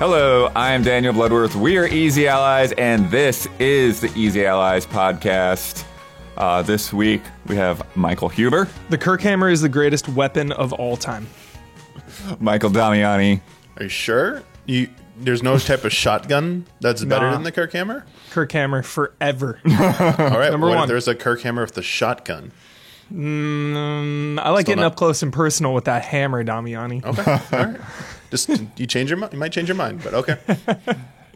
Hello, I am Daniel Bloodworth. We are Easy Allies, and this is the Easy Allies podcast. This week, we have Michael Huber. The Kirk Hammer is the greatest weapon of all time. Michael Damiani. Are you sure? There's no type of shotgun that's better than the Kirk Hammer? Kirk Hammer forever. All right, Number what one. if there's a Kirk Hammer with the shotgun? I like getting up close and personal with that hammer, Damiani. Okay, all right. Just you might change your mind, but okay.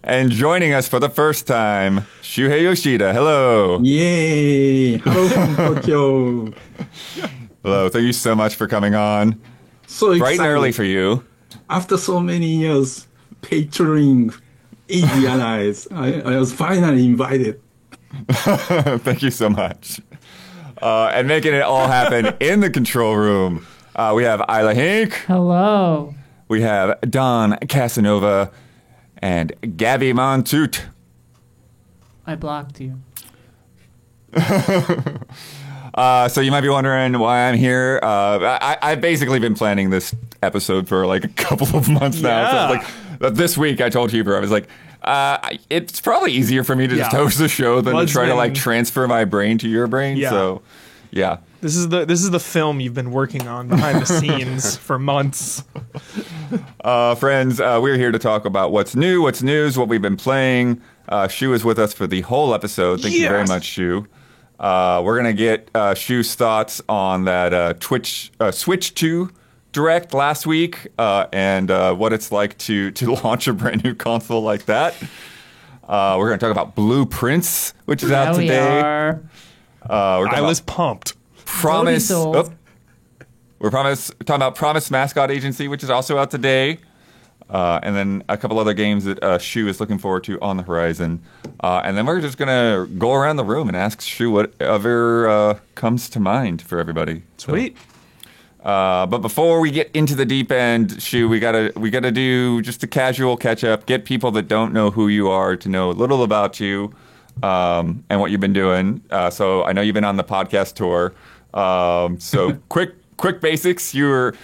And joining us for the first time, Shuhei Yoshida. Hello. Yay! Hello from Tokyo. Hello. Thank you so much for coming on. So excited. Bright and early for you. After so many years patroning Easy Allies, I was finally invited. Thank you so much. And making it all happen in the control room, we have Isla Hink. Hello. We have Don Casanova and Gabby Montoute. I blocked you. So you might be wondering why I'm here. I've basically been planning this episode for like a couple of months now. Yeah. So like this week, I told Huber, I was like, it's probably easier for me to just host the show than to try to like transfer my brain to your brain. Yeah. So, yeah. This is the film you've been working on behind the scenes for months. Friends, we're here to talk about what's new, what's news, what we've been playing. Shu is with us for the whole episode. Thank you very much, Shu. We're going to get Shu's thoughts on that Switch 2 Direct last week and what it's like to launch a brand new console like that. We're going to talk about Blueprints, which is out today. I was pumped. Promise. We're talking about Promise Mascot Agency, which is also out today. And then a couple other games that Shu is looking forward to on the horizon. And then we're just going to go around the room and ask Shu whatever comes to mind for everybody. Sweet. But before we get into the deep end, Shu, we gotta do just a casual catch up. Get people that don't know who you are to know a little about you and what you've been doing. So I know you've been on the podcast tour. So quick basics. You're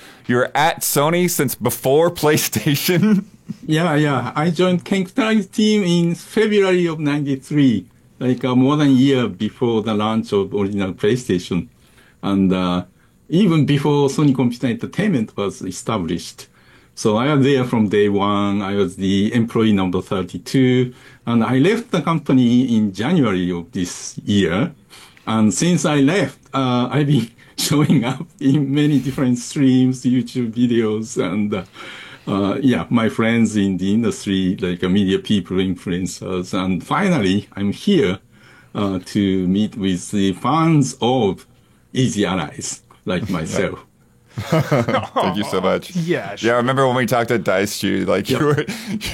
at Sony since before PlayStation. Yeah. I joined Ken Kutaragi team in February of '93, like more than a year before the launch of original PlayStation, and even before Sony Computer Entertainment was established. So I was there from day one. I was the employee number 32, and I left the company in January of this year. And since I left, I've been showing up in many different streams, YouTube videos, and my friends in the industry, like media people, influencers. And finally, I'm here to meet with the fans of Easy Allies, like myself. Thank you so much. Yeah. Sure. Yeah, I remember when we talked at Dice, Shu, like you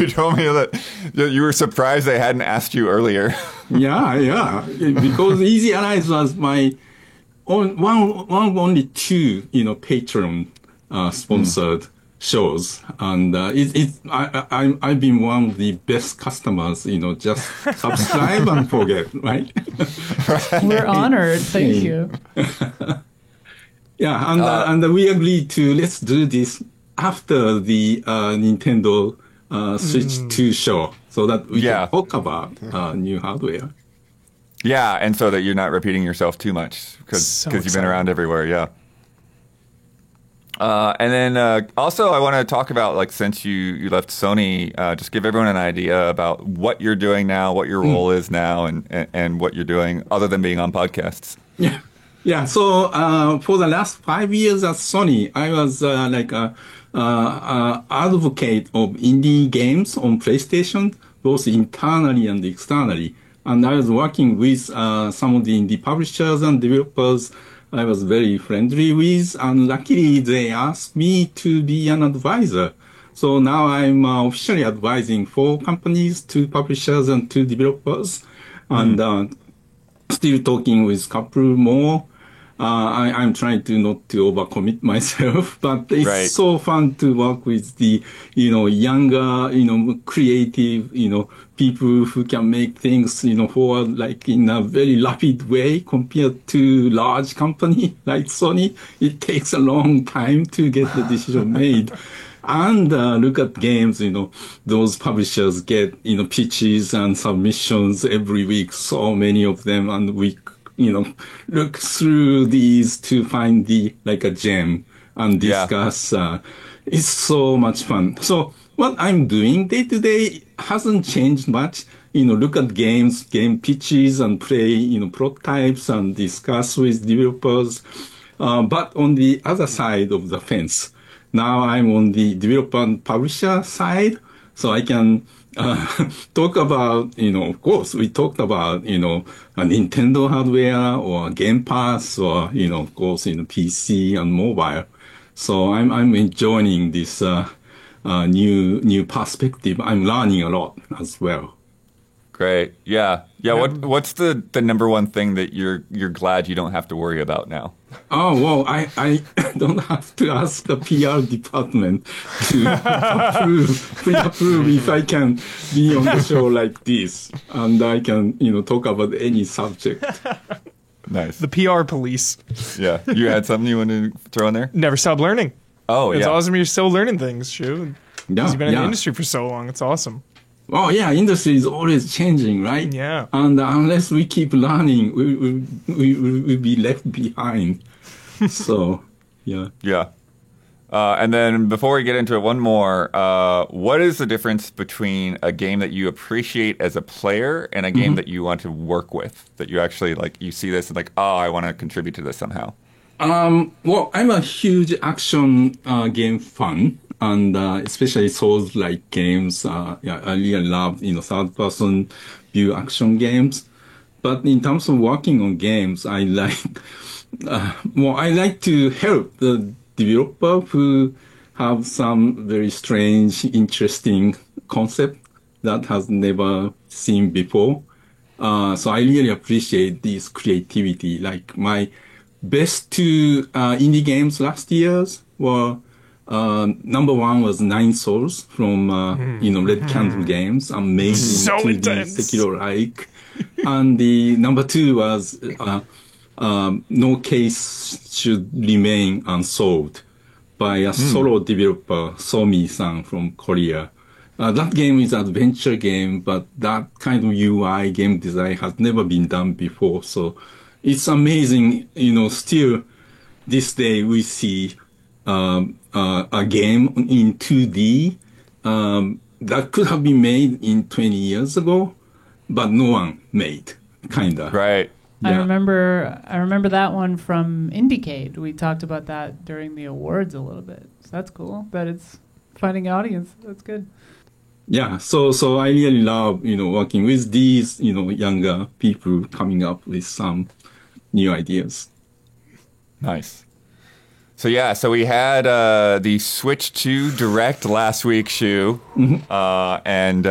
told me that you were surprised they hadn't asked you earlier. Yeah. Because Easy Allies was my only two, Patreon sponsored shows, and I've been one of the best customers. Just subscribe and forget, right? We're honored. Thank you. Yeah, and we agreed to let's do this after the Nintendo Switch 2 show, so that we can talk about new hardware. Yeah, and so that you're not repeating yourself too much because you've been around everywhere. Yeah. And then also I want to talk about, like, since you left Sony, just give everyone an idea about what you're doing now, what your role is now, and what you're doing other than being on podcasts. Yeah. So for the last 5 years at Sony, I was advocate of indie games on PlayStation, both internally and externally. And I was working with some of the indie publishers and developers I was very friendly with, and luckily they asked me to be an advisor. So now I'm officially advising 4 companies, 2 publishers and 2 developers, and still talking with a couple more. I'm trying to not to overcommit myself, but it's so fun to work with the, younger, creative, people who can make things, forward, like in a very rapid way compared to large company like Sony. It takes a long time to get the decision made. and look at games, those publishers get, pitches and submissions every week, so many of them, and we, look through these to find like a gem and discuss. It's so much fun. So what I'm doing day to day hasn't changed much. Look at games, game pitches, and play, prototypes and discuss with developers. But on the other side of the fence, now I'm on the developer and publisher side, so I can talk about, of course, we talked about, a Nintendo hardware or Game Pass or, of course, PC and mobile. So I'm enjoying this new perspective. I'm learning a lot as well. Great. Yeah. What's the number one thing that you're glad you don't have to worry about now? Oh, well, I don't have to ask the PR department to pre-approve if I can be on the show like this. And I can, talk about any subject. Nice. The PR police. Yeah. You had something you wanted to throw in there? Never stop learning. Oh, yeah. It's awesome you're still learning things, Shu. Yeah, you've been in the industry for so long. It's awesome. Oh, yeah, industry is always changing, right? Yeah. And unless we keep learning, we'll be left behind. So, yeah. Yeah. And then before we get into it, one more. What is the difference between a game that you appreciate as a player and a game that you want to work with? That you actually, you see this and I want to contribute to this somehow? Well, I'm a huge action game fan. And especially Souls-like games, I really love, third-person view action games. But in terms of working on games, I like to help the developer who have some very strange, interesting concept that has never seen before. So I really appreciate this creativity. Like my best two indie games last year were number one was Nine Souls from, Red Candle Games. Amazing. So 2D intense. Sekiro-like. And the number two was, No Case Should Remain Unsolved by a solo developer, Somi-san from Korea. That game is an adventure game, but that kind of UI game design has never been done before. So it's amazing, still this day we see a game in 2D that could have been made in 20 years ago, but no one made, kinda. Right. I Yeah. remember that one from Indiecade. We talked about that during the awards a little bit. So that's cool that it's finding an audience. That's good. Yeah, so I really love, working with these, younger people coming up with some new ideas. Nice. So we had the Switch 2 Direct last week, Shu, and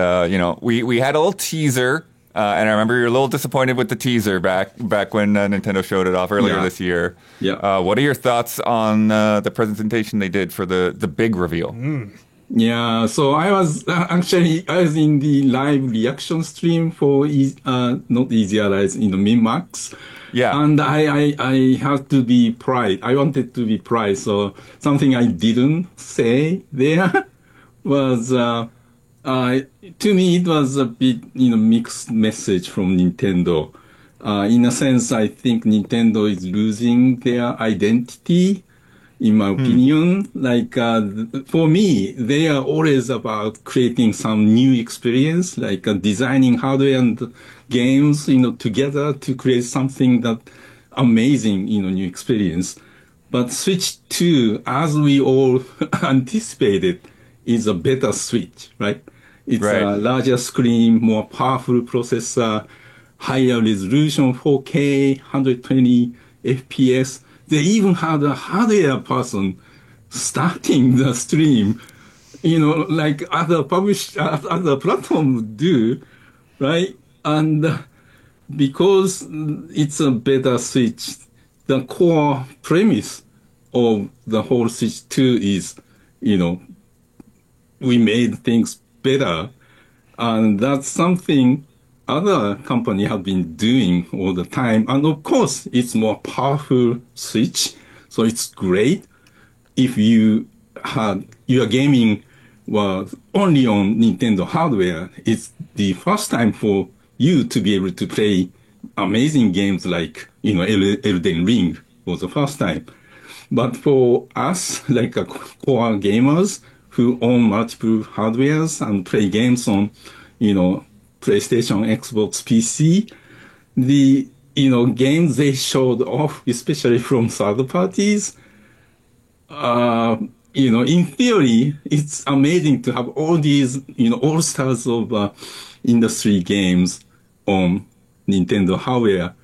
we had a little teaser, and I remember you were a little disappointed with the teaser back when Nintendo showed it off earlier this year. Yeah. What are your thoughts on the presentation they did for the big reveal? Yeah, so I was in the live reaction stream for not Easy Allies, Min-Max. Yeah. And I had to be pride. I wanted to be pride. So something I didn't say there was, to me, it was a bit, mixed message from Nintendo. In a sense, I think Nintendo is losing their identity. In my opinion, for me, they are always about creating some new experience, designing hardware and games, together to create something that amazing, new experience. But Switch 2, as we all anticipated, is a better Switch, right? It's a larger screen, more powerful processor, higher resolution, 4K, 120 FPS. They even had a hardware person starting the stream, like other platforms do, right? And because it's a better Switch, the core premise of the whole Switch 2 is, we made things better. And that's something other companies have been doing all the time. And of course, it's more powerful Switch. So it's great if you your gaming was only on Nintendo hardware, it's the first time for you to be able to play amazing games like, Elden Ring was the first time. But for us, like core gamers who own multiple hardwares and play games on, PlayStation, Xbox, PC, the, games they showed off, especially from third parties, in theory, it's amazing to have all these, all stars of industry games on Nintendo hardware.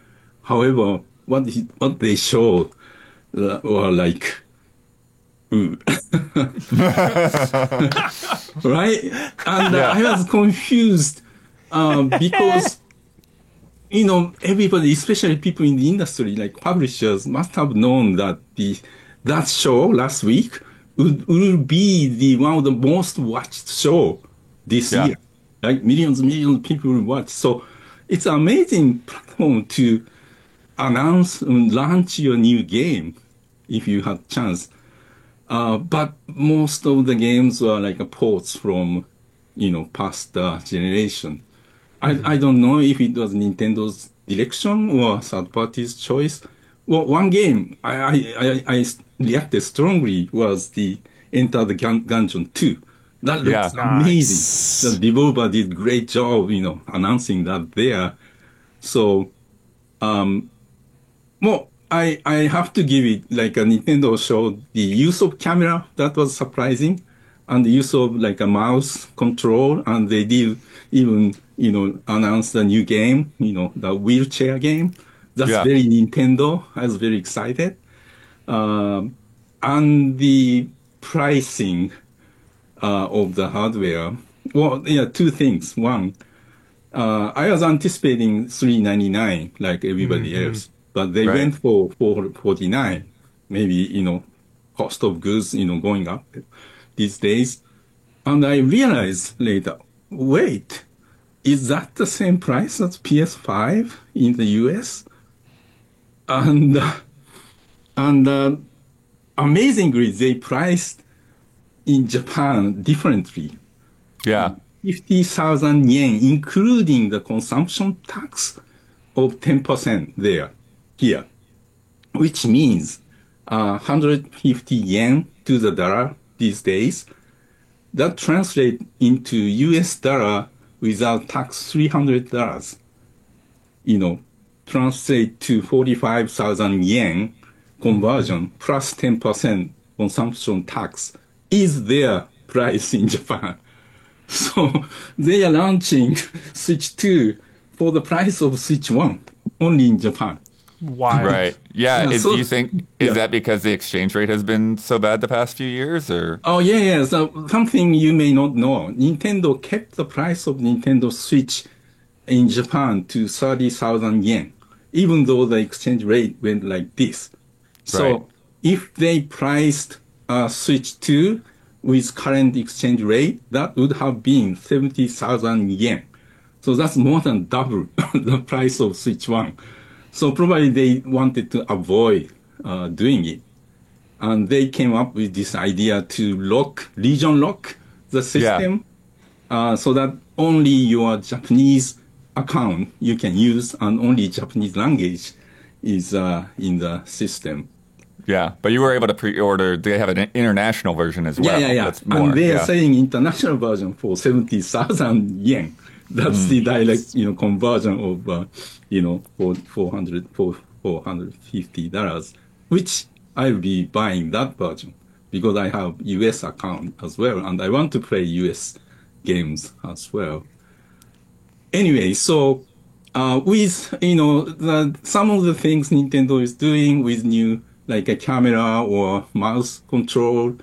However, what they showed were like, right? And I was confused because, everybody, especially people in the industry, like publishers, must have known that that show last week will be one of the most watched show this year. Like millions of people will watch. So it's an amazing platform to announce and launch your new game if you have chance. But most of the games were like ports from, past generation. I don't know if it was Nintendo's direction or third party's choice. Well, one game I reacted strongly was the Enter the Gungeon 2. That looks amazing. The developer did great job, announcing that there. So, I have to give it, like Nintendo showed the use of camera, that was surprising, and the use of like a mouse control, and they did even, announce the new game, the wheelchair game. That's very Nintendo. I was very excited. And the pricing of the hardware. Well, two things. One, I was anticipating $399 like everybody else, but they went for $449. Maybe, cost of goods, going up these days. And I realized later, wait, is that the same price as PS5 in the US? And amazingly, they priced in Japan differently. Yeah. 50,000 yen, including the consumption tax of 10% here, which means 150 yen to the dollar these days. That translates into US dollar without tax $300. Translate to 45,000 yen conversion plus 10% consumption tax is their price in Japan. So they are launching Switch 2 for the price of Switch 1 only in Japan. Why? Right. Yeah. Do you think, is that because the exchange rate has been so bad the past few years, or? Oh, yeah. So something you may not know. Nintendo kept the price of Nintendo Switch in Japan to 30,000 yen, even though the exchange rate went like this. So if they priced Switch 2 with current exchange rate, that would have been 70,000 yen. So that's more than double the price of Switch 1. So probably they wanted to avoid doing it. And they came up with this idea to region lock the system so that only your Japanese account you can use and only Japanese language is in the system. Yeah, but you were able to pre-order. They have an international version as well. Yeah. That's more, and they are saying international version for 70,000 yen. That's the direct, conversion of, for $450, which I'll be buying that version because I have US account as well, and I want to play US games as well. Anyway, so with some of the things Nintendo is doing with new like a camera or mouse control,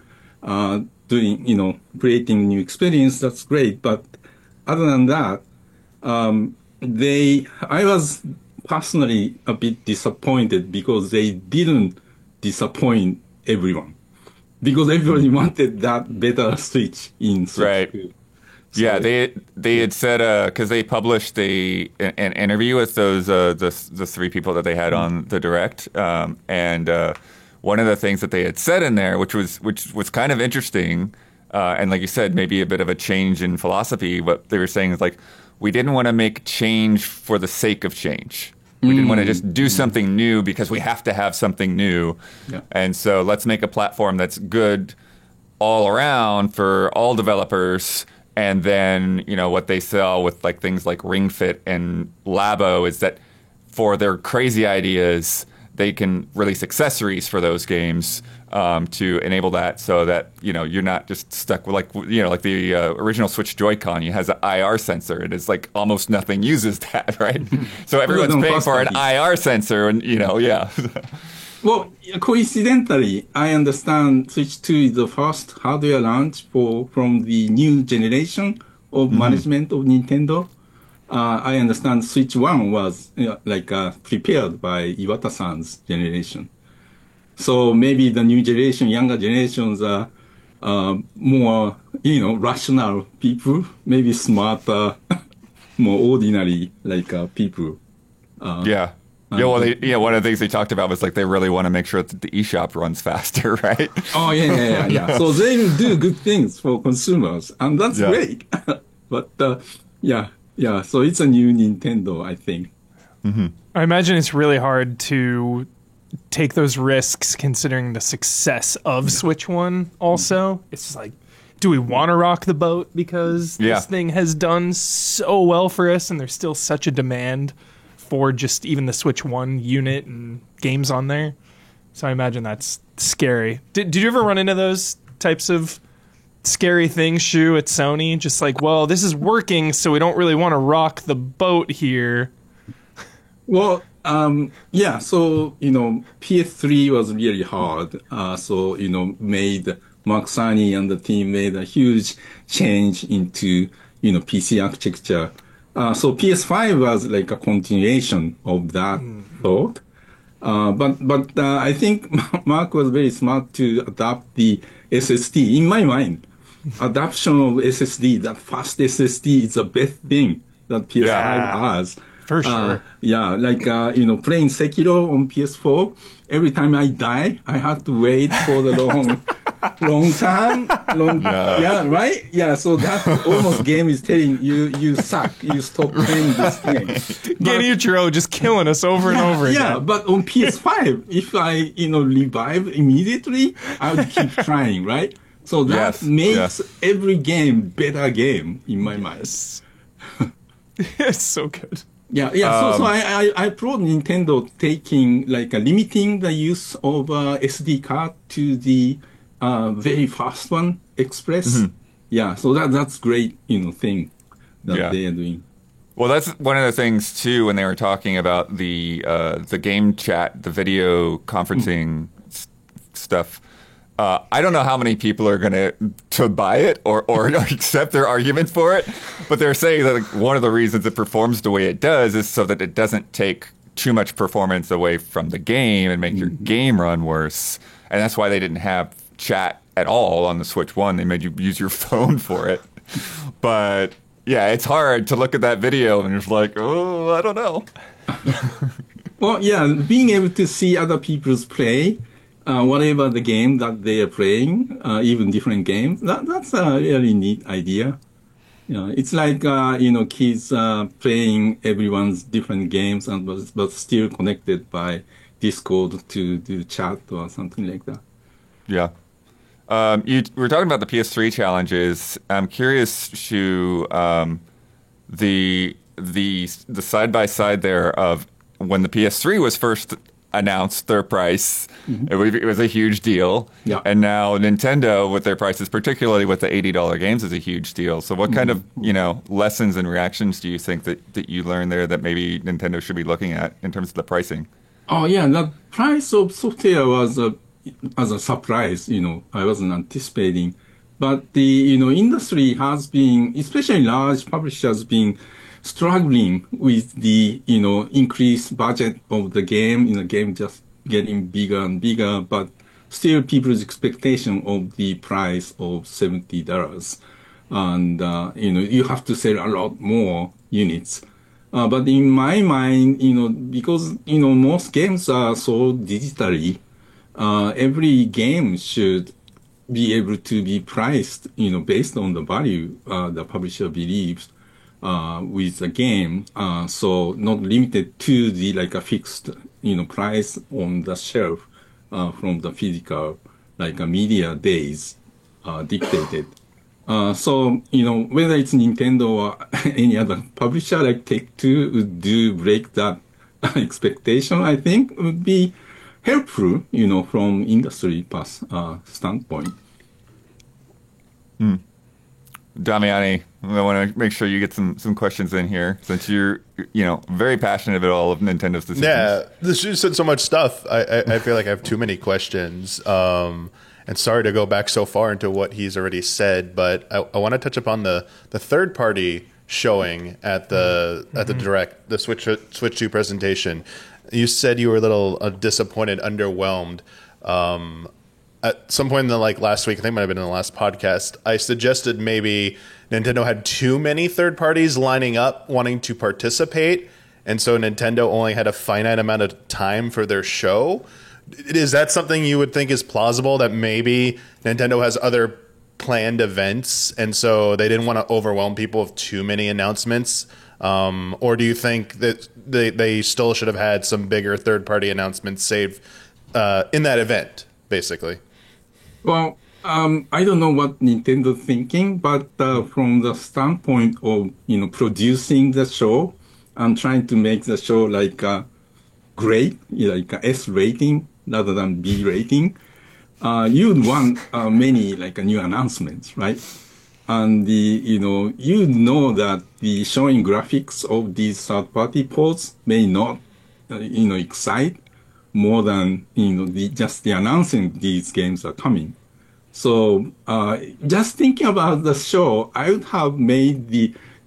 creating new experience, that's great. But other than that, I was personally a bit disappointed because they didn't disappoint everyone. Because everybody wanted that better Switch in Switch 2. So, yeah, they had said because they published an interview with those the three people that they had on the Direct, and one of the things that they had said in there, which was kind of interesting, and like you said, maybe a bit of a change in philosophy. What they were saying is like, we didn't want to make change for the sake of change. We didn't want to just do something new because we have to have something new. Yeah. And so let's make a platform that's good all around for all developers. And then, what they sell with like things like Ring Fit and Labo is that for their crazy ideas, they can release accessories for those games to enable that, so that you're not just stuck with like the original Switch Joy-Con. It has an IR sensor. It is like almost nothing uses that, right? So everyone's paying for an IR sensor, and yeah. Well, coincidentally, I understand Switch 2 is the first hardware launch from the new generation of management of Nintendo. I understand Switch 1 was prepared by Iwata-san's generation. So maybe the new generation, younger generations are more, rational people, maybe smarter, more ordinary people. Yeah. One of the things they talked about was like they really want to make sure that the eShop runs faster, right? Oh, yeah. So they will do good things for consumers, and that's great. But, so it's a new Nintendo, I think. Mm-hmm. I imagine it's really hard to take those risks considering the success of Switch 1 also. It's just like, do we want to rock the boat because this thing has done so well for us and there's still such a demand for just even the Switch 1 unit and games on there? So I imagine that's scary. Did you ever run into those types of scary things, Shu, at Sony? Just like, well, this is working, so we don't really want to rock the boat here. Well, so, PS3 was really hard. Made Mark Cerny and the team made a huge change into, PC architecture. So PS5 was like a continuation of that thought. But I think Mark was very smart to adapt the SSD. In my mind, adoption of SSD, that fast SSD is the best thing that PS5 has. For sure. Playing Sekiro on PS4, every time I die, I have to wait for the long time. Right? Yeah, so that almost game is telling you suck. You stop playing this game. Genichiro just killing us over and over again. Yeah, but on PS5, if I, revive immediately, I would keep trying, right? So that makes every game better game in my mind. It's so good. Yeah. So I applaud Nintendo taking limiting the use of SD card to the very fast one, Express. Mm-hmm. Yeah. So that's great, thing that they are doing. Well, that's one of the things too when they were talking about the game chat, the video conferencing stuff. I don't know how many people are going to buy it or accept their argument for it, but they're saying that one of the reasons it performs the way it does is so that it doesn't take too much performance away from the game and make your game run worse. And that's why they didn't have chat at all on the Switch 1. They made you use your phone for it. But yeah, it's hard to look at that video and it's like, oh, I don't know. Well, being able to see other people's play, whatever the game that they are playing, even different games, that's a really neat idea. It's like, kids playing everyone's different games but still connected by Discord to do chat or something like that. Yeah. You were talking about the PS3 challenges. I'm curious, Shu, the side-by-side there of when the PS3 was first announced their price. Mm-hmm. It was a huge deal. Yeah. And now Nintendo with their prices, particularly with the $80 games, is a huge deal. So what kind of, lessons and reactions do you think that you learned there that maybe Nintendo should be looking at in terms of the pricing? Oh, yeah. The price of software was as a surprise, I wasn't anticipating. But the, industry has been, especially large publishers, been struggling with the, increased budget of the game, game just getting bigger and bigger, but still people's expectation of the price of $70. And, you have to sell a lot more units. But in my mind, because, most games are sold digitally, every game should be able to be priced, based on the value the publisher believes with the game. So not limited to the like a fixed, price on the shelf from the physical like a media days dictated. So, whether it's Nintendo or any other publisher like Take-Two would break that expectation, I think would be helpful, from industry standpoint. Damiani, I want to make sure you get some questions in here since you're, very passionate about all of Nintendo's decisions. Yeah, this just said so much stuff. I feel like I have too many questions. And sorry to go back so far into what he's already said, but I want to touch upon the third party showing at the Direct, the Switch 2 presentation. You said you were a little disappointed, underwhelmed. At some point in the last week, I think it might have been in the last podcast, I suggested maybe Nintendo had too many third parties lining up wanting to participate, and so Nintendo only had a finite amount of time for their show. Is that something you would think is plausible, that maybe Nintendo has other planned events and so they didn't want to overwhelm people with too many announcements? Or do you think that they still should have had some bigger third-party announcements saved in that event, basically? Well, I don't know what Nintendo's thinking, but from the standpoint of, producing the show and trying to make the show like great, like a S rating rather than B rating, you'd want many new announcements, right? And that the showing graphics of these third-party ports may not, excite more than, just the announcing these games are coming. So just thinking about the show, I would have made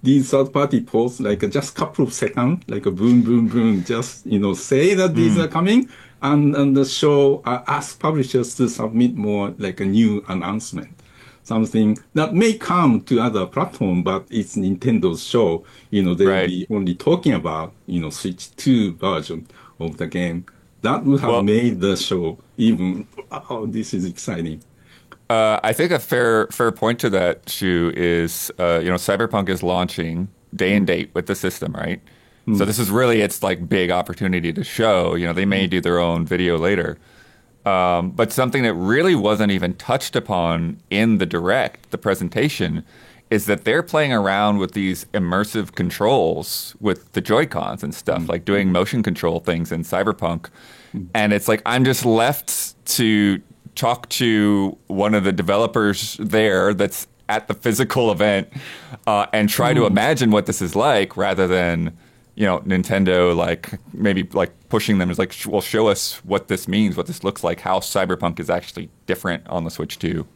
these third-party ports like just a couple of seconds, like a boom, boom, boom, just, say that these are coming, and the show ask publishers to submit more like a new announcement. Something that may come to other platforms, but it's Nintendo's show. They'll be only talking about, Switch 2 version of the game. That would have made the show even, this is exciting. I think a fair point to that, Shu, is, Cyberpunk is launching day and date with the system, right? So this is really its big opportunity to show. They may do their own video later. But something that really wasn't even touched upon in the Direct, the presentation, is that they're playing around with these immersive controls with the Joy-Cons and stuff, like doing motion control things in Cyberpunk. And it's I'm just left to talk to one of the developers there that's at the physical event and try to imagine what this is like, rather than Nintendo maybe pushing them is well, show us what this means, what this looks like, how Cyberpunk is actually different on the Switch 2.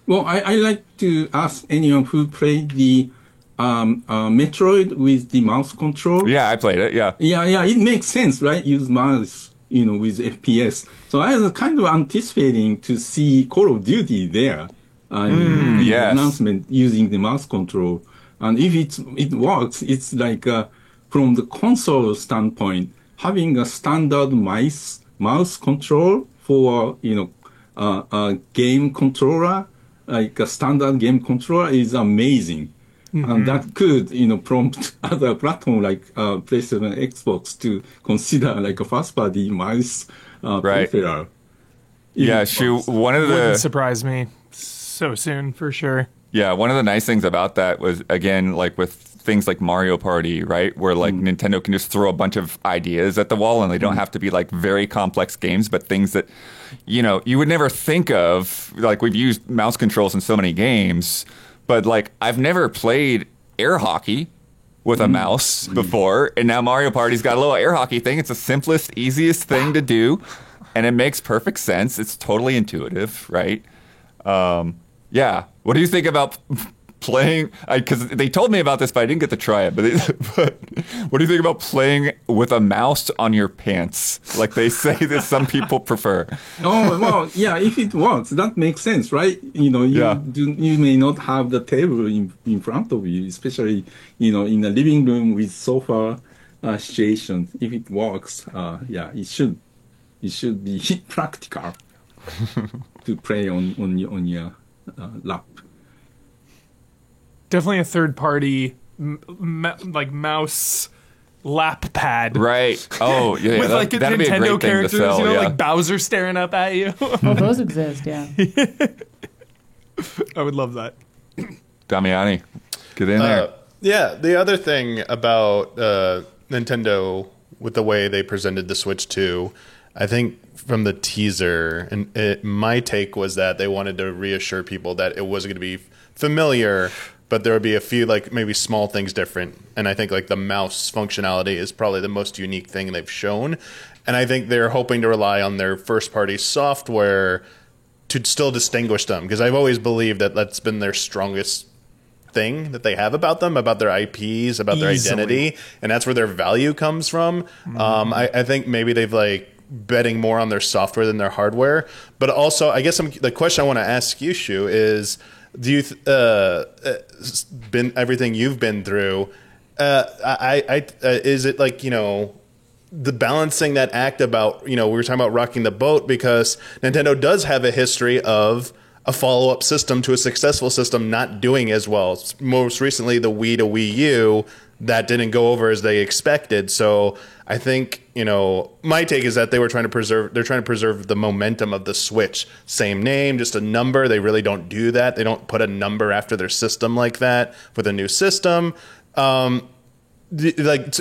Well, I like to ask anyone who played the Metroid with the mouse control. Yeah, I played it. Yeah. Yeah, it makes sense, right? Use mouse, with FPS. So I was kind of anticipating to see Call of Duty there. Yes. Announcement using the mouse control. And if it works, it's from the console standpoint, having a standard mouse control for, a game controller, like a standard game controller, is amazing. And that could, prompt other platforms like PlayStation and Xbox to consider a first-party mouse peripheral. Yeah, Shu, one of the... Wouldn't surprise me so soon, for sure. Yeah, one of the nice things about that was, again, with things like Mario Party, right, where Nintendo can just throw a bunch of ideas at the wall, and they don't have to be very complex games, but things that, you would never think of. We've used mouse controls in so many games, but I've never played air hockey with a mouse before, and now Mario Party's got a little air hockey thing. It's the simplest, easiest thing to do, and it makes perfect sense. It's totally intuitive, right? Yeah. What do you think about playing? Because they told me about this, but I didn't get to try it. But what do you think about playing with a mouse on your pants, like they say that some people prefer? Oh, well, yeah. If it works, that makes sense, right? You may not have the table in front of you, especially in a living room with sofa situation. If it works, it should. it should be practical to play on your lap. Definitely a third party like mouse lap pad. Right. Oh, yeah. With like that'd be a Nintendo great thing to characters, sell, yeah. like Bowser staring up at you. Oh, those exist, yeah. I would love that. Damiani, get in there. Yeah, the other thing about Nintendo with the way they presented the Switch 2, I think from the teaser, and my take was that they wanted to reassure people that it wasn't going to be familiar, but there would be a few like maybe small things different. And I think like the mouse functionality is probably the most unique thing they've shown. And I think they're hoping to rely on their first party software to still distinguish them, because I've always believed that that's been their strongest thing that they have about them, about their IPs, about their identity, and that's where their value comes from. I think maybe they've like betting more on their software than their hardware. But also, I guess the question I want to ask you, Shu, is do you been everything you've been through? Is it like, you know, the balancing that act about, you know, we were talking about rocking the boat, because Nintendo does have a history of a follow-up system to a successful system not doing as well. Most recently, the Wii to Wii U, that didn't go over as they expected. So I think, you know, my take is that they're trying to preserve the momentum of the Switch. Same name, just a number. They really don't do that. They don't put a number after their system like that with a new system. Like,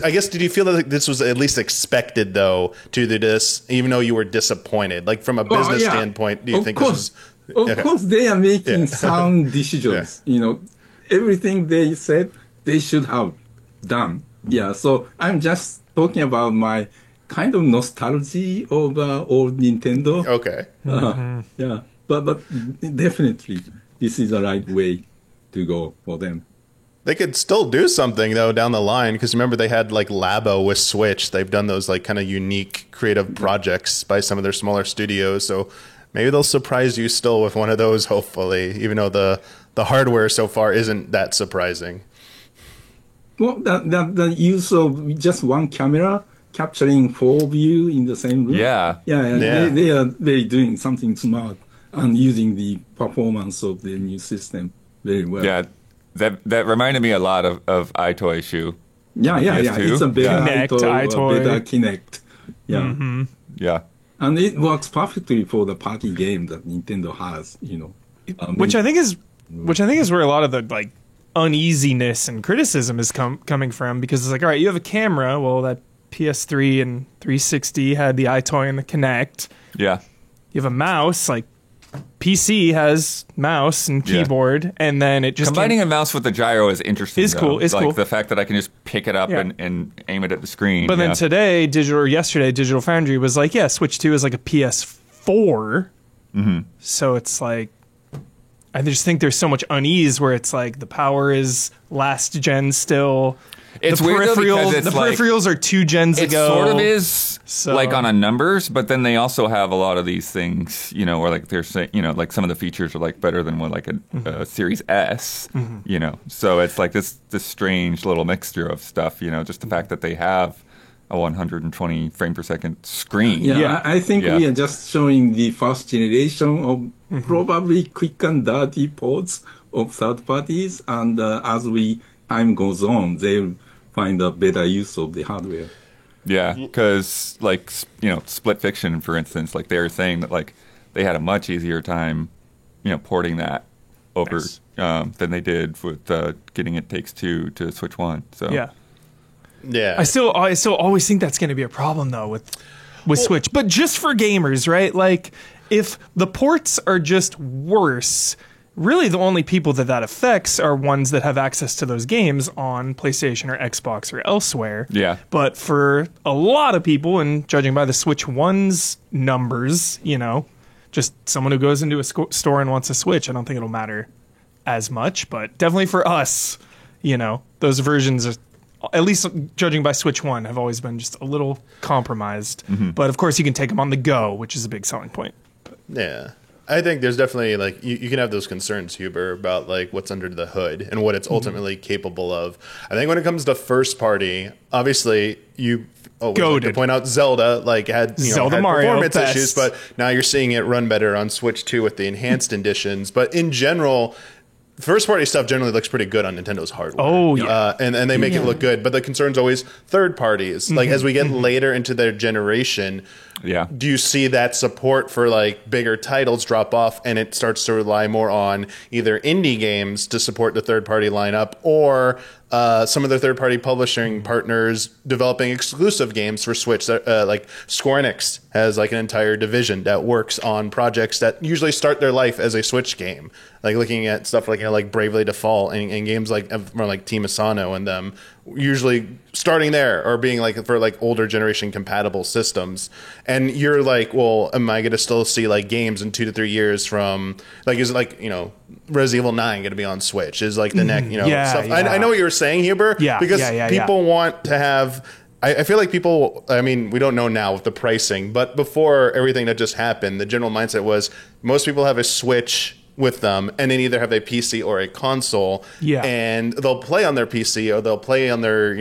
I guess, did you feel that this was at least expected, though, to do this, even though you were disappointed? Like, from a business standpoint, do you think this was... Of course, they are making sound decisions. You know, everything they said, they should have done. Yeah, so I'm just talking about my kind of nostalgia of old Nintendo. Okay. Yeah, but definitely, this is the right way to go for them. They could still do something, though, down the line, because remember they had like Labo with Switch. They've done those like kind of unique creative projects by some of their smaller studios. So maybe they'll surprise you still with one of those, hopefully, even though the hardware so far isn't that surprising. Well, the use of just one camera capturing 4 view in the same room. Yeah. They are doing something smart and using the performance of the new system very well. Yeah. That reminded me a lot of iToy Shu. Yeah. It's a better iToy, better Kinect. Yeah. Mm-hmm. Yeah. And it works perfectly for the party game that Nintendo has, you know. Which I think is where a lot of the like uneasiness and criticism is coming from, because it's like, all right, you have a camera. Well, that PS3 and 360 had the iToy and the Kinect. Yeah. You have a mouse, like PC has mouse and keyboard, and then it just combining a mouse with the gyro is interesting. Is cool. It's like cool. The fact that I can just pick it up and aim it at the screen. But then yesterday, Digital Foundry was like, Switch 2 is like a PS4. Mm-hmm. So it's like, I just think there's so much unease where it's like the power is last gen still. It's the weird because the peripherals are 2 gens ago. It sort of is like on a numbers, but then they also have a lot of these things, you know, where like they're saying, you know, like some of the features are like better than what like a Series S, you know. So it's like this strange little mixture of stuff, you know, just the fact that they have a 120 frame per second screen. Yeah. I think we are just showing the first generation of probably quick and dirty ports of third parties, and as time goes on, they'll find a better use of the hardware. Yeah, because like, you know, Split Fiction, for instance, like they were saying that like they had a much easier time, you know, porting that over than they did with getting It Takes Two to Switch 1. So yeah, I still always think that's going to be a problem though with Switch, but just for gamers, right? Like if the ports are just worse, really the only people that affects are ones that have access to those games on PlayStation or Xbox or elsewhere. Yeah. But for a lot of people, and judging by the Switch 1's numbers, you know, just someone who goes into a store and wants a Switch, I don't think it'll matter as much. But definitely for us, you know, those versions are, at least judging by Switch 1, have always been just a little compromised. But of course you can take them on the go, which is a big selling point. Yeah. I think there's definitely like you can have those concerns, Huber, about like what's under the hood and what it's ultimately capable of. I think when it comes to first party, obviously like to point out Zelda had Zelda had Mario performance best. issues, but now you're seeing it run better on Switch 2 with the enhanced editions. But in general, first party stuff generally looks pretty good on Nintendo's hardware. Oh, yeah. And they make it look good. But the concern's always third parties. Like as we get later into their generation, do you see that support for like bigger titles drop off and it starts to rely more on either indie games to support the third party lineup or some of the third party publishing partners developing exclusive games for Switch? Like Square Enix has like an entire division that works on projects that usually start their life as a Switch game. Like looking at stuff like Bravely Default and games like more like Team Asano and them usually starting there or being like for like older generation compatible systems. And you're like, well, am I going to still see like games in 2 to 3 years from like, is it like, Resident Evil 9 going to be on Switch? Is like the next, stuff. Yeah. I know what you were saying, Huber. Yeah. Because people want to have, I feel like people, I mean, we don't know now with the pricing, but before everything that just happened, the general mindset was most people have a Switch with them and then either have a PC or a console and they'll play on their PC or they'll play on their,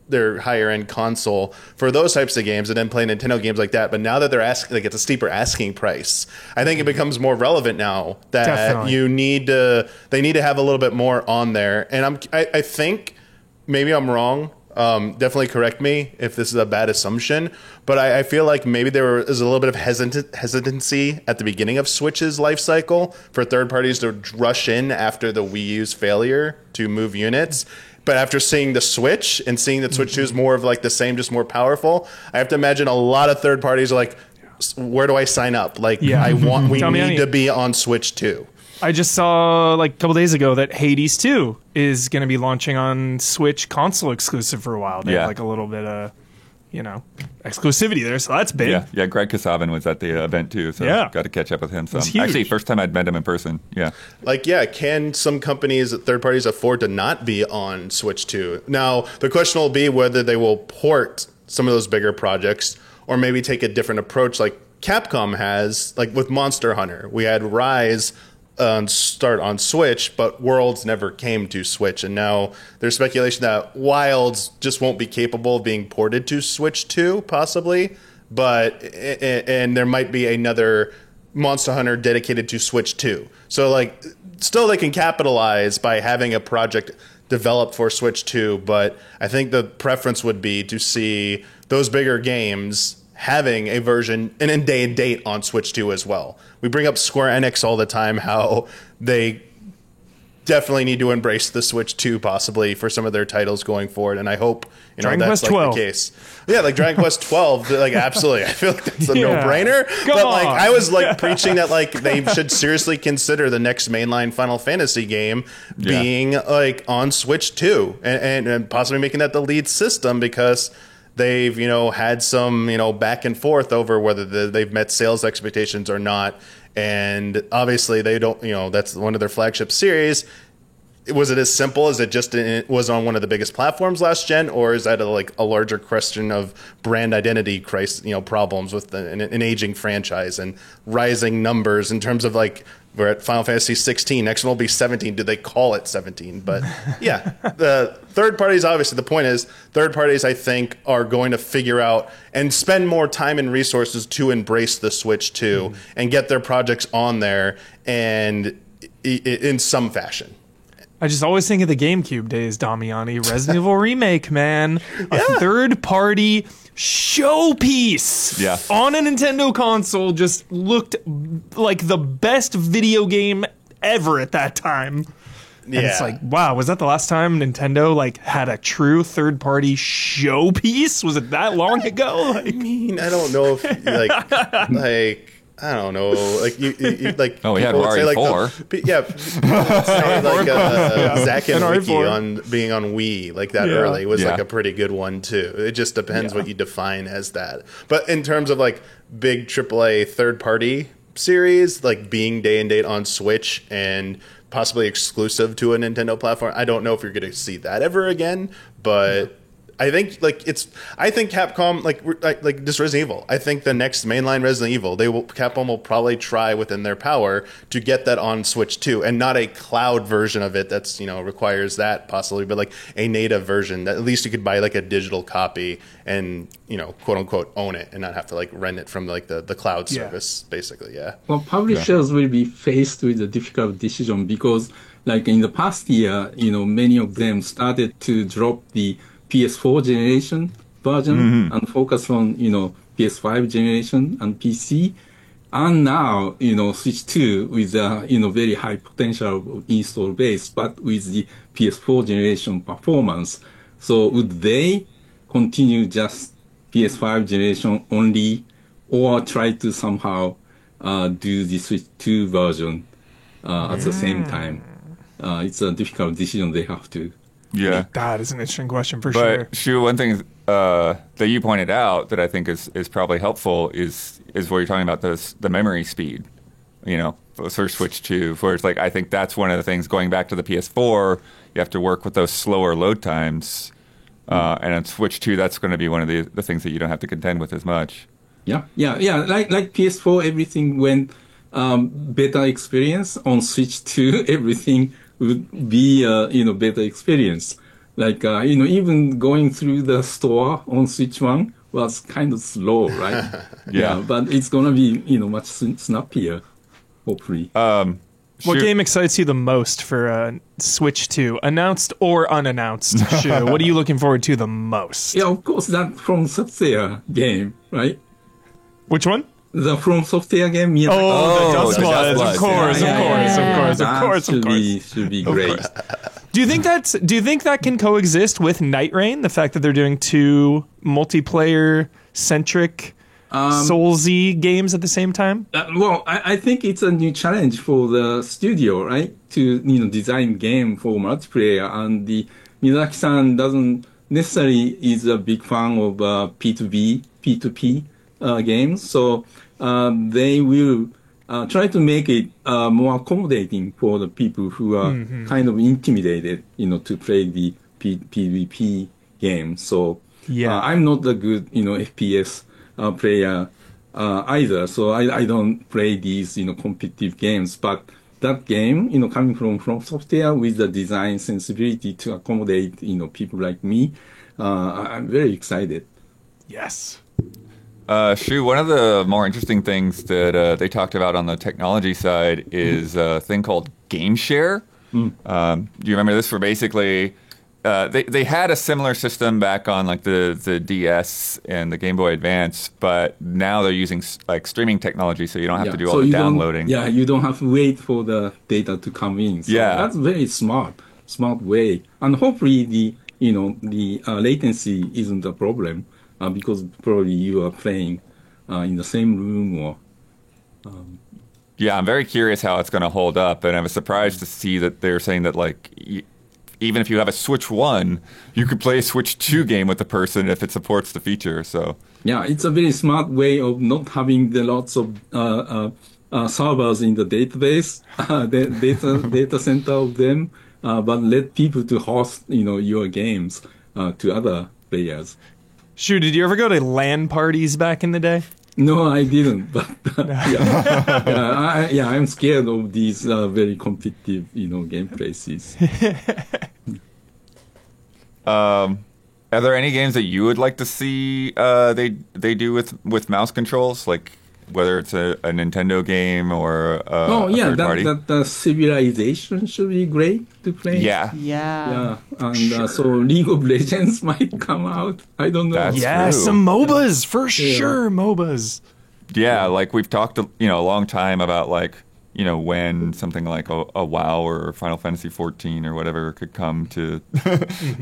their higher end console for those types of games and then play Nintendo games like that. But now that they're asking, like it's a steeper asking price, I think it becomes more relevant now that they need to have a little bit more on there. And I think maybe I'm wrong. Definitely correct me if this is a bad assumption, but I feel like maybe there is a little bit of hesitancy at the beginning of Switch's life cycle for third parties to rush in after the Wii U's failure to move units. But after seeing the Switch and seeing that Switch 2 is more of like the same, just more powerful, I have to imagine a lot of third parties are like, where do I sign up? Like, we need to be on Switch 2. I just saw like a couple days ago that Hades 2 is going to be launching on Switch console exclusive for a while. They have like a little bit of, exclusivity there, so that's big. Yeah, Greg Kasavin was at the event too, so got to catch up with him. So actually, first time I'd met him in person. Yeah. Can some companies, third parties, afford to not be on Switch 2? Now, the question will be whether they will port some of those bigger projects or maybe take a different approach like Capcom has, like with Monster Hunter. We had Rise start on Switch, but Worlds never came to Switch, and now there's speculation that Wilds just won't be capable of being ported to Switch 2, possibly, and there might be another Monster Hunter dedicated to Switch 2. So, like, still they can capitalize by having a project developed for Switch 2, but I think the preference would be to see those bigger games having a version and in day and date on Switch 2 as well. We bring up Square Enix all the time, how they definitely need to embrace the Switch 2 possibly for some of their titles going forward, and I hope that's like the case. Yeah, like Dragon Quest 12, like absolutely. I feel like that's a no-brainer. But like I was like preaching that like they should seriously consider the next mainline Final Fantasy game being like on Switch 2 and possibly making that the lead system because they've, had some, back and forth over whether they've met sales expectations or not. And obviously they don't, that's one of their flagship series. Was it as simple as it was on one of the biggest platforms last gen, or is that a larger question of brand identity problems with an aging franchise and rising numbers in terms of like, we're at Final Fantasy 16. Next one will be 17. Do they call it 17? But yeah, the third parties, obviously, the point is third parties, I think, are going to figure out and spend more time and resources to embrace the Switch 2 and get their projects on there and in some fashion. I just always think of the GameCube days, Damiani. Resident Evil Remake, man. A third-party showpiece on a Nintendo console just looked like the best video game ever at that time. And it's like, wow, was that the last time Nintendo had a true third-party showpiece? Was it that long ago? I mean, I don't know if I don't know, like you like. Oh, we had RE4. Zack and Wiki on being on Wii like that early was like a pretty good one too. It just depends what you define as that. But in terms of like big AAA third party series, like being day and date on Switch and possibly exclusive to a Nintendo platform, I don't know if you're going to see that ever again. But I think Capcom like just Resident Evil. I think the next mainline Resident Evil, Capcom will probably try within their power to get that on Switch 2, and not a cloud version of it that's requires that possibly, but like a native version that at least you could buy like a digital copy and quote unquote own it and not have to like rent it from like the cloud service basically. Yeah. Well, publishers will be faced with a difficult decision because, like in the past year, many of them started to drop the PS4 generation version and focus on, PS5 generation and PC. And now, Switch 2 with a, very high potential install base, but with the PS4 generation performance. So would they continue just PS5 generation only, or try to somehow do the Switch 2 version at the same time? It's a difficult decision they have to. Yeah, that is an interesting question for but, sure. Shu, one thing that you pointed out that I think is probably helpful is where you're talking about the memory speed. For Switch 2, where it's like I think that's one of the things going back to the PS4. You have to work with those slower load times, and on Switch 2, that's going to be one of the things that you don't have to contend with as much. Yeah. Like PS4, everything went better experience. On Switch 2, everything would be better experience. Like even going through the store on Switch 1 was kind of slow, right? Yeah, but it's gonna be much snappier, hopefully. What game excites you the most for Switch 2, announced or unannounced? Sure. What are you looking forward to the most? Yeah, of course, that From Software game, right? Which one? The From Software game. The Dust Bloods. Of course. Should be great. Do you think that can coexist with Night Rain? The fact that they're doing two multiplayer centric Soulsy games at the same time? Well, I think it's a new challenge for the studio, right? To design game for multiplayer, and the Miyazaki-san doesn't necessarily is a big fan of P2P games, so they will try to make it more accommodating for the people who are kind of intimidated, to play the PvP game. So I'm not a good, FPS player either. So I don't play these, competitive games. But that game, coming from Software with the design sensibility to accommodate, people like me, I'm very excited. Yes. Shu, one of the more interesting things that they talked about on the technology side is a thing called Game Share. Do you remember this? Where basically they had a similar system back on like the DS and the Game Boy Advance, but now they're using like streaming technology, so you don't have to do all the downloading. You don't have to wait for the data to come in. So that's very smart way, and hopefully the latency isn't a problem. Because probably you are playing in the same room or... Yeah, I'm very curious how it's going to hold up, and I was surprised to see that they're saying that, like, even if you have a Switch 1, you could play a Switch 2 game with the person if it supports the feature, so... Yeah, it's a very smart way of not having the lots of servers in the database, data center of them, but let people to host, your games to other players. Shu, did you ever go to LAN parties back in the day? No, I didn't. But I'm scared of these very competitive, game places. Are there any games that you would like to see they do with mouse controls, like whether it's a Nintendo game or a third party? that Civilization should be great to play. Yeah. And so League of Legends might come out. I don't know. That's true. Some MOBAs for sure. MOBAs. Yeah, like we've talked, a long time about like, when something like a WoW or Final Fantasy 14 or whatever could come to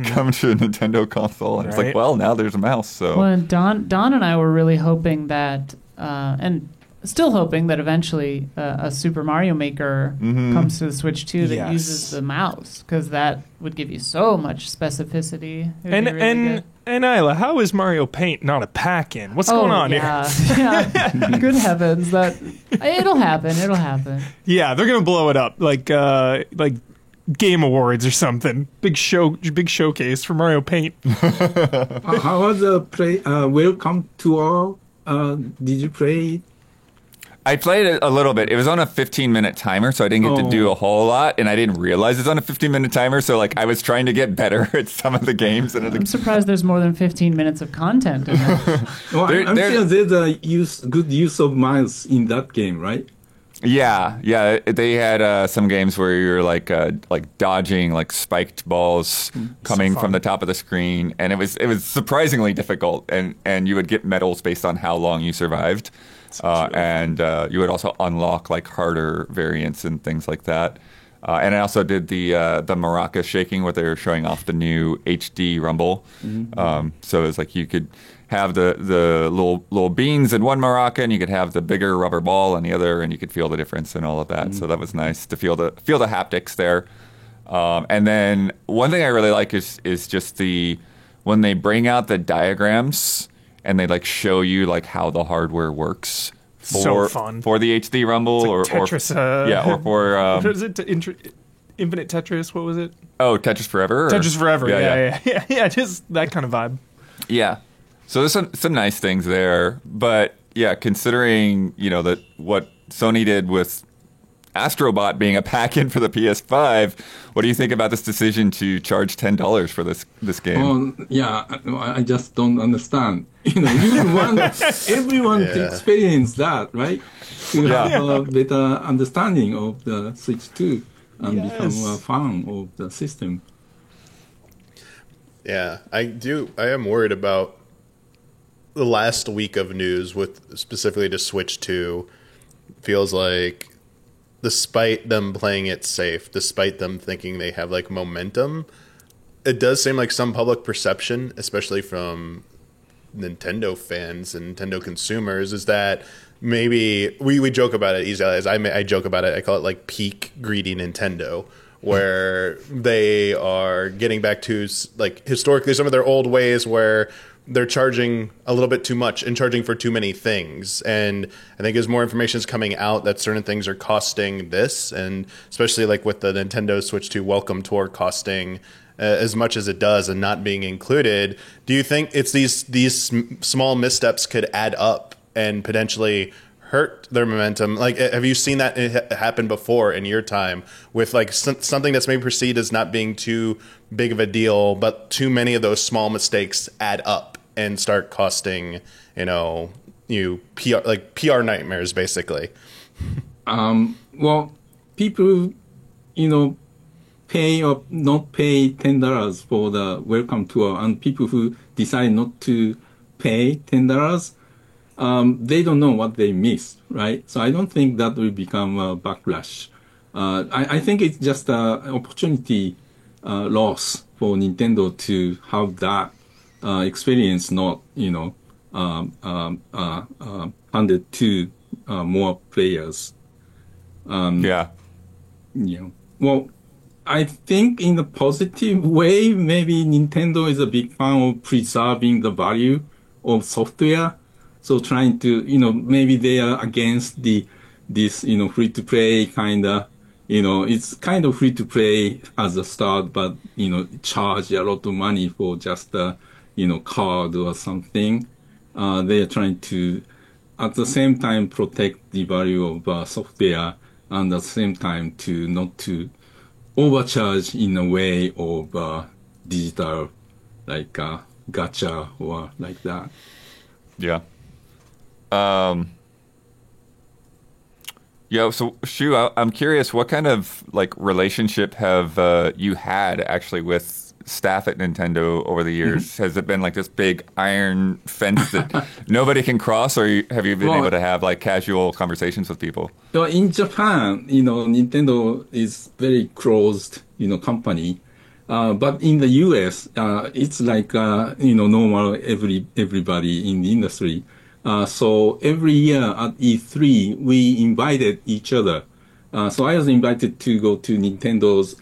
come to a Nintendo console, and it's like, well, now there's a mouse. So well, Don and I were really hoping that. And still hoping that eventually a Super Mario Maker comes to the Switch 2 that uses the mouse, because that would give you so much specificity. And Isla, how is Mario Paint not a pack-in? What's going on here? Yeah. Good heavens, it'll happen. Yeah, they're gonna blow it up. Like Game Awards or something. Big showcase for Mario Paint. How was the play? Welcome to all. Did you play it? I played it a little bit. It was on a 15-minute timer, so I didn't get to do a whole lot, and I didn't realize it's on a 15-minute timer, so like I was trying to get better at some of the games. And I'm surprised there's more than 15 minutes of content in there. Well, I'm sure there's a good use of miles in that game, right? Yeah. They had some games where you're like dodging like spiked balls coming from the top of the screen, and it was surprisingly difficult, and you would get medals based on how long you survived. And you would also unlock like harder variants and things like that. And I also did the maraca shaking where they were showing off the new HD Rumble. So it was like you could have the little beans in one maraca, and you could have the bigger rubber ball in the other, and you could feel the difference and all of that. So that was nice to feel the haptics there. And then one thing I really like is just when they bring out the diagrams and they like show you like how the hardware works so fun for the HD Rumble like Tetris, or for what is it? Infinite Tetris? What was it? Oh, Tetris Forever. Tetris Forever. Yeah. Just that kind of vibe. Yeah. So there's some nice things there, but yeah, considering what Sony did with Astrobot being a pack-in for the PS5, what do you think about this decision to charge $10 for this game? I just don't understand. You want everyone to experience that, right? To have a better understanding of the Switch 2 and become a fan of the system. Yeah, I am worried about the last week of news with specifically to Switch 2. Feels like, despite them playing it safe, despite them thinking they have like momentum, it does seem like some public perception, especially from Nintendo fans and Nintendo consumers, is that maybe we joke about it easily. As I joke about it, I call it like peak greedy Nintendo, where they are getting back to like historically some of their old ways where they're charging a little bit too much and charging for too many things. And I think as more information is coming out that certain things are costing this, and especially like with the Nintendo Switch 2 Welcome Tour costing as much as it does and not being included, do you think it's these small missteps could add up and potentially hurt their momentum? Like, have you seen that happen before in your time with like something that's maybe perceived as not being too big of a deal, but too many of those small mistakes add up and start costing, you PR nightmares, basically? Well, people, pay or not pay $10 for the welcome tour, and people who decide not to pay $10, they don't know what they missed, right? So I don't think that will become a backlash. I think it's just an opportunity loss for Nintendo to have that experience not, handed to more players. Well, I think in a positive way, maybe Nintendo is a big fan of preserving the value of software. So trying to, maybe they are against this free-to-play kind of, it's kind of free-to-play as a start, but, charge a lot of money for just a, card or something. They are trying to, at the same time, protect the value of software, and at the same time not to overcharge in a way of digital, like gacha or like that. Yeah. So Shu, I'm curious, what kind of like relationship have you had actually with staff at Nintendo over the years? Has it been like this big iron fence that nobody can cross, or have you been able to have like casual conversations with people? So in Japan, Nintendo is very closed, company. But in the US, it's like, normal everybody in the industry. So every year at E3, we invited each other. So I was invited to go to Nintendo's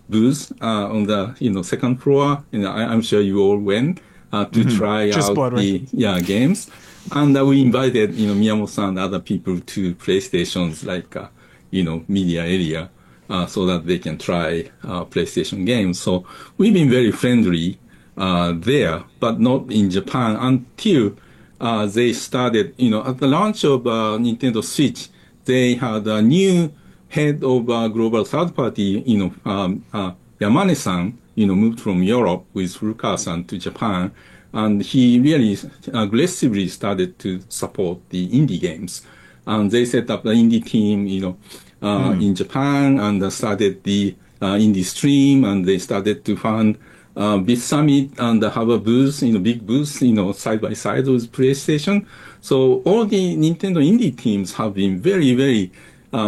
booth on the second floor, and I'm sure you all went to try out the games. And we invited Miyamoto-san and other people to PlayStation's like media area. so that they can try PlayStation games. So we've been very friendly there, but not in Japan until they started, at the launch of Nintendo Switch, they had a new head of global third party, Yamane-san, moved from Europe with Furukawa-san to Japan. And he really aggressively started to support the indie games. And they set up the indie team, in Japan, and started the indie stream, and they started to fund Bit Summit and have a booth, big booth, side by side with PlayStation. So all the Nintendo indie teams have been very, very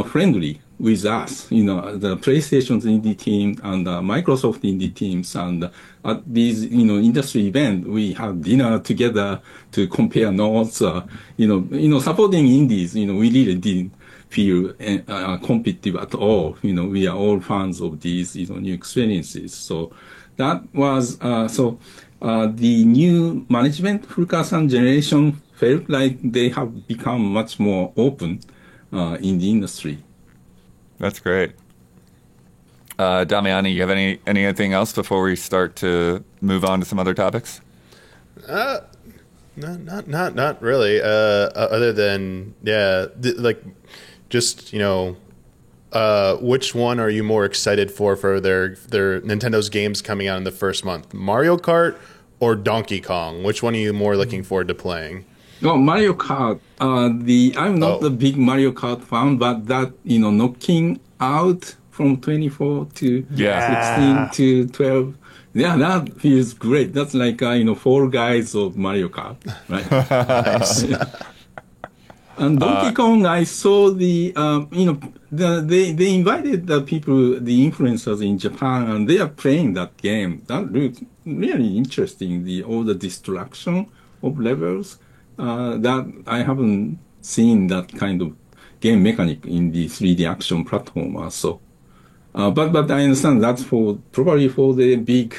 friendly with us, the PlayStation's indie team and Microsoft indie teams. And at these, industry event, we have dinner together to compare notes, supporting indies, we really didn't feel competitive at all. We are all fans of these, new experiences. So that was, the new management, Furukawa-san generation, felt like they have become much more open in the industry. That's great. Damiani, you have anything else before we start to move on to some other topics? Not really. Other than which one are you more excited for their Nintendo's games coming out in the first month? Mario Kart or Donkey Kong? Which one are you more looking forward to playing? No, Mario Kart. I'm not a big Mario Kart fan, but that knocking out from 24 to 16 to 12, that feels great. That's like 4 guys of Mario Kart, right? Nice. And Donkey Kong, I saw they invited the people, the influencers in Japan, and they are playing that game. That looked really interesting. All the destruction of levels. That I haven't seen that kind of game mechanic in the 3D action platformer. So, but I understand that's probably for the big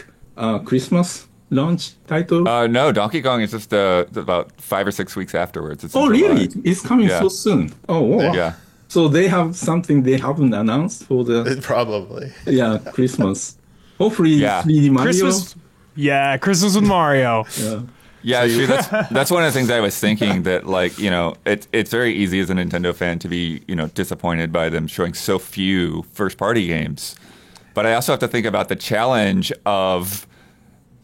Christmas launch title. No, Donkey Kong is just about 5 or 6 weeks afterwards. It's really? It's coming so soon. Oh, wow. Yeah. So they have something they haven't announced for the probably Christmas. Hopefully 3D Mario. Christmas with Mario. Yeah, that's one of the things I was thinking, that it's very easy as a Nintendo fan to be disappointed by them showing so few first party games, but I also have to think about the challenge of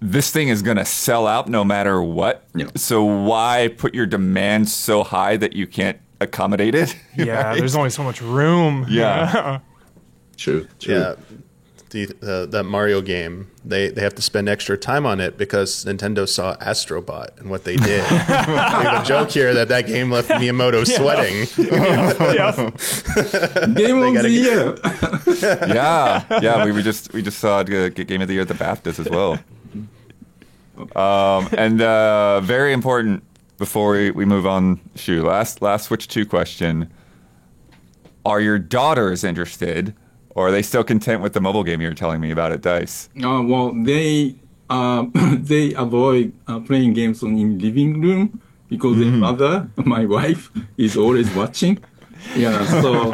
this thing is going to sell out no matter what. Yeah. So why put your demands so high that you can't accommodate it? Yeah, right? There's only so much room. Yeah. True. Yeah. That Mario game, they have to spend extra time on it because Nintendo saw Astrobot and what they did. We have a joke here that game left Miyamoto sweating. Game of the year. We just saw Game of the Year at the BAFTAs as well. And very important before we move on, Shu, last Switch 2 question. Are your daughters interested? Or are they still content with the mobile game you were telling me about at DICE? Well, they avoid playing games in living room because their mother, my wife, is always watching. Yeah, so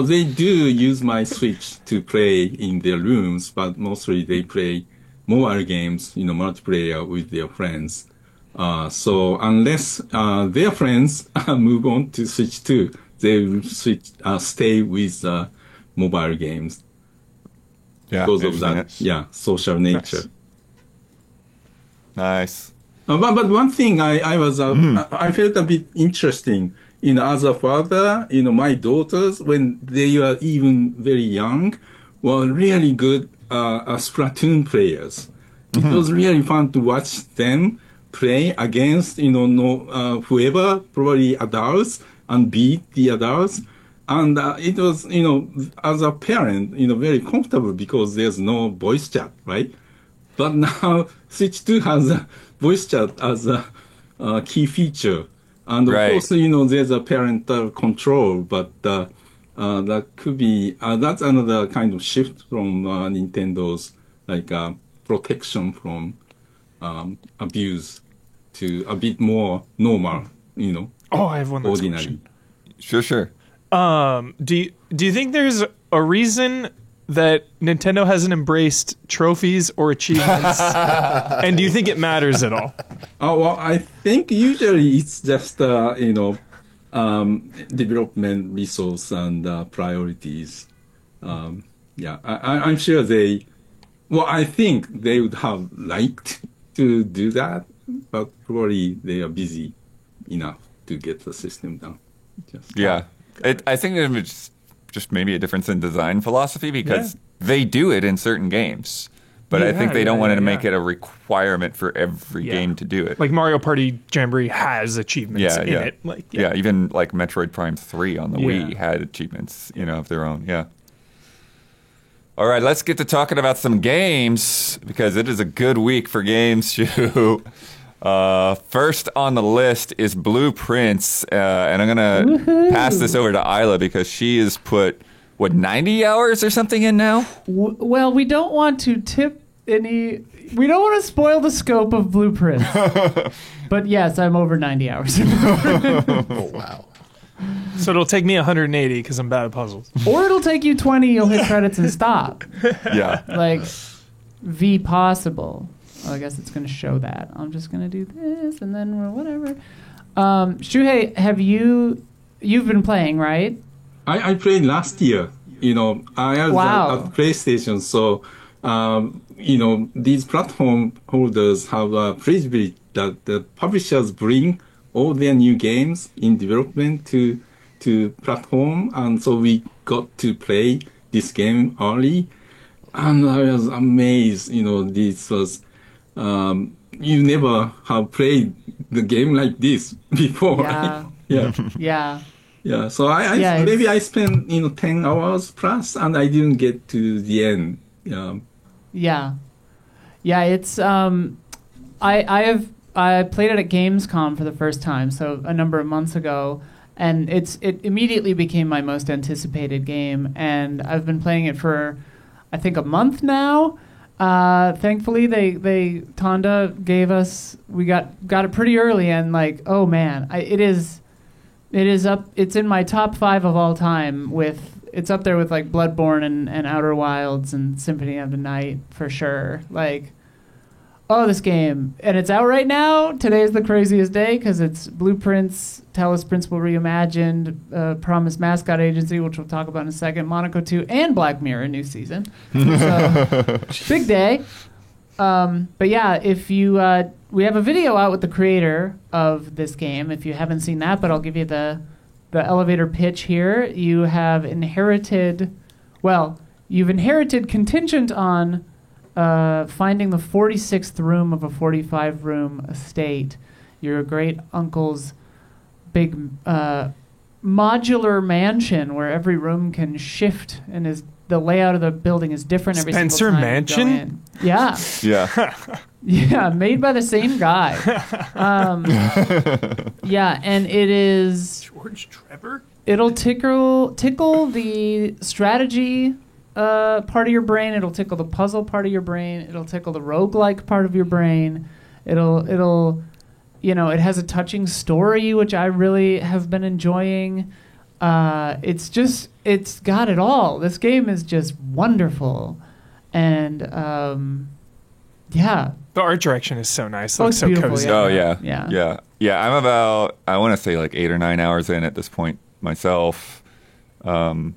they do use my Switch to play in their rooms, but mostly they play mobile games, multiplayer with their friends. So unless their friends move on to Switch 2, they will stay with mobile games because of that, social nature. Nice. But one thing I felt a bit interesting, as a father, my daughters, when they were even very young, were really good Splatoon players. It was really fun to watch them play against, whoever, probably adults, and beat the adults. And it was, as a parent, very comfortable because there's no voice chat, right? But now Switch 2 has a voice chat as a key feature. And of course, there's a parental control, but that could be, that's another kind of shift from Nintendo's, protection from abuse to a bit more normal, I have one that's ordinary. Sure. Do you think there's a reason that Nintendo hasn't embraced trophies or achievements? And do you think it matters at all? Well, I think usually it's just, development resource and priorities. I'm sure I think they would have liked to do that, but probably they are busy enough to get the system done. I think it's just maybe a difference in design philosophy because they do it in certain games. But I think they don't want to make it a requirement for every game to do it. Like Mario Party Jamboree has achievements in it. Even like Metroid Prime 3 on the Wii had achievements, of their own. Yeah. All right, let's get to talking about some games because it is a good week for games, Shu. First on the list is Blueprints, and I'm going to pass this over to Isla because she has put, 90 hours or something in now? Well, we don't want to we don't want to spoil the scope of Blueprints. But yes, I'm over 90 hours. Oh, wow. So it'll take me 180 because I'm bad at puzzles. Or it'll take you 20, you'll hit credits and stop. Yeah. Like, V possible. Oh, I guess it's going to show that. I'm just going to do this and then whatever. Shuhei, you've been playing, right? I played last year. I was at PlayStation, so these platform holders have a privilege that the publishers bring all their new games in development to platform, and so we got to play this game early, and I was amazed. This was you never have played the game like this before. Yeah, so maybe I spent 10 hours plus, and I didn't get to the end. Yeah. It's I played it at Gamescom for the first time, so a number of months ago, and it immediately became my most anticipated game, and I've been playing it for I think a month now. Thankfully, they Tonda gave us we got it pretty early, and oh man, It is up. It's in my top 5 of all time. It's up there with Bloodborne and Outer Wilds and Symphony of the Night for sure. This game, and it's out right now. Today is the craziest day because it's Blueprints, Talos Principle Reimagined, Promise Mascot Agency, which we'll talk about in a second, Monaco 2, and Black Mirror new season. So big day. But yeah, if you we have a video out with the creator of this game. If you haven't seen that, but I'll give you the elevator pitch here. You've inherited contingent on finding the 46th room of a 45-room estate. Your great uncle's big modular mansion where every room can shift and the layout of the building is different every single time. Spencer Mansion? Yeah. Yeah. Yeah, made by the same guy. And it is George Trevor. It'll tickle the strategy part of your brain. It'll tickle the puzzle part of your brain. It'll tickle the roguelike part of your brain. It'll it has a touching story, which I really have been enjoying. It's got it all. This game is just wonderful. And the art direction is so nice. It looks so cozy. Yeah. Oh yeah. I'm about, I want to say 8 or 9 hours in at this point myself. And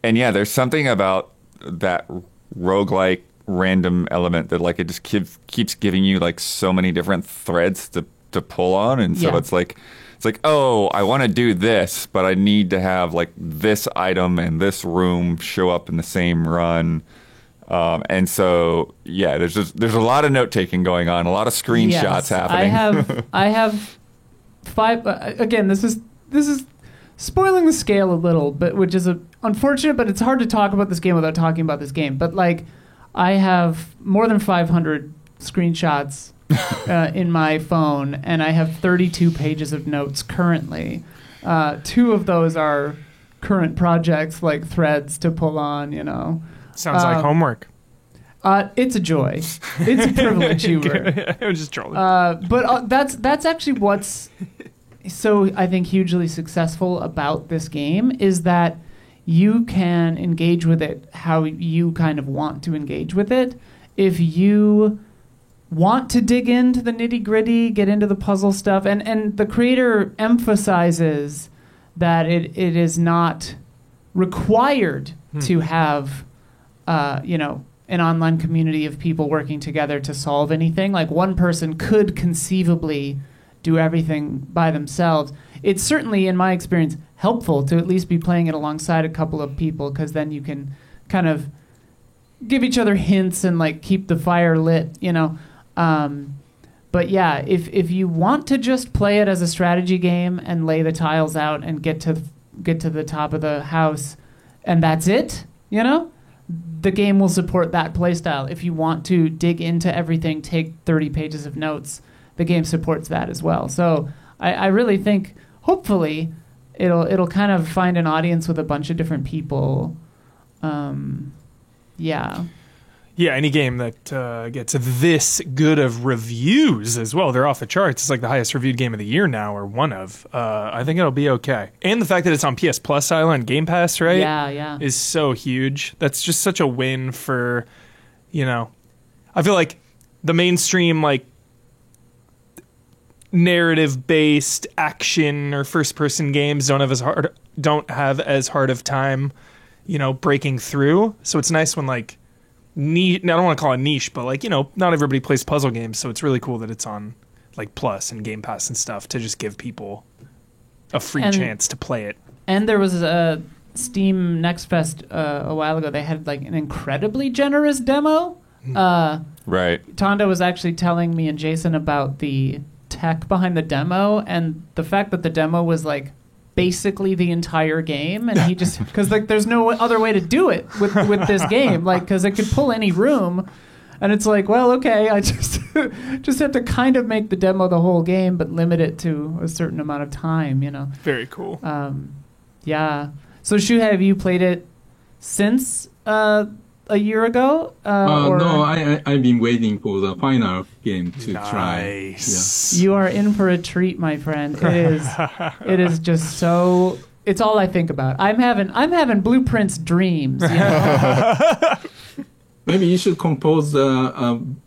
yeah, there's something about that roguelike random element that it just keeps giving you so many different threads to pull on, and so it's like, oh, I want to do this, but I need to have this item and this room show up in the same run. And so, there's a lot of note taking going on, a lot of screenshots happening. I have 5. Again, this is spoiling the scale a little, but which is unfortunate. But it's hard to talk about this game without talking about this game. But I have more than 500 screenshots in my phone, and I have 32 pages of notes currently. 2 of those are current projects, threads to pull on. Sounds like homework. It's a joy. It's a privilege, Hubert. I was just trolling. But that's actually what's so, I think, hugely successful about this game is that you can engage with it how you kind of want to engage with it. If you want to dig into the nitty-gritty, get into the puzzle stuff, and the creator emphasizes that it is not required to have, an online community of people working together to solve anything. Like, one person could conceivably do everything by themselves. It's certainly, in my experience, helpful to at least be playing it alongside a couple of people, because then you can kind of give each other hints and like keep the fire lit, But yeah, if you want to just play it as a strategy game and lay the tiles out and get to the top of the house, and that's it, the game will support that playstyle. If you want to dig into everything, take 30 pages of notes, the game supports that as well. So I really think, hopefully, it'll kind of find an audience with a bunch of different people. Yeah. Yeah, any game that gets this good of reviews as well, they're off the charts. It's like the highest reviewed game of the year now, or one of. I think it'll be okay. And the fact that it's on PS Plus, Isla, and Game Pass, right? Yeah. Is so huge. That's just such a win for, I feel like the mainstream, like, narrative-based action or first-person games don't have as hard of time, breaking through. So it's nice when, like, I don't want to call it niche, but like, not everybody plays puzzle games, so it's really cool that it's on like Plus and Game Pass and stuff to just give people a free chance to play it. And there was a Steam Next Fest a while ago. They had like an incredibly generous demo. Right. Tonda was actually telling me and Jason about the tech behind the demo, and the fact that the demo was like basically the entire game, and he just, because like there's no other way to do it with this game, like, because it could pull any room, and it's like, well, okay, I just have to kind of make the demo the whole game, but limit it to a certain amount of time, Very cool. Yeah. So Shu, have you played it since a year ago? No, I've been waiting for the final game to try. Nice. Yeah. You are in for a treat, my friend. It is just so. It's all I think about. I'm having Blueprint's dreams. Maybe you should compose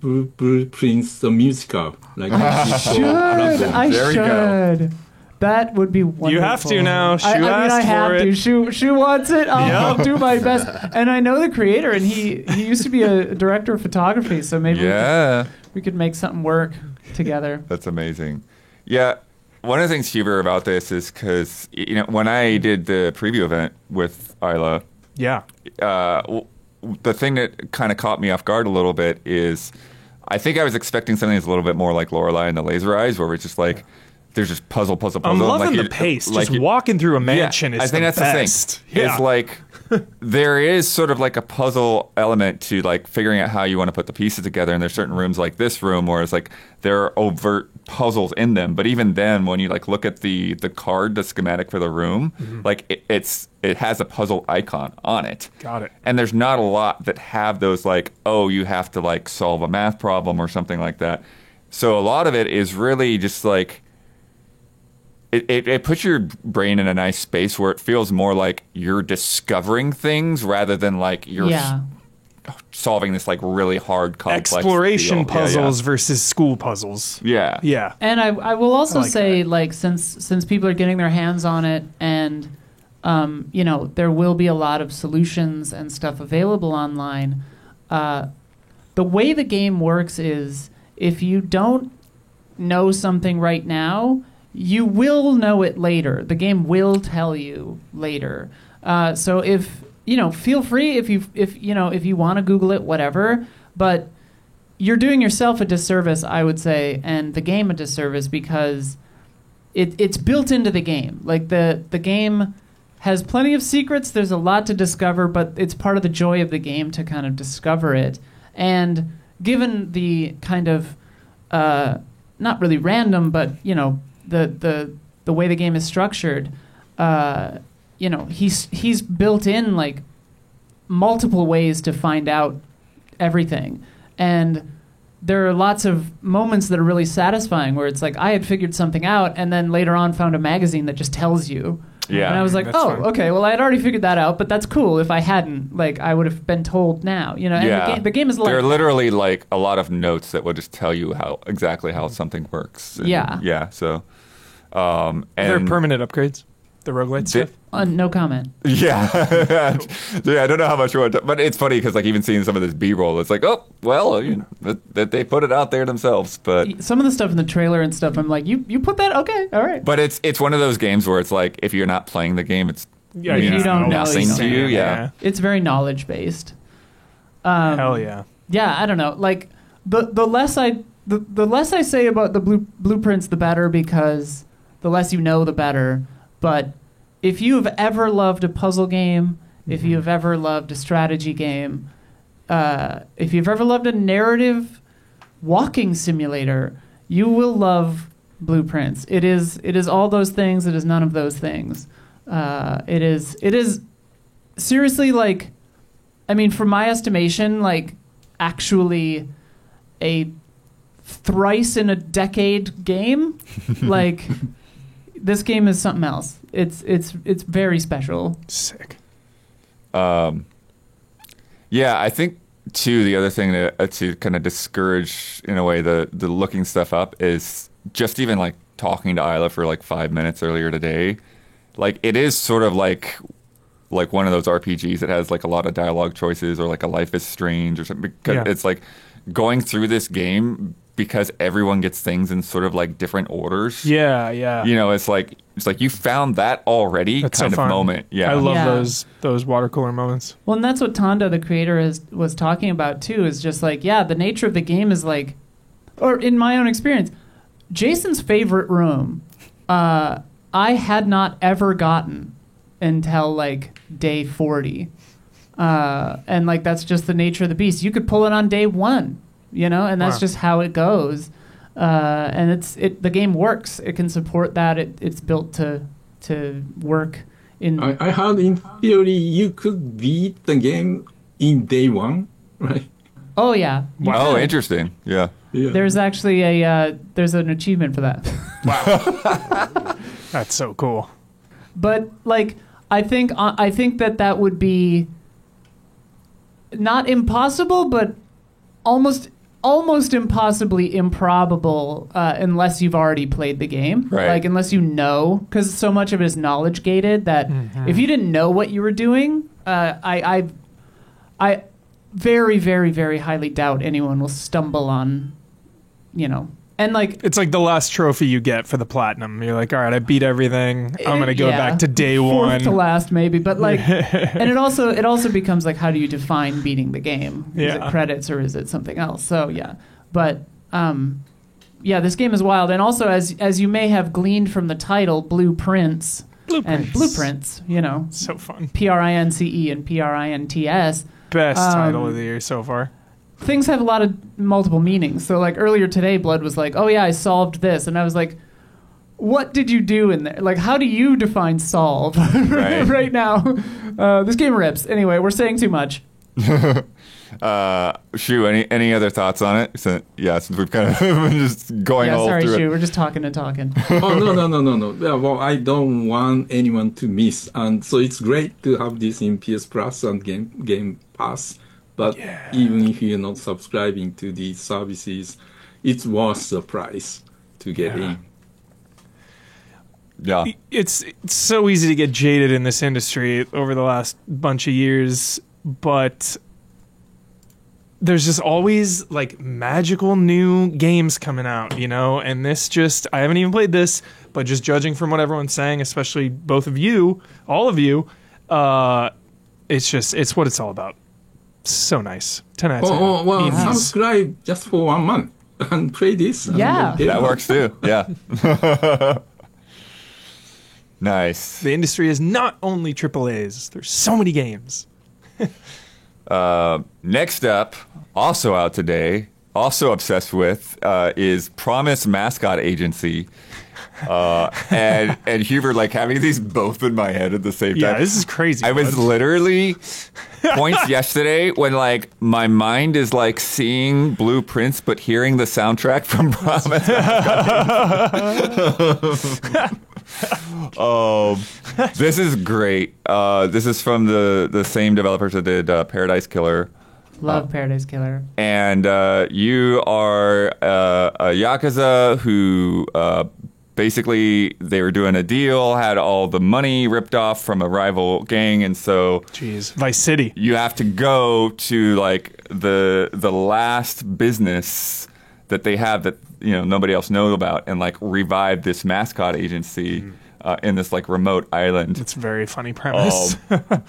Blueprint's musical. Like I should. That would be wonderful. You have to now. Shu I have to. Shu wants it. I'll do my best. And I know the creator, and he used to be a director of photography, so maybe we could make something work together. That's amazing. Yeah, one of the things, Huber, about this is because, when I did the preview event with Isla, the thing that kind of caught me off guard a little bit is I think I was expecting something that's a little bit more like Lorelei and the Laser Eyes, where it's just like, there's just puzzle. I'm loving the pace. Like just walking through a mansion is I think the best. The thing. It's like there is sort of like a puzzle element to like figuring out how you want to put the pieces together. And there's certain rooms like this room where it's like there are overt puzzles in them. But even then, when you like look at the card, the schematic for the room, like it has a puzzle icon on it. Got it. And there's not a lot that have those like, oh, you have to like solve a math problem or something like that. So a lot of it is really just like. It puts your brain in a nice space where it feels more like you're discovering things rather than like you're solving this like really hard, complex exploration puzzles versus school puzzles. Yeah. Yeah. And I will also say, like, since people are getting their hands on it, and there will be a lot of solutions and stuff available online. The way the game works is if you don't know something right now, you will know it later. The game will tell you later. So if feel free if you want to Google it, whatever. But you're doing yourself a disservice, I would say, and the game a disservice, because it's built into the game. Like the game has plenty of secrets. There's a lot to discover, but it's part of the joy of the game to kind of discover it. And given the kind of not really random, but the way the game is structured, he's built in like multiple ways to find out everything, and there are lots of moments that are really satisfying where it's like I had figured something out, and then later on found a magazine that just tells you Yeah. And I was like, That's oh, fun. okay, well, I had already figured that out, but that's cool. If I hadn't, like, I would have been told now, you know? And the game is like... There are literally, like, a lot of notes that will just tell you exactly how something works. And, Yeah. Yeah, so... Are there permanent upgrades? The roguelite stuff? no comment. Yeah. Yeah, I don't know how much you want to... But it's funny because, like, even seeing some of this B-roll, it's like, oh, well, you know, that they put it out there themselves, but... Some of the stuff in the trailer and stuff, I'm like, you put that? Okay, all right. But it's one of those games where it's like, if you're not playing the game, it's Yeah, you don't know. nothing You to don't you. know. Yeah. It's very knowledge-based. Hell yeah. Yeah, I don't know. Like, the less I say about the blueprints, the better, because the less you know, the better. But if you have ever loved a puzzle game, if you have ever loved a strategy game, if you've ever loved a narrative walking simulator, you will love Blueprints. It is all those things. It is none of those things. It is seriously, like, I mean, from my estimation, like, actually a thrice in a decade game. Like, this game is something else. It's very special. Sick. Yeah, I think too the other thing to kind of discourage in a way the looking stuff up is just even like talking to Isla for like 5 minutes earlier today. Like, it is sort of like one of those RPGs that has like a lot of dialogue choices, or like a Life is Strange or something, because it's like going through this game because everyone gets things in sort of like different orders. Yeah, yeah. You know, it's like you found that already. That's kind so of fun. moment. Yeah. I love Yeah. those water cooler moments. Well, and that's what Tanda, the creator, was talking about too. Is just like, yeah, the nature of the game is like, or in my own experience, Jason's favorite room, I had not ever gotten until like day 40, and like that's just the nature of the beast. You could pull it on day 1, you know, and that's just how it goes. And the game works. It can support that. It's built to work. I heard in theory you could beat the game in day 1, right? Oh yeah. You Oh, could. interesting. Yeah. Yeah. There's actually there's an achievement for that. That's so cool. But like, I think that would be not impossible, but almost impossibly improbable, unless you've already played the game. Right. Like, unless you know, because so much of it is knowledge gated that if you didn't know what you were doing, I very, very, very highly doubt anyone will stumble on, you know. And like, It's like the last trophy you get for the platinum. You're like, all right, I beat everything. I'm gonna go back to day fourth 1. to last, maybe. But like, and it also becomes like, how do you define beating the game? Is it credits or is it something else? So yeah, but yeah, this game is wild. And also, as you may have gleaned from the title, Blueprints. And Blueprints, you know, So fun. PRINCE and PRINTS. Best title of the year so far. Things have a lot of multiple meanings. So like earlier today, Blood was like, oh yeah, I solved this. And I was like, what did you do in there? Like, how do you define solve right now? This game rips. Anyway, we're saying too much. Shu, any other thoughts on it? Since we've kind of been just going all sorry, through Shu. it. We're just talking and talking. Oh, no. Yeah, well, I don't want anyone to miss. And so it's great to have this in PS Plus and Game Pass. But even if you're not subscribing to these services, it's worth the price to get in. Yeah. It's so easy to get jaded in this industry over the last bunch of years, but there's just always like magical new games coming out, you know? And this I haven't even played this, but just judging from what everyone's saying, especially both of you, all of you, it's what it's all about. So nice. 10 out of 10. Oh, well, Easy. subscribe just for 1 month and play this. and Yeah. get That it. works too. Yeah. Nice. The industry is not only AAAs. There's so many games. Next up, also out today, also obsessed with, is Promise Mascot Agency. And Hubert, like, having these both in my head at the same time. Yeah, this is crazy. I was bud. literally points yesterday when like my mind is like seeing Blueprints but hearing the soundtrack from Promise. This is great. This is from the same developers that did Paradise Killer. Love Paradise Killer. And you are a Yakuza who basically they were doing a deal, had all the money ripped off from a rival gang, and so Jeez, Vice City. you have to go to like the last business that they have that nobody else knows about, and like revive this mascot agency in this like remote island. It's a very funny premise.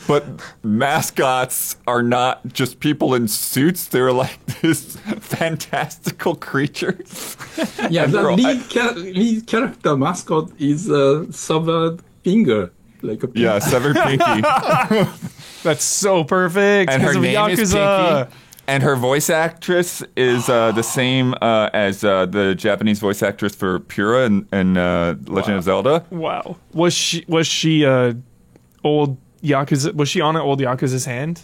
But mascots are not just people in suits; they're like this fantastical creatures. Yeah, And the they're all- lead character mascot is a severed finger, like a Yeah, severed pinky, That's so perfect. and her 'cause of name is Yakuza. Pinky. And her voice actress is the same as the Japanese voice actress for Pura and Legend of Zelda. Wow. Was she old Yakuza? Was she on an old Yakuza's hand?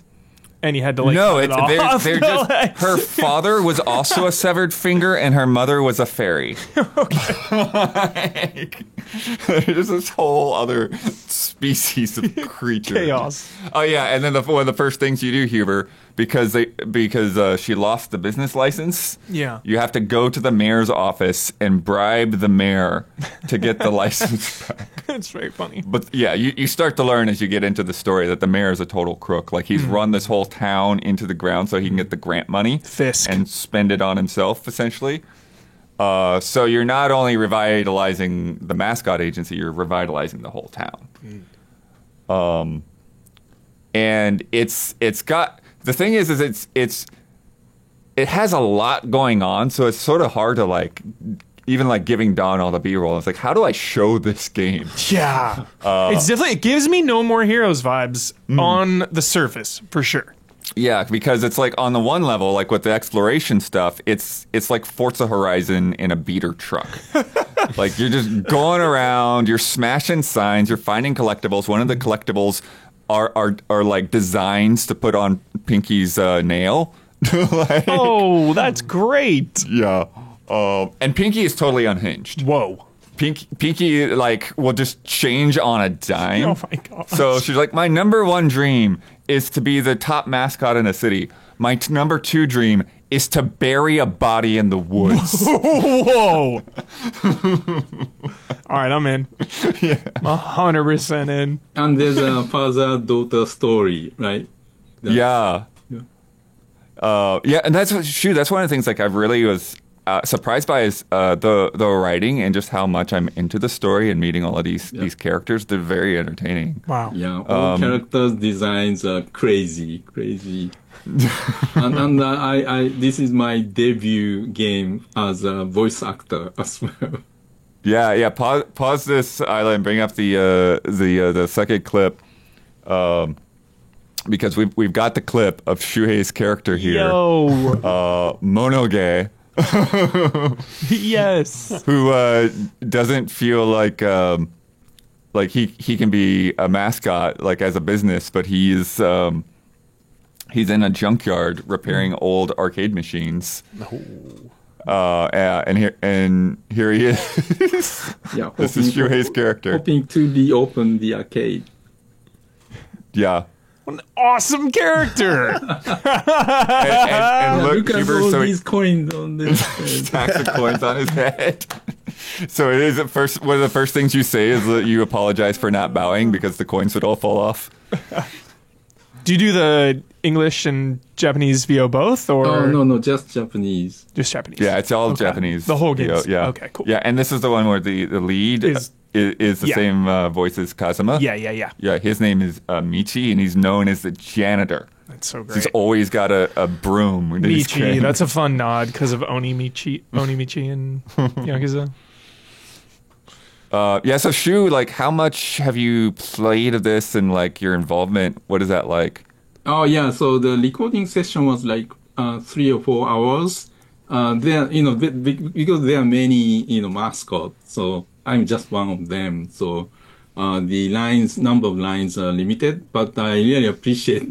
And he had to like No, cut it's it off? they're just her father was also a severed finger, and her mother was a fairy. Like, there's this whole other species of creature. Chaos. Oh yeah, and then one of the first things you do, Huber, because she lost the business license. Yeah. You have to go to the mayor's office and bribe the mayor to get the license back. It's very funny. But yeah, you start to learn as you get into the story that the mayor is a total crook. Like he's run this whole town into the ground so he can get the grant money Fisk. and spend it on himself, essentially. So you're not only revitalizing the mascot agency, you're revitalizing the whole town. And it's got the thing is it has a lot going on, so it's sort of hard to like even like giving Don all the B-roll. It's like, how do I show this game? Yeah. It's definitely, it gives me No More Heroes vibes on the surface, for sure. Yeah, because it's like on the one level, like with the exploration stuff, it's like Forza Horizon in a beater truck. Like you're just going around, you're smashing signs, you're finding collectibles. One of the collectibles are like designs to put on Pinky's nail. Like, Oh, that's great. yeah. And Pinky is totally unhinged. Whoa. Pinky like will just change on a dime. Oh my God. So she's like, my number one dream is to be the top mascot in a city. My number two dream is to bury a body in the woods. Whoa. All right, I'm in. 100% in. And there's a father-daughter story, right? Yeah. Yeah. Yeah, and that's one of the things like I really was surprised by is the writing and just how much I'm into the story and meeting all of these characters. They're very entertaining. Wow. Yeah, all characters' designs are crazy. and I this is my debut game as a voice actor as well. Yeah. Pause this, Isla, and bring up the second clip, because we've got the clip of Shuhei's character here, Yo. Monoge, Yes. who doesn't feel like he can be a mascot like as a business, but he's in a junkyard repairing old arcade machines. And here he is. Yeah, This is Shuhei's character. hoping to reopen the arcade. Yeah. An awesome character. And Look at Huber, all so these coins on this. stacks of coins on his head. So it is at first. One of the first things you say is that you apologize for not bowing because the coins would all fall off. Do you do the English and Japanese VO both, or Oh no, just Japanese. just Japanese? Yeah, it's all Okay. Japanese. The whole game. Yeah. Okay, cool. Yeah, and this is the one where the lead is the yeah. same voice as Kazuma. Yeah. Yeah, his name is Michi, and he's known as the janitor. That's so He's great. always got a broom. that he's Michi. carrying. That's a fun nod because of Oni Michi and Yakuza. Yeah, so Shu, like, how much have you played of this and, like, your involvement? What is that like? Oh yeah, so the recording session was like 3 or 4 hours. There, because there are many, mascots, so I'm just one of them. So the number of lines are limited, but I really appreciate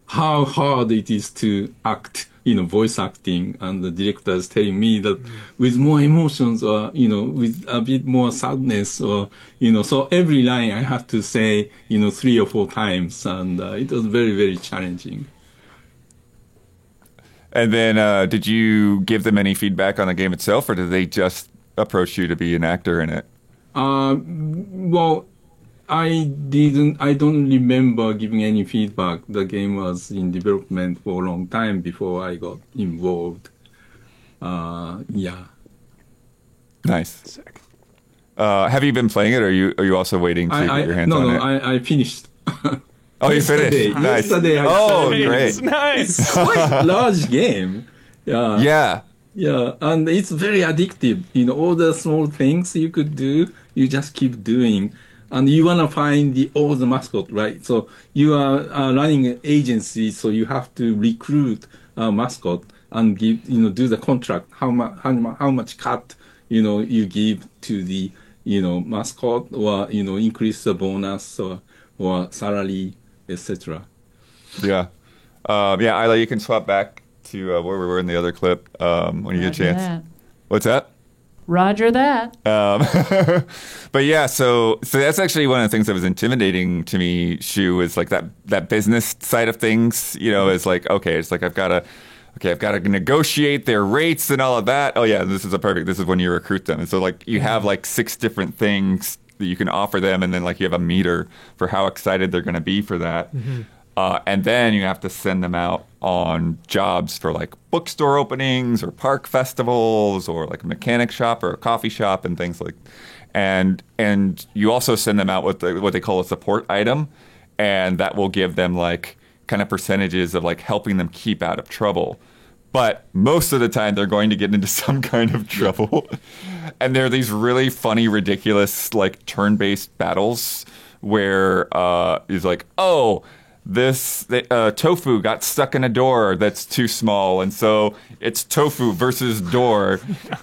how hard it is to act voice acting, and the directors telling me that with more emotions or, with a bit more sadness or, so every line I have to say, 3 or 4 times, and it was very, very challenging. And then did you give them any feedback on the game itself, or did they just approach you to be an actor in it? Well, I don't remember giving any feedback. The game was in development for a long time before I got involved. Yeah. Nice. Sick. Have you been playing it, or are you also waiting to get your hands on it? No, I finished. Oh, you finished? Nice. Yesterday great. Nice. It's quite a large game. Yeah. Yeah, and it's very addictive. All the small things you could do, you just keep doing. And you want to find all the mascot, right? So you are running an agency, so you have to recruit a mascot and give, do the contract. How much cut, you give to the, mascot, or increase the bonus or salary, etc. Yeah, Ayla, you can swap back to where we were in the other clip when you get a chance. That. What's that? Roger that. But yeah, so that's actually one of the things that was intimidating to me, Shu, is like that business side of things, is like, okay, it's like I've got to negotiate their rates and all of that. Oh yeah, this is when you recruit them. And so like you have like 6 different things that you can offer them, and then like you have a meter for how excited they're going to be for that. Mm-hmm. And then you have to send them out on jobs for like bookstore openings or park festivals or like a mechanic shop or a coffee shop and things like. And you also send them out with what they call a support item, and that will give them like kind of percentages of like helping them keep out of trouble. But most of the time they're going to get into some kind of trouble. And there are these really funny, ridiculous like turn-based battles where it's like, oh, this tofu got stuck in a door that's too small, and so it's tofu versus door.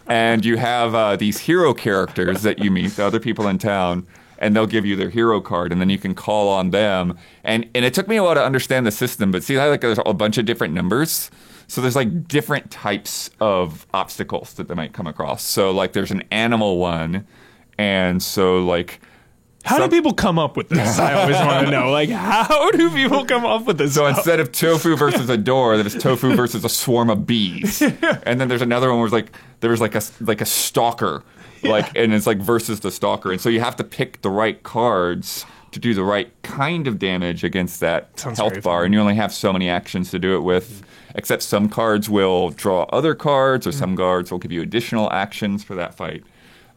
And you have these hero characters that you meet, the other people in town, and they'll give you their hero card, and then you can call on them. And it took me a while to understand the system, but see how like there's a bunch of different numbers. So there's like different types of obstacles that they might come across. So like there's an animal one, and so like. How do people come up with this? I always want to know. Like, how do people come up with this? So instead of tofu versus a door, there's tofu versus a swarm of bees. And then there's another one where there was like a stalker, and it's like versus the stalker. And so you have to pick the right cards to do the right kind of damage against that health bar. And you only have so many actions to do it with. Except some cards will draw other cards, or some cards will give you additional actions for that fight.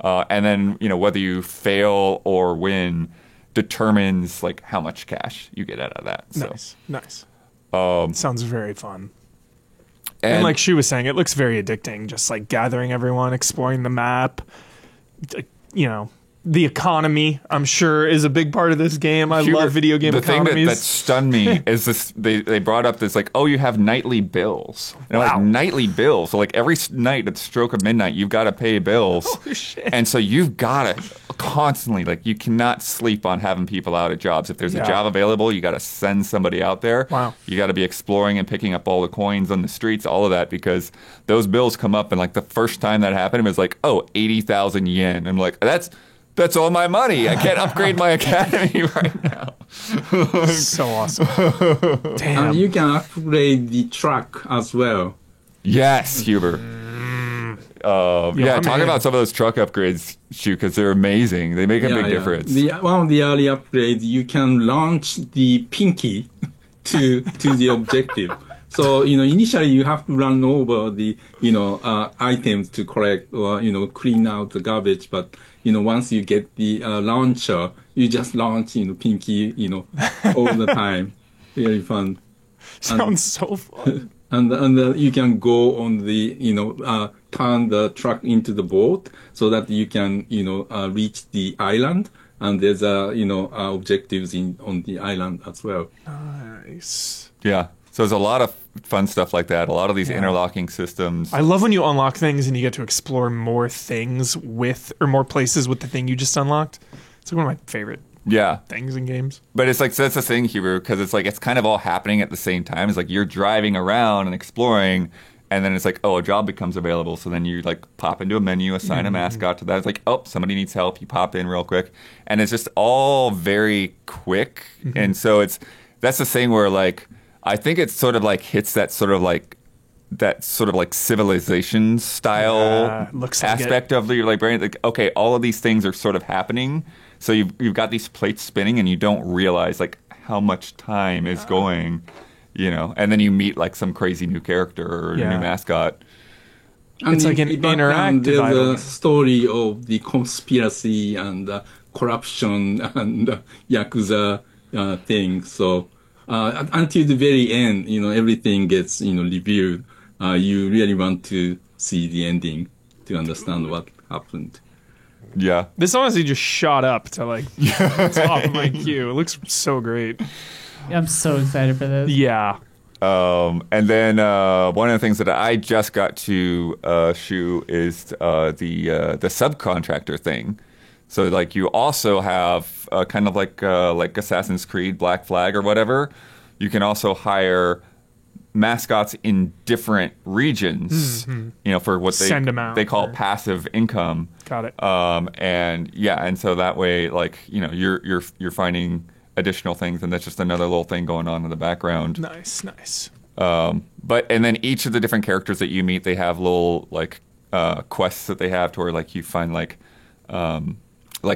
And then, whether you fail or win determines like how much cash you get out of that. So. Nice. Sounds very fun. And like Shu was saying, it looks very addicting. Just like gathering everyone, exploring the map. The economy, I'm sure, is a big part of this game. I love video game economies. The thing that stunned me is this: they brought up this like, oh, you have nightly bills. And wow. Like nightly bills. So like every night at the stroke of midnight, you've got to pay bills. Oh shit! And so you've got to constantly you cannot sleep on having people out at jobs. If there's a job available, you got to send somebody out there. Wow! You got to be exploring and picking up all the coins on the streets, all of that, because those bills come up. And like the first time that happened, it was like, oh, 80,000 yen. I'm like, That's all my money. I can't upgrade my academy right now. So awesome. Damn. And you can upgrade the truck as well. Yes, Huber. Talk about some of those truck upgrades, Shu, because they're amazing. They make a big difference. One of the early upgrades, you can launch the pinky to the objective. So, initially you have to run over the, items to collect or, clean out the garbage. But, once you get the launcher, you just launch, pinky, all the time. Very fun. Sounds so fun. And you can go on the, turn the truck into the boat so that you can, reach the island. And there's, objectives on the island as well. Nice. Yeah. So there's a lot of fun stuff like that. A lot of these interlocking systems. I love when you unlock things and you get to explore more things or more places with the thing you just unlocked. It's like one of my favorite Yeah. things in games. But it's like, so that's the thing, Huber, because it's like, it's kind of all happening at the same time. It's like you're driving around and exploring, and then it's like, oh, a job becomes available. So then you like pop into a menu, assign a mascot to that. It's like, oh, somebody needs help. You pop in real quick. And it's just all very quick. And so that's the thing where like, I think it sort of like hits that sort of like civilization style looks like aspect of your like brain. Like, okay, all of these things are sort of happening. So you've got these plates spinning and you don't realize like how much time is going, you know, and then you meet like some crazy new character or new mascot. And It's like an interactive There's idol a game. story of the conspiracy and corruption and Yakuza thing. So until the very end, you know, everything gets, you know, revealed. You really want to see the ending to understand what happened. Yeah. This honestly just shot up to like top of my queue. It looks so great. Yeah, I'm so excited for this. Yeah. And then one of the things that I just got to shoe is the subcontractor thing. So like you also have kind of like Assassin's Creed Black Flag or whatever. You can also hire mascots in different regions, you know, for what Send 'em out they call or- passive income. Got it. And so that way, like, you know, you're finding additional things, and that's just another little thing going on in the background. Nice. And then each of the different characters that you meet, they have little like quests that they have to where like you find like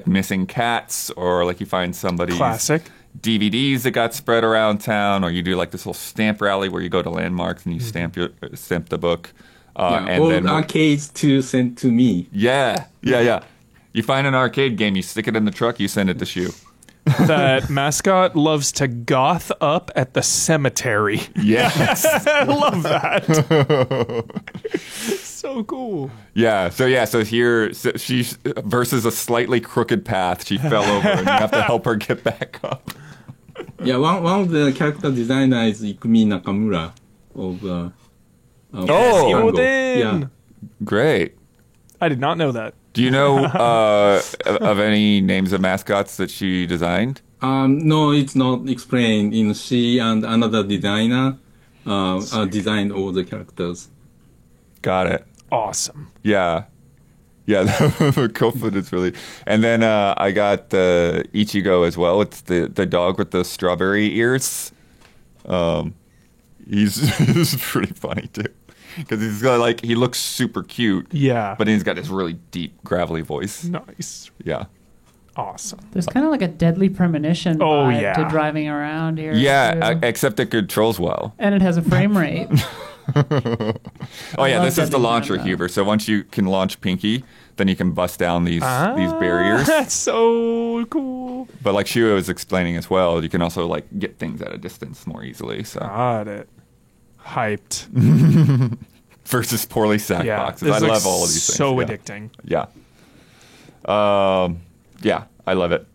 missing cats, or like you find somebody's Classic. DVDs that got spread around town, or you do like this little stamp rally where you go to landmarks and you stamp the book. And all then arcades to send to me. yeah. You find an arcade game, you stick it in the truck, you send it to Shu. That mascot loves to goth up at the cemetery. Yes. I love that. So cool. So here she's versus a slightly crooked path. She fell over, and you have to help her get back up. Yeah, one of the character designers is Ikumi Nakamura of Oh, Tango. Oden. Yeah. Great. I did not know that. Do you know of any names of mascots that she designed? No, it's not explained. You know, she and another designer designed all the characters. Got it. Awesome. Yeah. The confidence really. And then I got the Ichigo as well. It's the dog with the strawberry ears. He's pretty funny too, because he's got like, he looks super cute. Yeah. But he's got this really deep, gravelly voice. Nice. Yeah. Awesome. There's kind of like a Deadly Premonition Oh, vibe yeah. to driving around here. Yeah, too. except it controls well. And it has a frame rate. Oh yeah, love this is the Deadly launcher, Premonition. Huber. So once you can launch Pinky, then you can bust down these barriers. That's so cool. But like Shua was explaining as well, you can also like get things at a distance more easily. So Got it. Hyped. versus poorly sacked Yeah. boxes, This I looks love all of these things. so Yeah. addicting. Yeah, I love it.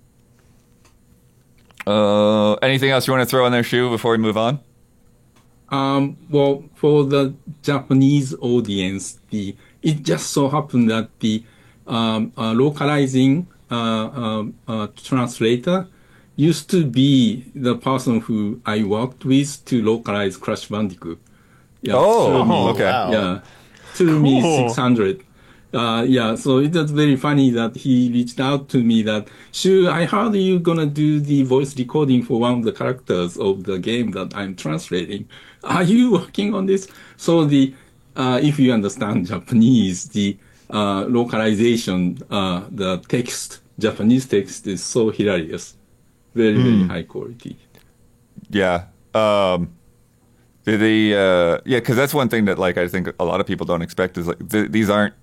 Anything else you want to throw in there, Shu, before we move on? Well, for the Japanese audience, it just so happened that the localizing translator used to be the person who I worked with to localize Crash Bandicoot. Yeah, through me. Okay. Wow. Yeah, through me Cool. 600. Yeah, so it was very funny that he reached out to me that, Shu, I heard you gonna do the voice recording for one of the characters of the game that I'm translating. Are you working on this? So if you understand Japanese, the localization, the Japanese text is so hilarious. Very, very high quality. Yeah. Because that's one thing that like I think a lot of people don't expect is like these aren't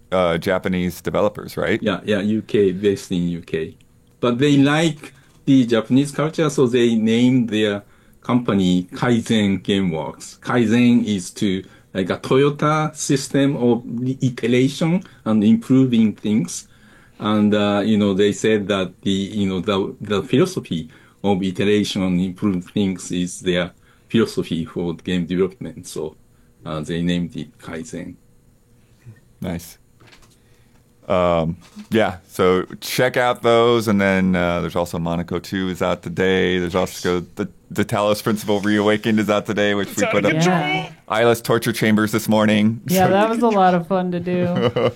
Japanese developers, right? Yeah, UK, based in UK. But they like the Japanese culture, so they named their company Kaizen Gameworks. Kaizen is to like a Toyota system of iteration and improving things. And, they said that the philosophy of iteration and improve things is their philosophy for game development. So, they named it Kaizen. Nice. Yeah, so check out those, and then there's also Monaco 2 is out today. There's also the Talos Principle Reawakened is out today, which we put up. Yeah. Isla's Torture Chambers this morning. Yeah, that was a lot of fun to do.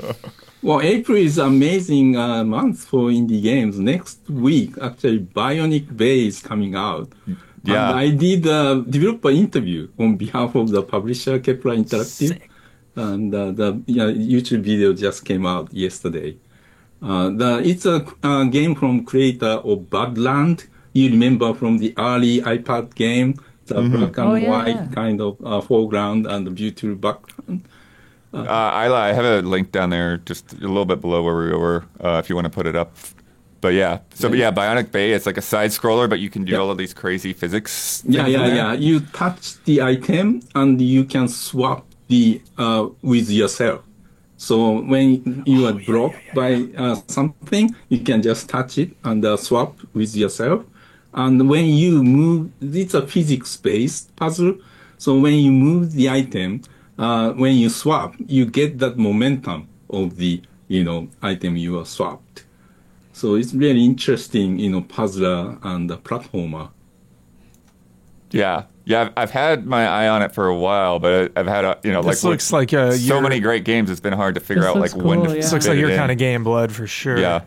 Well, April is amazing month for indie games. Next week, actually, Bionic Bay is coming out. Yeah. And I did a developer interview on behalf of the publisher Kepler Interactive. Sick. And the YouTube video just came out yesterday. It's a game from creator of Badland. You remember from the early iPad game, the black and white kind of foreground and the beautiful background. Isla, I have a link down there just a little bit below where we were, if you want to put it up. But yeah, so Bionic Bay, it's like a side scroller, but you can do all of these crazy physics. Yeah. You touch the item and you can swap with yourself. So when you are blocked by something, you can just touch it and swap with yourself. And when you move, it's a physics-based puzzle. So when you move the item, when you swap, you get that momentum of the item you are swapped. So it's really interesting, puzzler and platformer. Yeah, I've had my eye on it for a while, but I've had This looks like so many great games. It's been hard to figure out looks when cool, to. yeah. This looks like your kind of game, Blood, for sure. Yeah.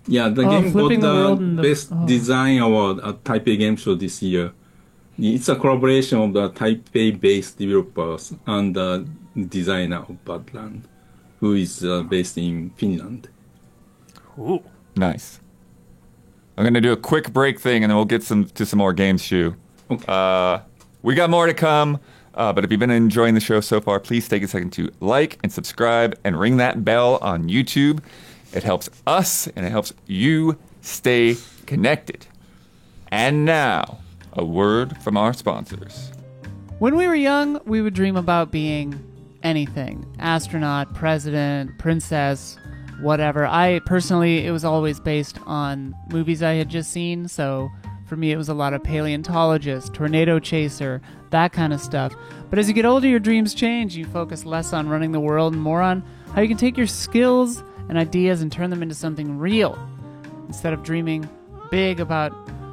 Yeah, the game got Flipping the World the and Best Design Award at Taipei Game Show this year. It's a collaboration of the Taipei-based developers and the designer of Badland, who is based in Finland. Ooh. Nice. I'm going to do a quick break thing, and then we'll get to some more games, Shu. Okay. We got more to come, but if you've been enjoying the show so far, please take a second to like and subscribe and ring that bell on YouTube. It helps us, and it helps you stay connected. And now, a word from our sponsors. When we were young, we would dream about being anything. Astronaut, president, princess, whatever. It was always based on movies I had just seen, so for me it was a lot of paleontologist, tornado chaser, that kind of stuff. But as you get older, your dreams change. You focus less on running the world and more on how you can take your skills and ideas and turn them into something real. Instead of dreaming big about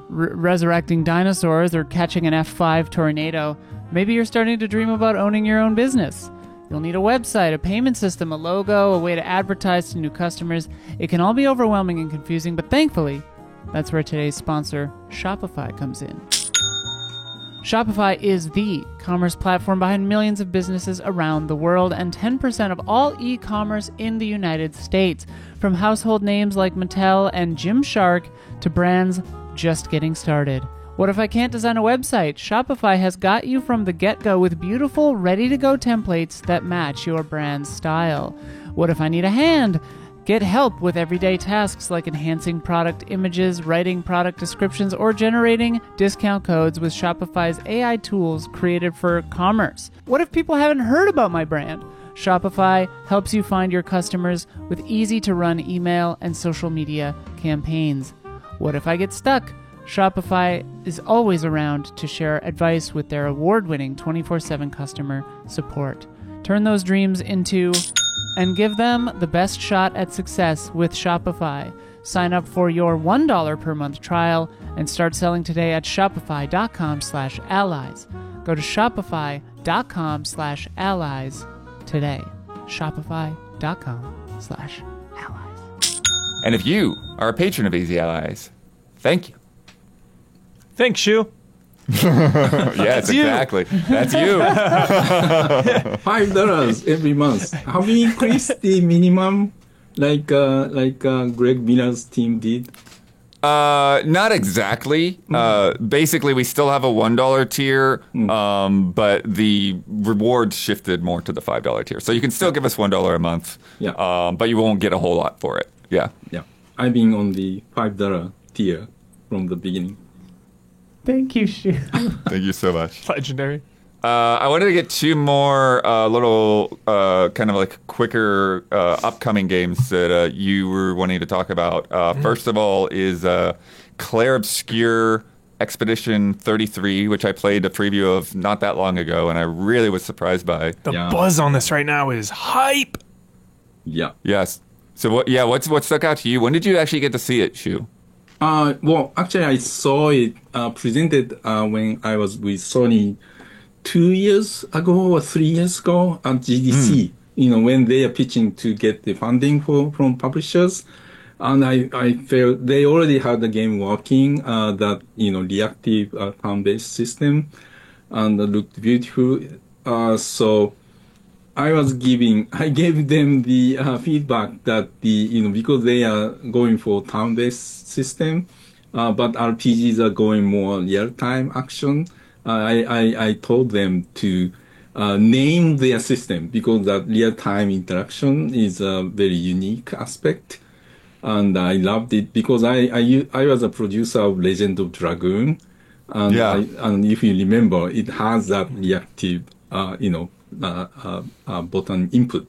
resurrecting dinosaurs or catching an F5 tornado, maybe you're starting to dream about owning your own business. You'll need a website, a payment system, a logo, a way to advertise to new customers. It can all be overwhelming and confusing, but thankfully, that's where today's sponsor, Shopify, comes in. Shopify is the commerce platform behind millions of businesses around the world and 10% of all e-commerce in the United States. From household names like Mattel and Gymshark to brands just getting started. What if I can't design a website? Shopify has got you from the get-go with beautiful, ready-to-go templates that match your brand's style. What if I need a hand? Get help with everyday tasks like enhancing product images, writing product descriptions, or generating discount codes with Shopify's AI tools created for commerce. What if people haven't heard about my brand? Shopify helps you find your customers with easy-to-run email and social media campaigns. What if I get stuck? Shopify is always around to share advice with their award-winning 24/7 customer support. Turn those dreams into and give them the best shot at success with Shopify. Sign up for your $1 per month trial and start selling today at shopify.com/allies. Go to shopify.com/allies today. Shopify.com/allies. And if you are a patron of Easy Allies, thank you. Thanks, Shu. Yes, exactly. That's you. $5 every month. Have you increased the minimum like Greg Miller's team did? Not exactly. Basically, we still have a $1 tier, but the rewards shifted more to the $5 tier. So you can still give us $1 a month, but you won't get a whole lot for it. Yeah. I've been on the $5 tier from the beginning. Thank you, Shu. Thank you so much. Legendary. I wanted to get two more little kind of like quicker upcoming games that you were wanting to talk about. First of all is Clair Obscur Expedition 33, which I played a preview of not that long ago, and I really was surprised by. The buzz on this right now is hype. Yeah. Yes. So what stuck out to you? When did you actually get to see it, Shu? Well, actually, I saw it presented when I was with Sony 2 years ago or 3 years ago at GDC. When they are pitching to get the funding from publishers. And I felt they already had the game working, that, reactive turn-based system, and looked beautiful. So I gave them the feedback that because they are going for turn-based system, but RPGs are going more real-time action. I told them to name their system because that real-time interaction is a very unique aspect. And I loved it because I was a producer of Legend of Dragoon. And, and if you remember, it has that reactive, button input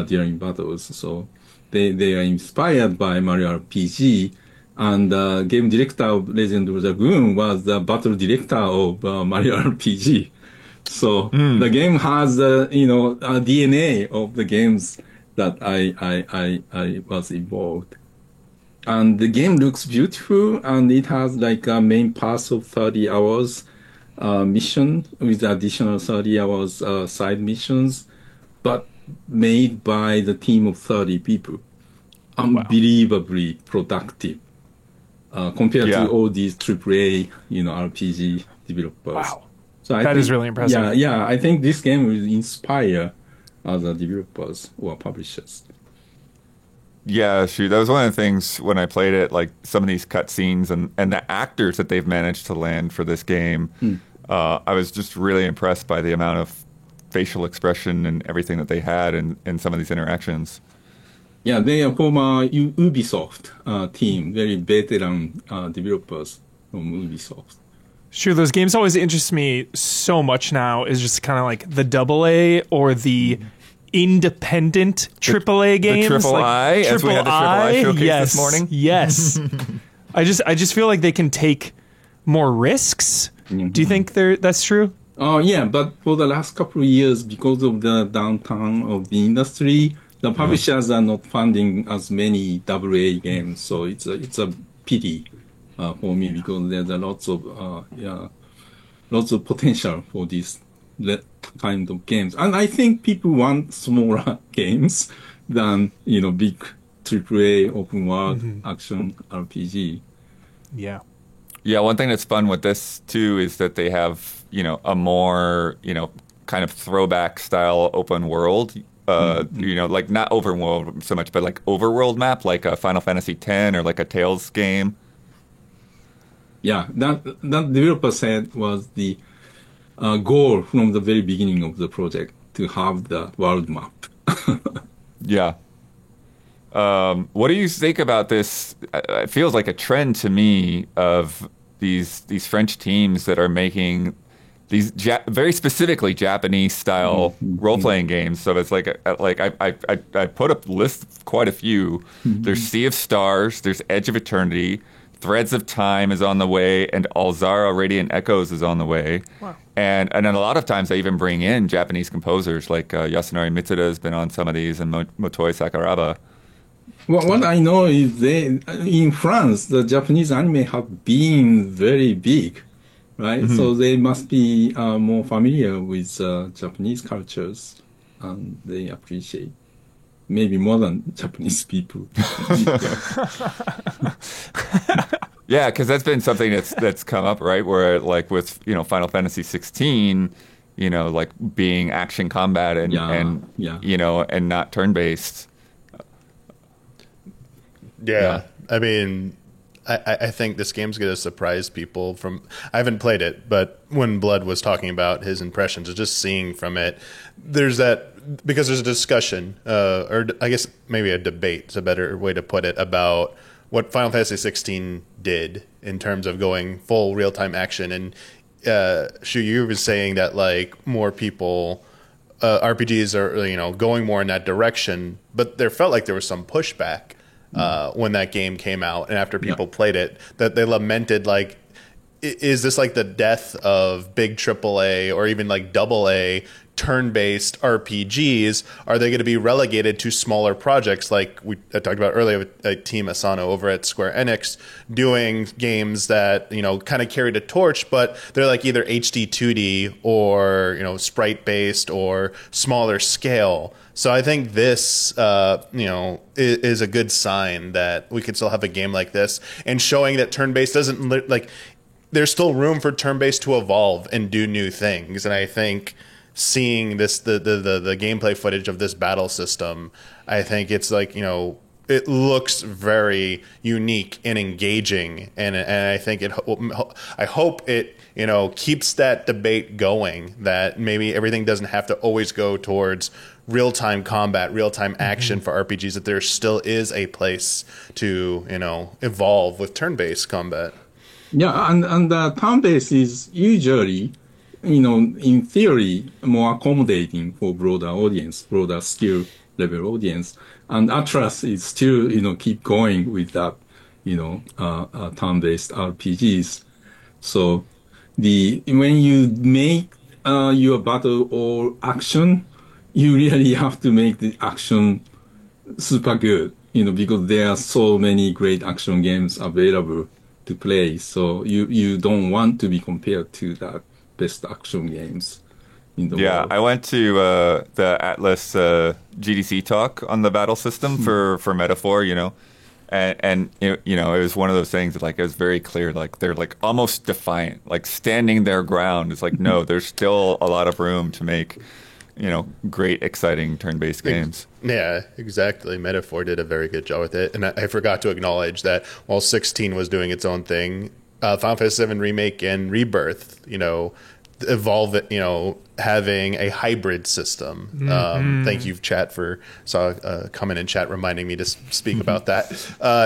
during battles. So they are inspired by Mario RPG. And game director of Legend of Dragoon was the battle director of Mario RPG. So the game has a DNA of the games that I was involved. And the game looks beautiful, and it has like a main pass of 30 hours mission with additional 30 hours side missions, but made by the team of 30 people. Unbelievably productive compared to all these AAA, RPG developers. Wow. So that is really impressive. Yeah, I think this game will inspire other developers or publishers. Yeah, shoot. That was one of the things when I played it, like some of these cutscenes and the actors that they've managed to land for this game. I was just really impressed by the amount of facial expression and everything that they had in some of these interactions. Yeah, they are former Ubisoft team, very veteran developers from Ubisoft. Sure, those games always interest me so much now is just kind of like the AA or the independent AAA games. The triple I, as we had the triple I showcase this morning. Yes. I just feel like they can take more risks. Do you think that's true? Yeah, but for the last couple of years, because of the downturn of the industry, the publishers are not funding as many AA games. So it's a pity for me because there's lots of potential for this kind of games. And I think people want smaller games than, big AAA open world action RPG. Yeah. Yeah, one thing that's fun with this too is that they have, a more, kind of throwback style open world. Like not overworld so much, but like overworld map, like a Final Fantasy X or like a Tales game. Yeah, that developer said was the goal from the very beginning of the project to have the world map. Yeah. What do you think about this? It feels like a trend to me of these French teams that are making these very specifically Japanese style role playing games. So it's like I put up list quite a few. There's Sea of Stars. There's Edge of Eternity. Threads of Time is on the way, and Alzara Radiant Echoes is on the way. Wow. And then a lot of times they even bring in Japanese composers, like Yasunari Mitsuda has been on some of these, and Motoi Sakuraba. Well, what I know is in France, the Japanese anime have been very big, right? So they must be more familiar with Japanese cultures, and they appreciate. Maybe more than Japanese people. Yeah, because that's been something that's come up, right? Where like with Final Fantasy 16, like being action combat and and not turn based. Yeah, I mean, I think this game's going to surprise people. I haven't played it, but when Blood was talking about his impressions, just seeing from it, there's that. Because there's a discussion, or I guess maybe a debate is a better way to put it, about what Final Fantasy 16 did in terms of going full real-time action. And Shu, you were saying that like more people, RPGs are going more in that direction, but there felt like there was some pushback when that game came out and after people played it, that they lamented like, is this like the death of big AAA or even like AA turn-based RPGs, are they going to be relegated to smaller projects like I talked about earlier with Team Asano over at Square Enix doing games that, you know, kind of carried a torch, but they're like either HD 2D or, you know, sprite-based or smaller scale. So I think this, you know, is a good sign that we could still have a game like this, and showing that turn-based doesn't like. There's still room for turn-based to evolve and do new things, and I think seeing this the gameplay footage of this battle system, I think it's like, you know, it looks very unique and engaging, and I think I hope it, you know, keeps that debate going, that maybe everything doesn't have to always go towards real-time combat, real-time action for RPGs, that there still is a place to, you know, evolve with turn-based combat. Yeah, and turn-based is usually, you know, in theory, more accommodating for broader audience, broader skill level audience. And Atlas is still, you know, keep going with that, you know, turn-based RPGs. So when you make your battle or action, you really have to make the action super good, you know, because there are so many great action games available to play. So you don't want to be compared to the best action games in the world. I went to the Atlas GDC talk on the battle system for Metaphor, you know, and you know, it was one of those things that, like, it was very clear, like, they're like almost defiant, like standing their ground. It's like, no, there's still a lot of room to make, you know, great, exciting turn-based games. Yeah, exactly. Metaphor did a very good job with it. And I forgot to acknowledge that while 16 was doing its own thing, Final Fantasy VII Remake and Rebirth, you know, evolve it, you know, having a hybrid system. Thank you, chat, for coming in chat reminding me to speak about that.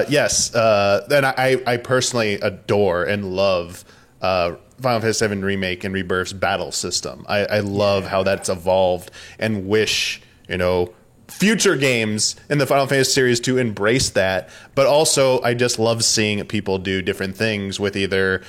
Yes, and I personally adore and love Final Fantasy VII Remake and Rebirth's battle system. I love how that's evolved, and wish, you know, future games in the Final Fantasy series to embrace that. But also, I just love seeing people do different things with either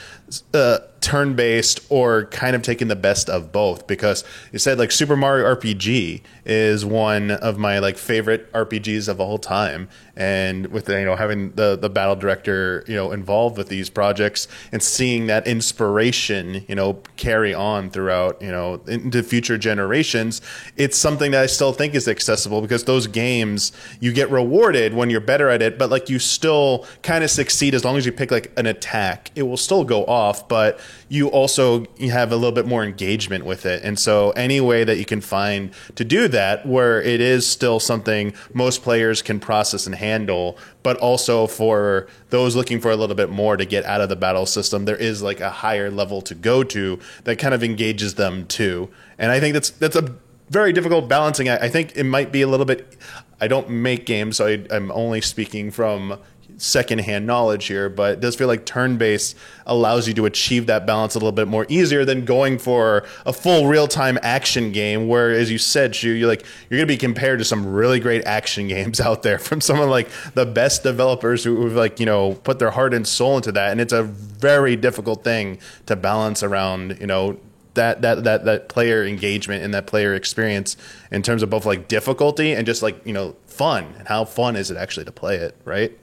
turn-based or kind of taking the best of both, because you said, like, Super Mario RPG is one of my, like, favorite RPGs of all time, and with, you know, having the battle director, you know, involved with these projects and seeing that inspiration, you know, carry on throughout, you know, into future generations, it's something that I still think is accessible, because those games, you get rewarded when you're better at it, but, like, you still kind of succeed as long as you pick, like, an attack. It will still go off, but you have a little bit more engagement with it. And so any way that you can find to do that, where it is still something most players can process and handle, but also for those looking for a little bit more to get out of the battle system, there is, like, a higher level to go to that kind of engages them too. And I think that's a very difficult balancing. I think it might be a little bit, I don't make games, so I'm only speaking from secondhand knowledge here, but it does feel like turn-based allows you to achieve that balance a little bit more easier than going for a full real-time action game, where, as you said, Shu, you're going to be compared to some really great action games out there from someone like the best developers who've, like, you know, put their heart and soul into that. And it's a very difficult thing to balance around, you know, that player engagement and that player experience in terms of both, like, difficulty and just, like, you know, fun, and how fun is it actually to play it, right?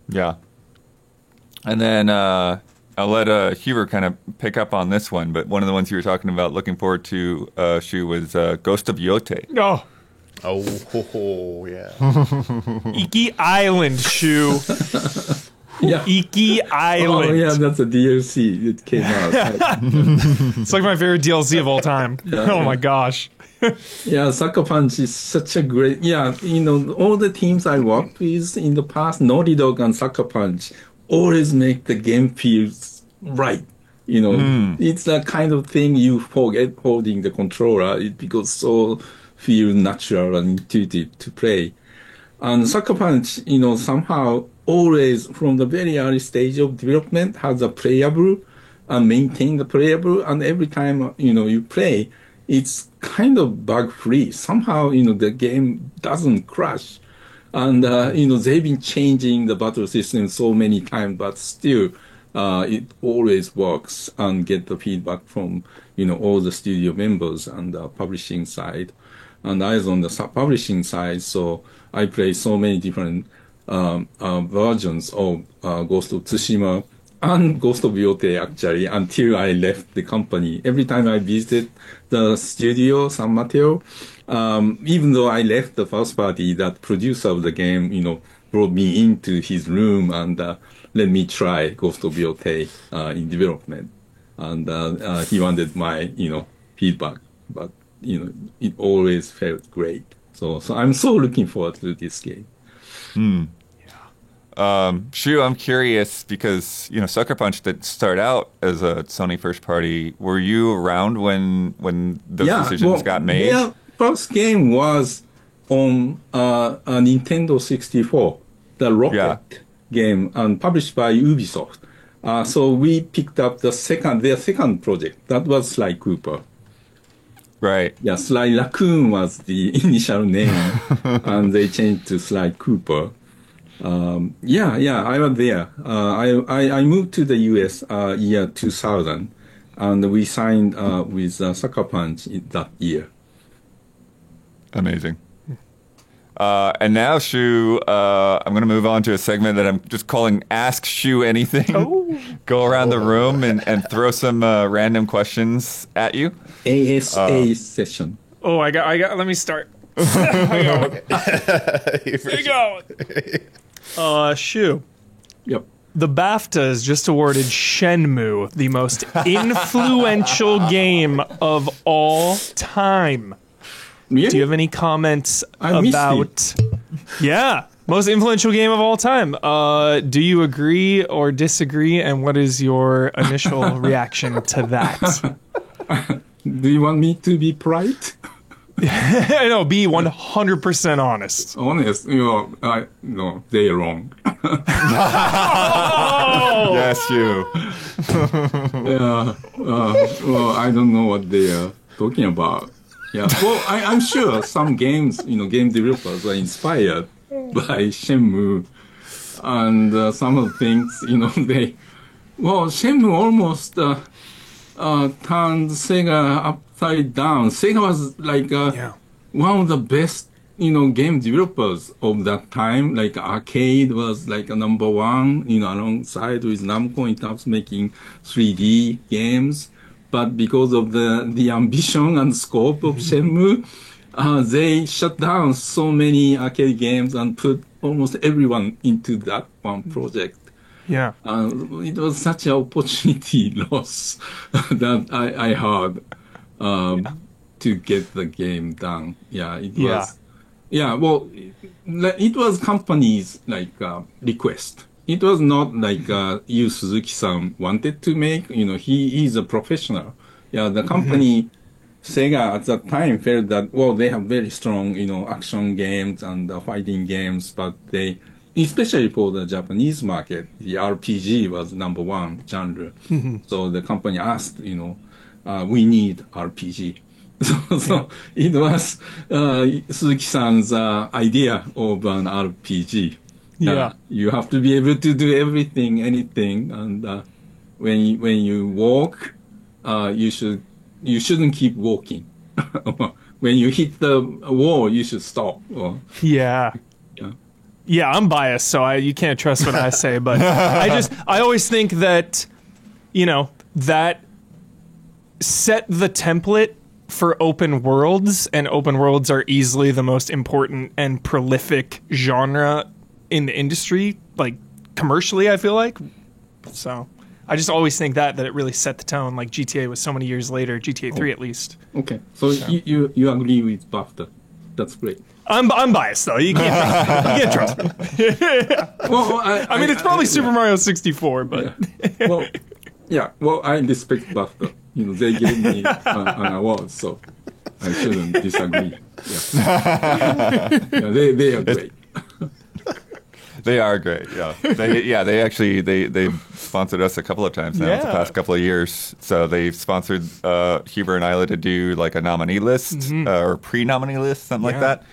Yeah. And then I'll let Hubert kind of pick up on this one, but one of the ones you were talking about looking forward to, Shu, was Ghost of Yote. Oh, yeah. Iki Island, Shu. Yeah. Iki Island. Oh, yeah, that's a DLC. It came out. It's like my favorite DLC of all time. Oh, my gosh. Yeah, Sucker Punch is such a great... Yeah, you know, all the teams I worked with in the past, Naughty Dog and Sucker Punch, always make the game feel right. You know, it's that kind of thing you forget holding the controller. It becomes so feel natural and intuitive to play. And Sucker Punch, you know, somehow always from the very early stage of development has a playable and maintain the playable. And every time, you know, you play, it's kind of bug-free. Somehow, you know, the game doesn't crash. And, you know, they've been changing the battle system so many times, but still it always works and get the feedback from, all the studio members and the publishing side. And I was on the publishing side, so I play so many different versions of Ghost of Tsushima and Ghost of Yotei, actually, until I left the company. Every time I visited the studio, San Mateo, even though I left the first party, that producer of the game, brought me into his room and let me try Ghost of Yotei in development. And he wanted my, feedback. But, it always felt great. So I'm so looking forward to this game. Shu, I'm curious because, Sucker Punch did start out as a Sony first party. Were you around when those decisions got made? Yeah, first game was on a Nintendo 64, the Rocket game, and published by Ubisoft. So we picked up their second project. That was Sly Cooper. Right. Yeah, Sly Raccoon was the initial name, and they changed to Sly Cooper. I was there. I moved to the US year 2000, and we signed with Sucker Punch that year. Amazing. And now, Shu, I'm going to move on to a segment that I'm just calling Ask Shu Anything. Oh. Go around the room and throw some random questions at you. ASA session. Oh, I got. Let me start. There you go. Shu. Yep. The BAFTAs just awarded Shenmue the most influential game of all time. Really? Do you have any comments I missed about? Yeah, most influential game of all time. Do you agree or disagree? And what is your initial reaction to that? Do you want me to be polite? No, be 100% honest. Honest, no, they're wrong. Yes, Shu. Well, I don't know what they are talking about. Yeah, well, I'm sure some games, game developers are inspired by Shenmue, and some of the things, Shenmue almost turned Sega upside down. Sega was like one of the best, game developers of that time. Like arcade was like a number one, alongside with Namco in terms of making 3D games. But because of the ambition and scope of Shenmue, they shut down so many arcade games and put almost everyone into that one project. Yeah. It was such an opportunity loss that I had to get the game done. Yeah, it was. Yeah, well, it was company's request. It was not like Yu Suzuki-san wanted to make. He is a professional. Yeah, the company, Sega at that time felt that, they have very strong, action games and fighting games, but they, especially for the Japanese market, the RPG was number one genre. So the company asked, we need RPG. So it was Suzuki-san's idea of an RPG. Yeah, you have to be able to do everything, anything, and when you walk, you shouldn't keep walking. When you hit the wall, you should stop. Yeah, I'm biased, so you can't trust what I say. But I always think that, that set the template for open worlds, and open worlds are easily the most important and prolific genre in the industry, like commercially, I feel like. So I just always think that it really set the tone, like GTA was so many years later, GTA 3 at least. Okay, so you agree with BAFTA. That's great. I'm biased though. You can't trust me. Well, I mean, it's probably Super Mario 64, but I respect BAFTA. They gave me an award, so I shouldn't disagree. They are great. They are great. Yeah, they actually sponsored us a couple of times now the past couple of years. So they've sponsored Huber and Isla to do like a nominee list or pre-nominee list, something like that.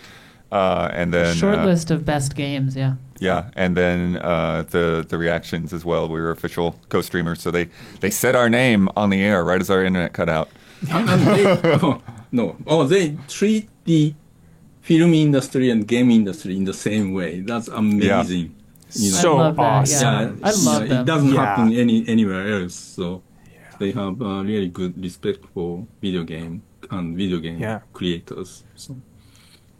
And then short list of best games, yeah. Yeah, and then the reactions as well. We were official co-streamers, so they said our name on the air right as our internet cut out. They treat the film industry and game industry in the same way. That's amazing. Yeah. So I love that, awesome. Yeah. I love them. It doesn't happen anywhere else. So they have really good respect for video game and video game creators. So.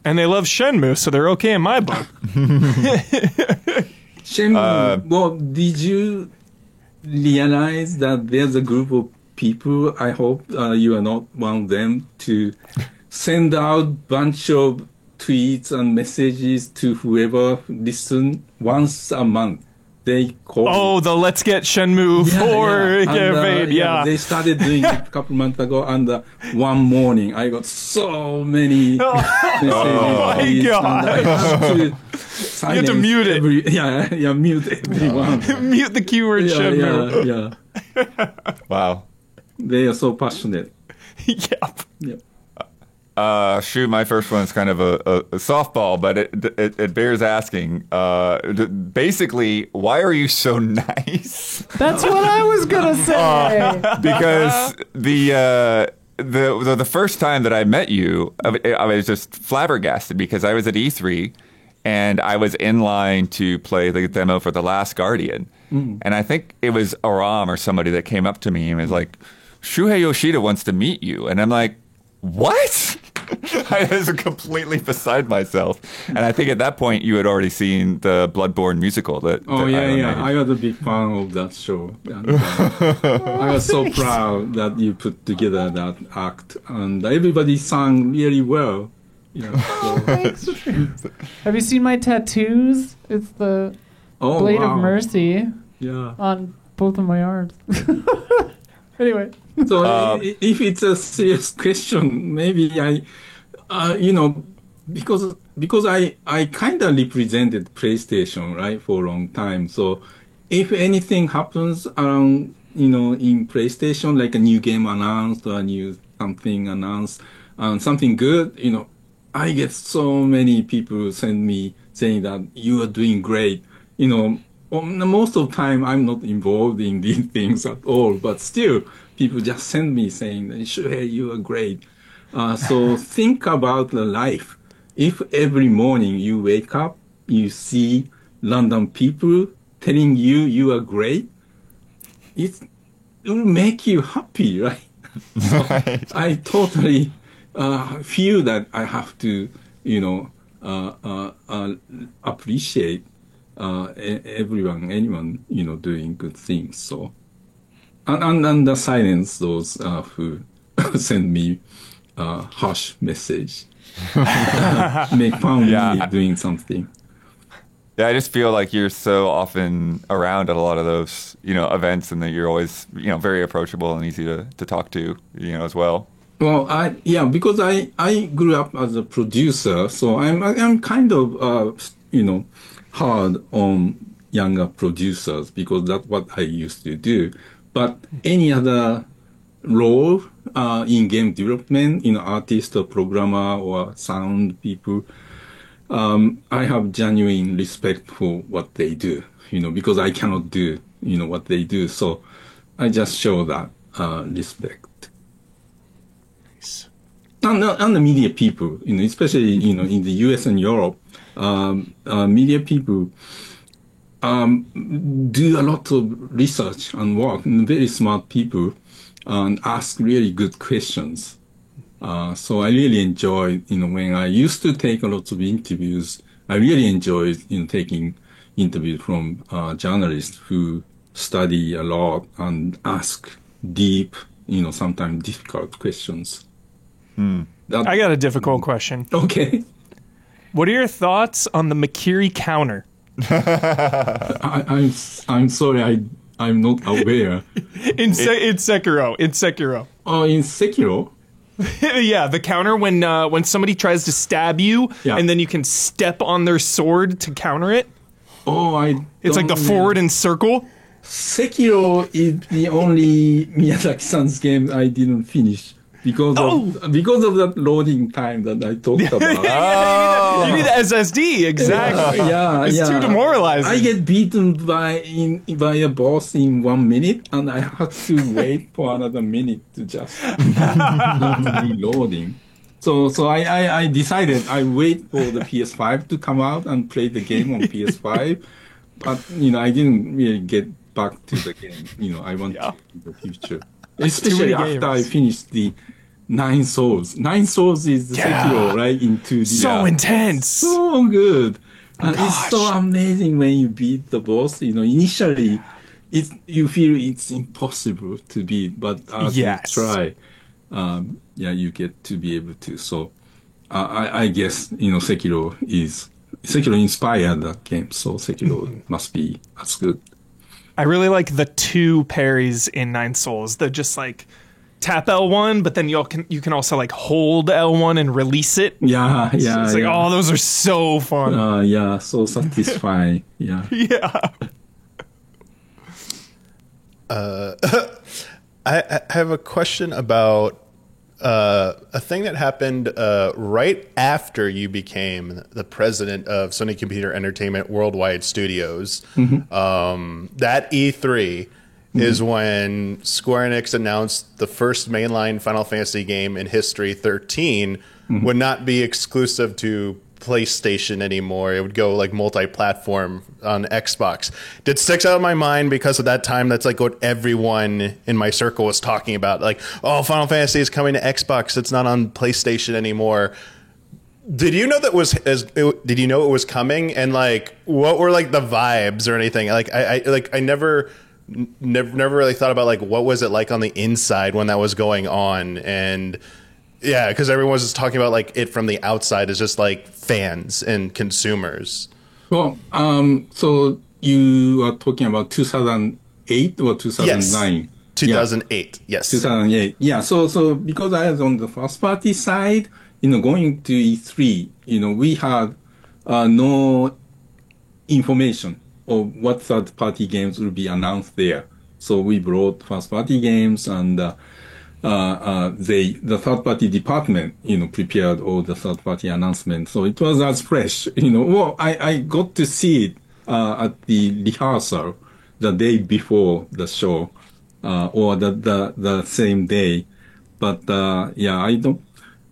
And they love Shenmue, so they're okay in my book. Shenmue, did you realize that there's a group of people, I hope you are not one of them, to send out bunch of tweets and messages to whoever listen once a month. They call the Let's Get Shenmue 4 campaign. They started doing it a couple months ago, and one morning I got so many messages. Oh my God. And I had to you have to mute it. Mute everyone. Mute the keyword Shenmue. Yeah. Wow. They are so passionate. Yep. Shoot, my first one is kind of a softball, but it bears asking. Basically, why are you so nice? That's what I was gonna say. Because the first time that I met you, I was just flabbergasted because I was at E3 and I was in line to play the demo for The Last Guardian, and I think it was Aram or somebody that came up to me and was like, "Shuhei Yoshida wants to meet you," and I'm like, "What?" I was completely beside myself. And I think at that point you had already seen the Bloodborne musical. I was a big fan of that show. And, I was so proud that you put together that act. And everybody sang really well. Thanks. Have you seen my tattoos? It's the Blade of Mercy on both of my arms. Anyway. So if it's a serious question, maybe because I kind of represented PlayStation, right, for a long time. So if anything happens around, in PlayStation, like a new game announced or a new something announced, something good, I get so many people send me saying that you are doing great. Most of the time I'm not involved in these things at all, but still people just send me saying, "Sure, you are great." So think about the life. If every morning you wake up, you see random people telling you are great, it will make you happy, right? So I totally feel that I have to, appreciate anyone, doing good things. So, and the silence those who send me harsh message, make fun of me doing something. Yeah, I just feel like you're so often around at a lot of those, events, and that you're always, very approachable and easy to talk to, as well. Well, because I grew up as a producer, so I'm kind of, hard on younger producers because that's what I used to do. But any other role in game development, artist or programmer or sound people, I have genuine respect for what they do, because I cannot do, what they do. So I just show that respect. Nice. And the media people, especially, in the US and Europe, media people do a lot of research and work, and very smart people, and ask really good questions. So I really enjoy, when I used to take a lot of interviews, I really enjoyed, taking interviews from journalists who study a lot and ask deep, sometimes difficult questions. I got a difficult question. Okay. What are your thoughts on the Makiri counter? I'm sorry, I'm not aware. In Sekiro. Oh, in Sekiro? Yeah, the counter when somebody tries to stab you, and then you can step on their sword to counter it. Oh, it's like the forward and circle. Sekiro is the only Miyazaki-san's game I didn't finish because of that loading time that I talked about. You need the SSD, exactly. It's too demoralizing. I get beaten by a boss in 1 minute, and I have to wait for another minute to just reloading. So I decided I wait for the PS5 to come out and play the game on PS5, but I didn't really get back to the game. I want to in the future, especially after I finished the Nine Souls. Nine Souls is the Sekiro, right? Into the so intense, so good, and it's so amazing when you beat the boss. Initially, you feel it's impossible to beat, but as you try, you get to be able to. So, I guess Sekiro inspired that game, so Sekiro must be as good. I really like the 2 parries in Nine Souls. They're just like tap L1, but then you can also like hold L1 and release it. Yeah. It's like, oh, those are so fun. So satisfying. Yeah. I have a question about a thing that happened right after you became the president of Sony Computer Entertainment Worldwide Studios. That E3 is when Square Enix announced the first mainline Final Fantasy game in history, 13, would not be exclusive to PlayStation anymore. It would go like multi-platform on Xbox. It sticks out of my mind because of that time. That's like what everyone in my circle was talking about. Like, oh, Final Fantasy is coming to Xbox. It's not on PlayStation anymore. Did you know did you know it was coming? And like, what were like the vibes or anything? Like, I never really thought about like what was it like on the inside when that was going on. And yeah, because everyone was just talking about like it from the outside as just like fans and consumers. Well, so you are talking about 2008 or 2009? Yes. 2008. Yes. 2008. Yeah. So because I was on the first party side, going to E3, we had no information of what third party games will be announced there. So we brought first party games, and the third party department, prepared all the third party announcements. So it was as fresh, Well, I got to see it at the rehearsal the day before the show, or the same day. But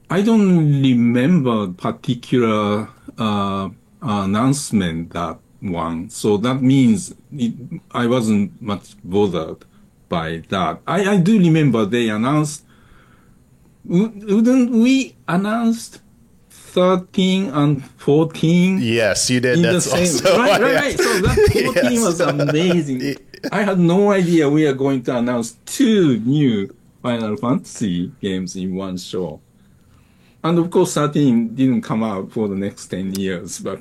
I don't remember particular announcement that one. So that means I wasn't much bothered by that. I do remember they announced, wouldn't we announced 13 and 14? Yes, you did. That's also right. So that 14 was amazing. I had no idea we are going to announce 2 new Final Fantasy games in one show. And of course, 13 didn't come out for the next 10 years. But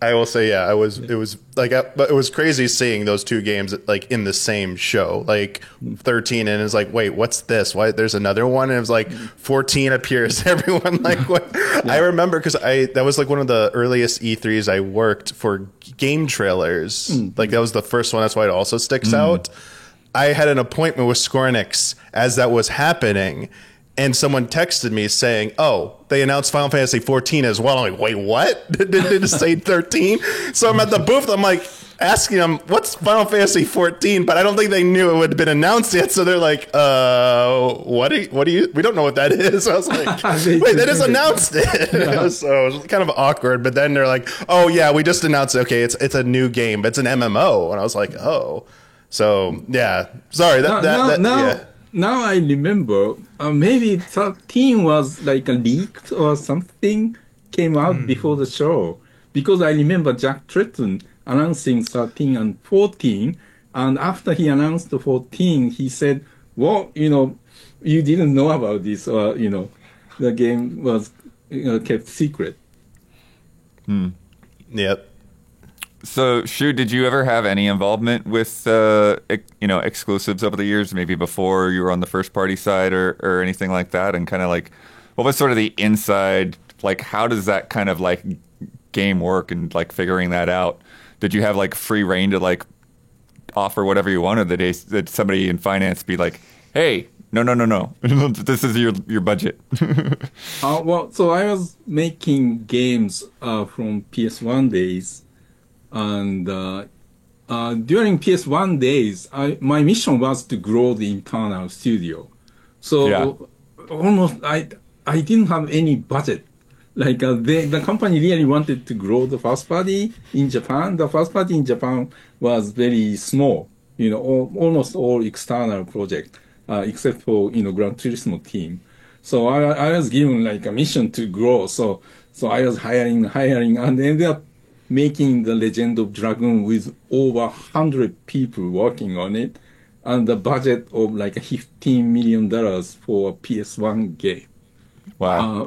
I will say, it was like, but it was crazy seeing those 2 games like in the same show, like 13, and it's like, wait, what's this? Why there's another one? And it was like 14 appears. Everyone like, what? Yeah. I remember because that was like one of the earliest E3s I worked for game trailers. Like that was the first one. That's why it also sticks out. I had an appointment with Square Enix as that was happening, and someone texted me saying, oh, they announced Final Fantasy 14 as well. I'm like, wait, what? Did it say 13? So I'm at the booth, I'm like asking them, what's Final Fantasy 14? But I don't think they knew it would have been announced yet. So they're like, what do you, we don't know what that is. I was like, wait, they just announced it. Yeah. So it was kind of awkward. But then they're like, oh yeah, we just announced it. Okay, it's a new game, but it's an MMO. And I was like, oh. So yeah, sorry. Now I remember. Maybe 13 was like a leaked or something came out before the show, because I remember Jack Tretton announcing 13 and 14, and after he announced the 14, he said, "Well, you didn't know about this, or the game was kept secret." Yep. So, Shu, did you ever have any involvement with, exclusives over the years, maybe before you were on the first party side or anything like that? And kind of like, what was sort of the inside, like, how does that kind of like game work and like figuring that out? Did you have like free reign to like offer whatever you wanted? Did somebody in finance be like, hey, no. This is your budget. So I was making games from PS1 days, and during PS1 days, my mission was to grow the internal studio. So almost I didn't have any budget. Like the company really wanted to grow the first party in Japan. The first party in Japan was very small, almost all external project, except for, Gran Turismo team. So I was given like a mission to grow. So I was hiring, and ended up making the Legend of Dragoon with over 100 people working on it, and the budget of like $15 million for a PS1 game. Wow.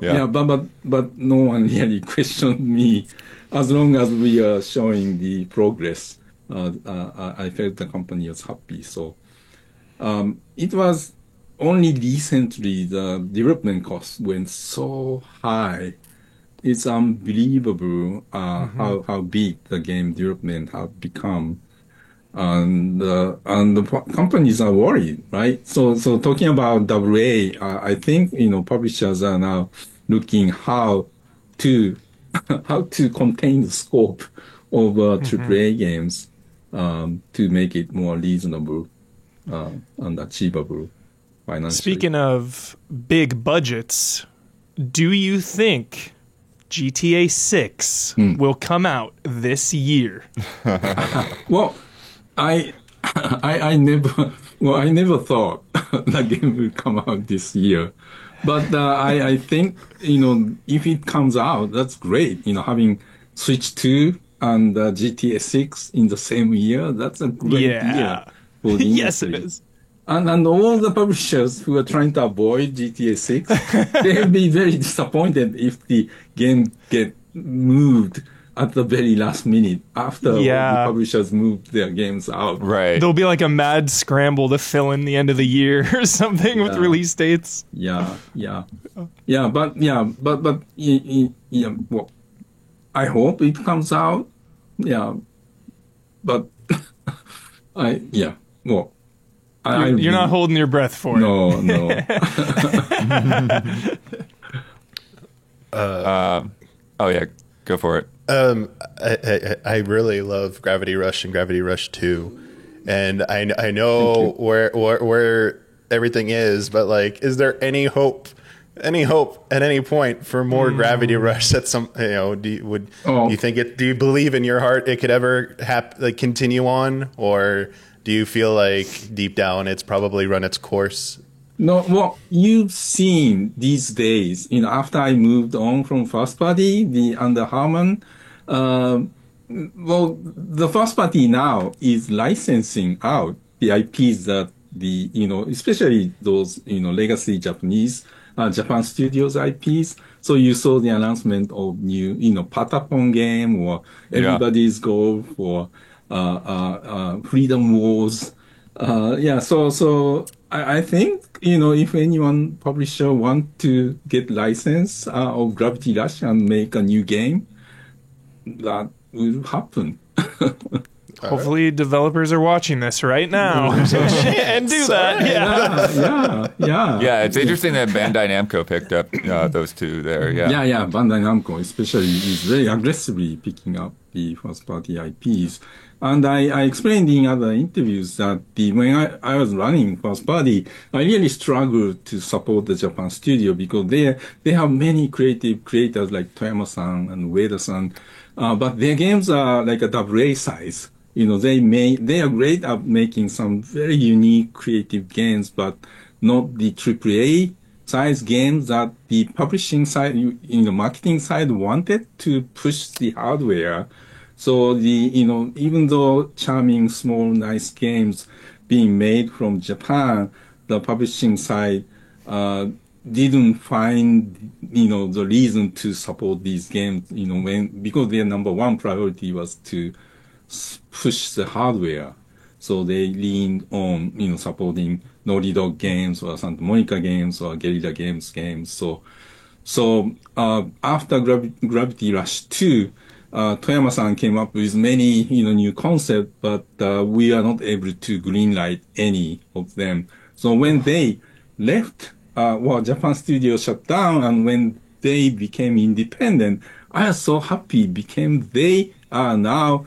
But no one really questioned me. As long as we are showing the progress, I felt the company was happy. So it was only recently the development cost went so high. It's unbelievable how big the game development have become. And the companies are worried, right? So talking about AA, I think, publishers are now looking how to contain the scope of AAA games, to make it more reasonable, and achievable financially. Speaking of big budgets, do you think GTA 6 will come out this year? Well, I never thought the game will come out this year, but I think if it comes out, that's great. Having Switch 2 and GTA 6 in the same year, that's a great year for the Yes, industry. it is. And all the publishers who are trying to avoid GTA 6, they'll be very disappointed if the game get moved at the very last minute after the publishers moved their games out. Right. There'll be like a mad scramble to fill in the end of the year or something with release dates. But well, I hope it comes out. But You're not holding your breath for it. No. Oh yeah, go for it. I really love Gravity Rush and Gravity Rush 2, and I know where everything is, but like, is there any hope at any point for more Gravity Rush? At some, do you think it? Do you believe in your heart it could ever continue on, or do you feel like deep down it's probably run its course? No, well, you've seen these days, after I moved on from First Party, under Harman, the First Party now is licensing out the IPs that especially those, legacy Japan Studios IPs. So you saw the announcement of new, Patapon game, or Everybody's Golf, or Freedom Wars. So I think, if anyone publisher want to get license of Gravity Rush and make a new game, that will happen. Hopefully developers are watching this right now and do that. Yeah, it's interesting that Bandai Namco picked up those two there. Yeah, Bandai Namco especially is very aggressively picking up the first party IPs. And I explained in other interviews that when I was running first party, I really struggled to support the Japan studio because they have many creative creators like Toyama-san and Ueda-san, but their games are like a AA size. They are great at making some very unique creative games, but not the AAA size games that the publishing side, marketing side wanted to push the hardware. So even though charming, small, nice games being made from Japan, the publishing side didn't find the reason to support these games. Because their number one priority was to push the hardware. So they leaned on supporting Naughty Dog games or Santa Monica games or Guerrilla Games games. So after Gravity Rush 2. Toyama-san came up with many, new concepts, but we are not able to greenlight any of them. So when they left, Japan Studio shut down, and when they became independent, I was so happy they are now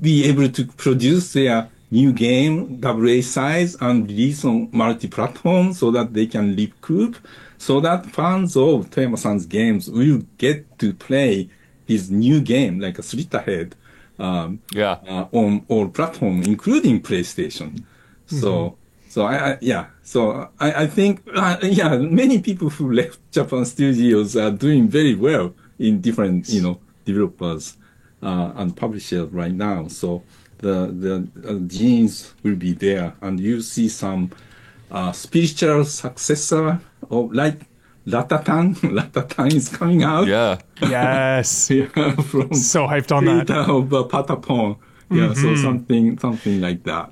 be able to produce their new game, AA size, and release on multi-platform so that they can recoup, so that fans of Toyama-san's games will get to play his new game, like a Street Ahead, on all platforms, including PlayStation. So I think, many people who left Japan studios are doing very well in different, developers and publishers right now. So the genes will be there, and you see some spiritual successor of like Ratatan. Ratatan is coming out. Yeah. Yes. From so hyped on that. Of Patapon. Yeah. So something like that.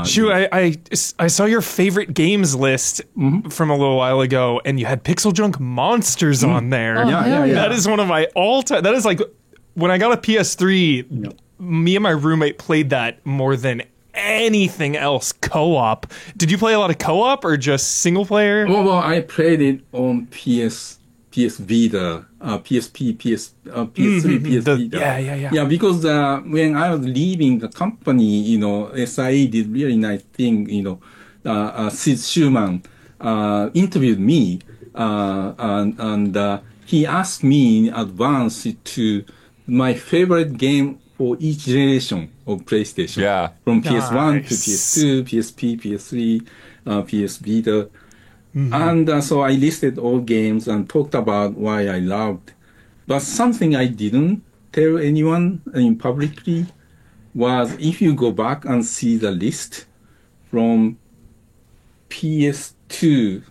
Shu, I saw your favorite games list from a little while ago, and you had Pixel Junk Monsters on there. Oh, yeah. That is one of my all-time. That is like when I got a PS3. Me and my roommate played that more than anything else co-op. Did you play a lot of co-op or just single player? Well, I played it on PS Vita, PSP, PS3, PS Vita. Yeah. Yeah, because when I was leaving the company, SIE did really nice thing. Sid Schumann interviewed me, and he asked me in advance to my favorite game for each generation of PlayStation. Yeah. From PS1 to PS2, PSP, PS3, PS Vita. And so I listed all games and talked about why I loved. But something I didn't tell anyone publicly was, if you go back and see the list from PS2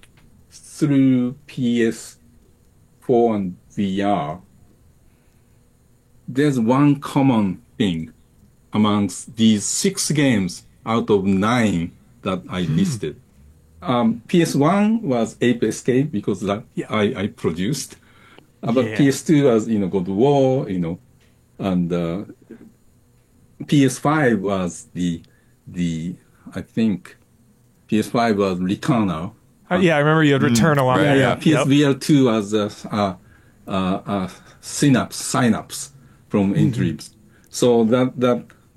through PS4 and VR, there's one common thing amongst these 6 games out of 9 that I listed. PS1 was Ape Escape because I produced. But PS2 was, God of War, and PS5 was I think PS5 was Returnal. I remember you had Return along there. Yeah. PSVR 2 was Synapse from Intribes. So that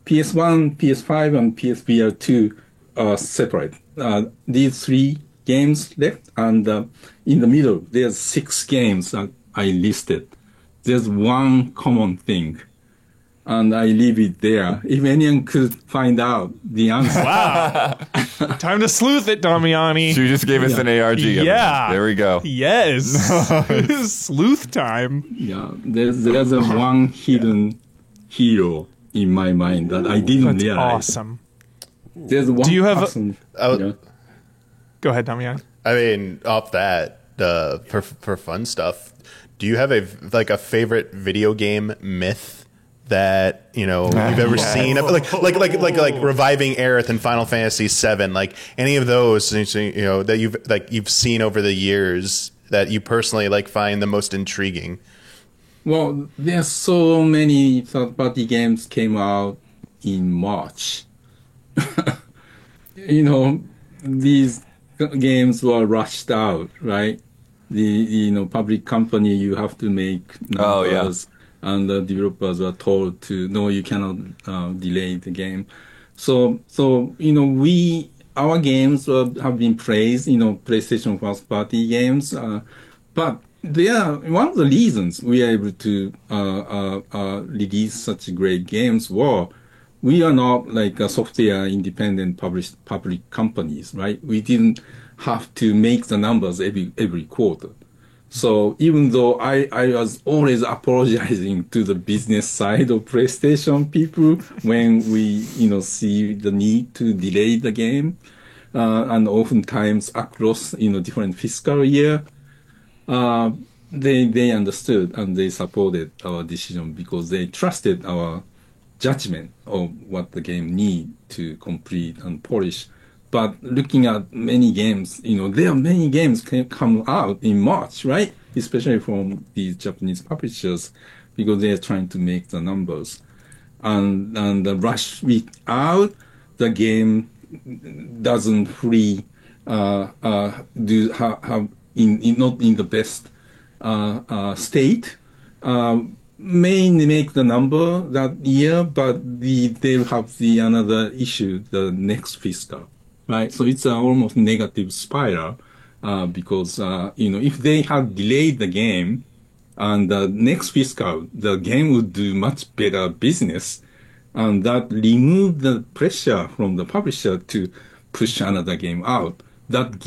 PS1, PS5, and PSVR 2 are separate. These 3 games left, and in the middle, there's 6 games that I listed. There's one common thing, and I leave it there. If anyone could find out the answer. Wow. Time to sleuth it, Damiani. You just gave us an ARG. Yeah. There we go. Yes. Sleuth time. Yeah, there's a one hidden hero in my mind that I didn't realize. Awesome. There's one. Do you have person, Go ahead, Damian. I mean, off that, for fun stuff, do you have a favorite video game myth that you've ever seen? Like reviving Aerith in Final Fantasy VII, like any of those that you've seen over the years that you personally find the most intriguing. Well, there's so many third-party games came out in March. These games were rushed out, right? The public company, you have to make numbers, and the developers were told to, no, you cannot delay the game. So our games have been praised, PlayStation first-party games, but one of the reasons we are able to release such great games were we are not like a software independent public companies, right? We didn't have to make the numbers every quarter. So even though I was always apologizing to the business side of PlayStation people when we see the need to delay the game, and oftentimes across different fiscal year, they understood and they supported our decision because they trusted our judgment of what the game need to complete and polish. But looking at many games, there are many games can come out in March, right? Especially from these Japanese publishers, because they are trying to make the numbers. And the rush week out, the game doesn't fully do have in not in the best state. May make the number that year, but they'll have the another issue the next fiscal, right? So it's almost negative spiral because if they had delayed the game and the next fiscal, the game would do much better business, and that remove the pressure from the publisher to push another game out. That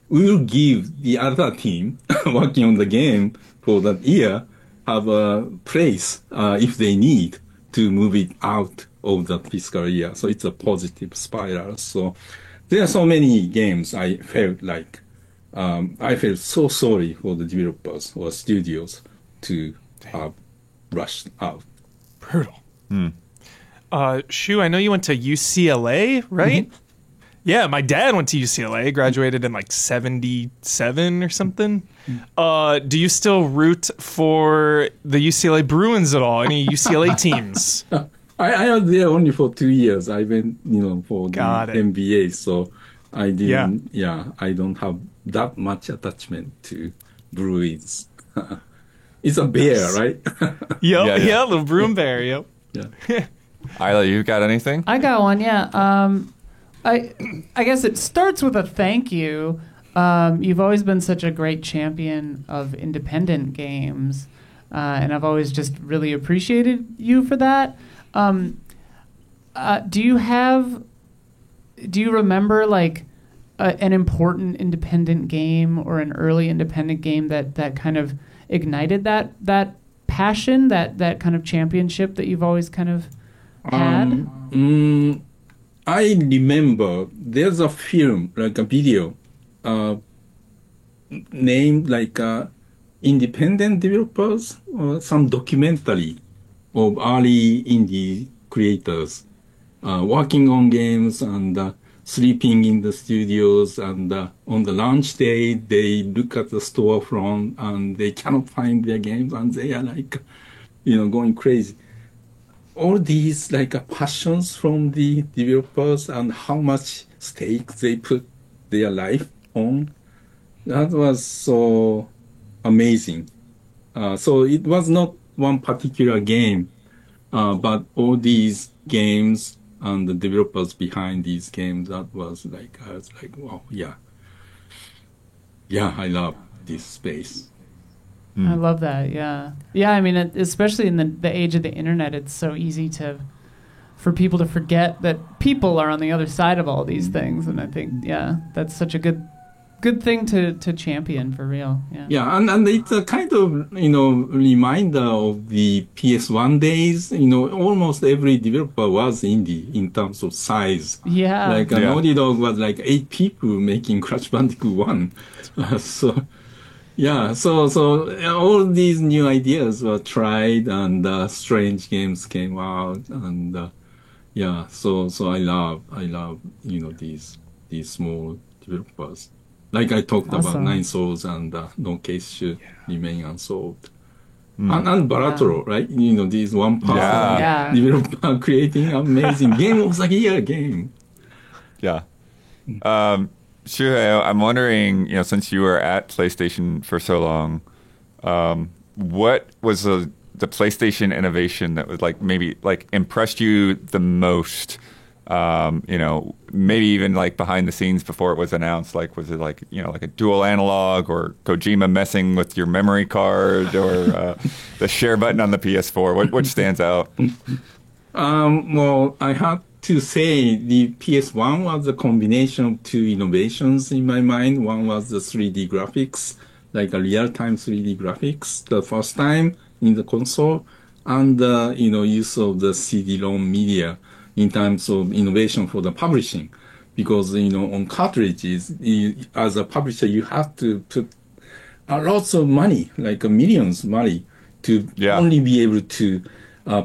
will give the other team working on the game for that year have a place if they need to move it out of that fiscal year. So it's a positive spiral. So there are so many games I felt like I felt so sorry for the developers or studios to have rushed out. Brutal. Shu, I know you went to UCLA, right? Mm-hmm. Yeah, my dad went to UCLA, graduated in like 77 or something. Do you still root for the UCLA Bruins at all? Any UCLA teams? I was there only for 2 years. I went, for the MBA, so I didn't, I don't have that much attachment to Bruins. It's a bear, right? Yeah, little Bruin bear, yep. Yeah. Isla, you got anything? I got one, yeah. I guess it starts with a thank you. You've always been such a great champion of independent games, and I've always just really appreciated you for that. Do you remember like an important independent game or an early independent game that kind of ignited that passion, that kind of championship that you've always kind of had? I remember there's a film, like a video, named like Independent Developers, or some documentary of early indie creators working on games and sleeping in the studios. And on the launch day, they look at the storefront and they cannot find their games and they are like, going crazy. All these like passions from the developers and how much stake they put their life on, that was so amazing. So it was not one particular game, but all these games and the developers behind these games, that was like, I was like, wow, yeah, I love this space. I love that. Yeah. I mean, especially in the age of the internet, it's so easy for people to forget that people are on the other side of all these things. And I think, that's such a good thing to champion for real. Yeah. And it's a kind of, reminder of the PS1 days. Almost every developer was indie in terms of size. Yeah. Like Naughty Dog was like 8 people making Crash Bandicoot 1. So all these new ideas were tried and strange games came out and so I love these small developers. Like I talked about Nine Souls and No Case should remain unsolved. And Balatro, right? These one person developer creating amazing game of the year game. Yeah. Shuhei, I'm wondering, since you were at PlayStation for so long, what was the PlayStation innovation that was maybe impressed you the most? Maybe even behind the scenes before it was announced. Was it like a dual analog or Kojima messing with your memory card or the share button on the PS4? Which stands out? Well, I had to say the PS1 was a combination of two innovations in my mind. One was the 3D graphics, like a real-time 3D graphics, the first time in the console, and the use of the CD-ROM media in terms of innovation for the publishing. Because, on cartridges, as a publisher, you have to put lots of money, like millions of money, to only be able to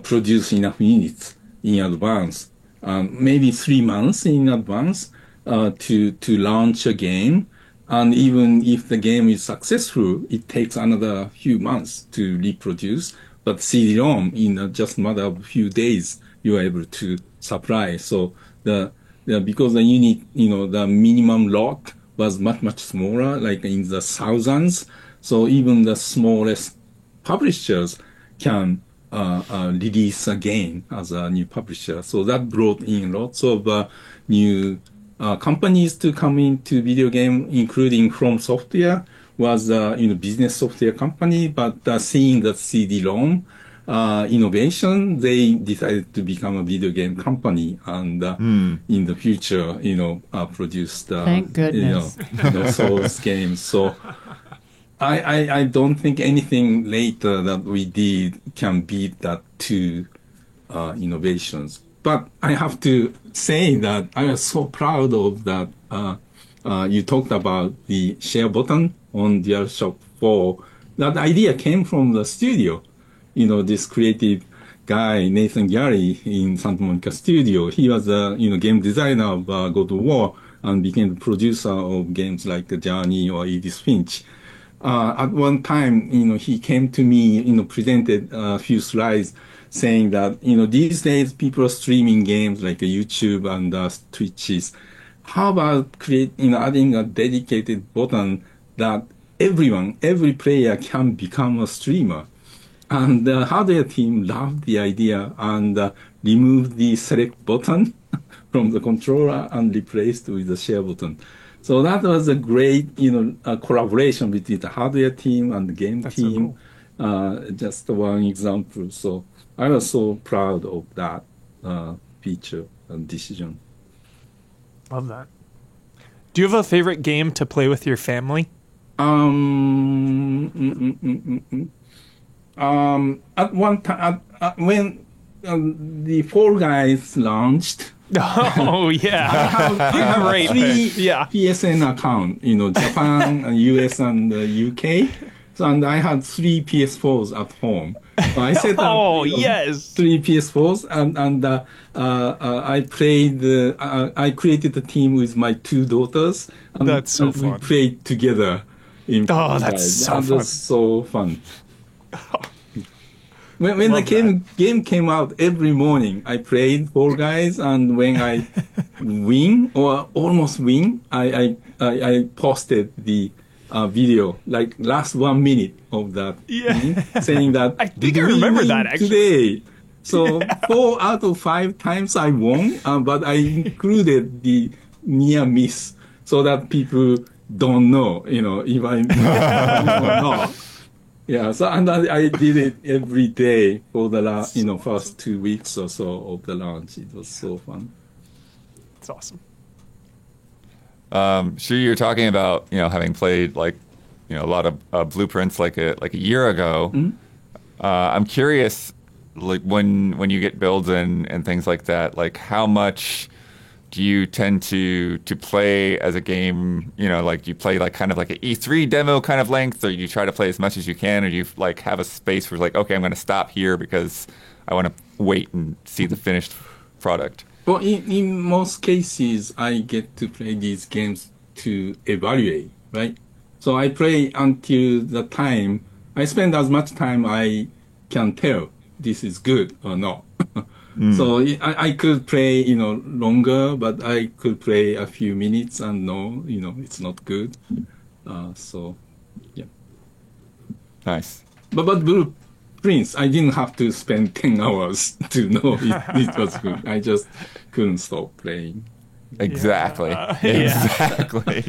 produce enough units in advance. Maybe 3 months in advance to launch a game. And even if the game is successful, it takes another few months to reproduce. But CD-ROM, in just a matter of a few days, you are able to supply. So the because the unit, the minimum lot was much, much smaller, like in the thousands. So even the smallest publishers can release a game as a new publisher. So that brought in lots of new companies to come into video game, including From Software was business software company, but seeing the CD-ROM innovation, they decided to become a video game company, and in the future, produce Thank goodness. Souls games. So I don't think anything later that we did can beat that two innovations. But I have to say that I was so proud of that. You talked about the share button on DualShock 4. That idea came from the studio. This creative guy, Nathan Gary in Santa Monica Studio. He was a game designer of God of War and became the producer of games like Journey or Edith Finch. At one time, he came to me, presented a few slides saying that, these days people are streaming games like YouTube and Twitches. How about adding a dedicated button that every player can become a streamer? And the hardware team loved the idea and removed the select button from the controller and replaced with the share button. So that was a great, collaboration between the hardware team and the game team. So cool. Just one example. So I was so proud of that feature and decision. Love that. Do you have a favorite game to play with your family? At one time, when the Fall Guys launched. Oh yeah, I have great. Three PSN account, Japan, US, and UK. So, and I had 3 PS4s at home. So I set up yes, 3 PS4s, and I played. I created a team with my 2 daughters. And, that's so fun. We played together. That was so fun. When the game came out, every morning I played Fall Guys, and when I win or almost win, I posted the video, like last 1 minute of that, saying that I think I remember that actually today. So 4 out of 5 times I won, but I included the near miss so that people don't know, if I or not. Yeah, so and I did it every day for the first 2 weeks or so of the launch. It was so fun. It's awesome. Shu, you're talking about having played a lot of Blueprints like a year ago. Mm-hmm. I'm curious, like when you get builds and things like that, like how much do you tend to play as a game? Like you play like kind of like an E3 demo kind of length, or you try to play as much as you can, or you like have a space where like, okay, I'm going to stop here because I want to wait and see the finished product. Well, in most cases, I get to play these games to evaluate, right? So I play until the time, I spend as much time I can tell this is good or not. So I could play, longer, but I could play a few minutes and no, it's not good. So, yeah. Nice. But Blueprints, I didn't have to spend 10 hours to know it was good. I just couldn't stop playing. Exactly. Exactly.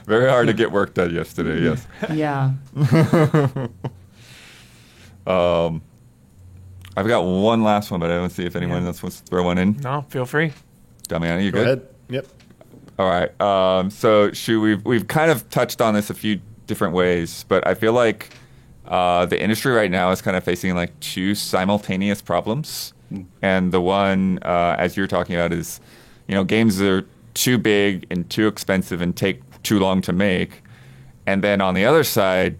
Very hard to get work done yesterday, yes. Yeah. I've got one last one, but I want to see if anyone else wants to throw one in. No, feel free. Damiano, you Go good? ahead. Yep. All right. So, Shu, we've kind of touched on this a few different ways, but I feel like the industry right now is kind of facing like 2 simultaneous problems. And the one, as you're talking about, is, games that are too big and too expensive and take too long to make. And then on the other side,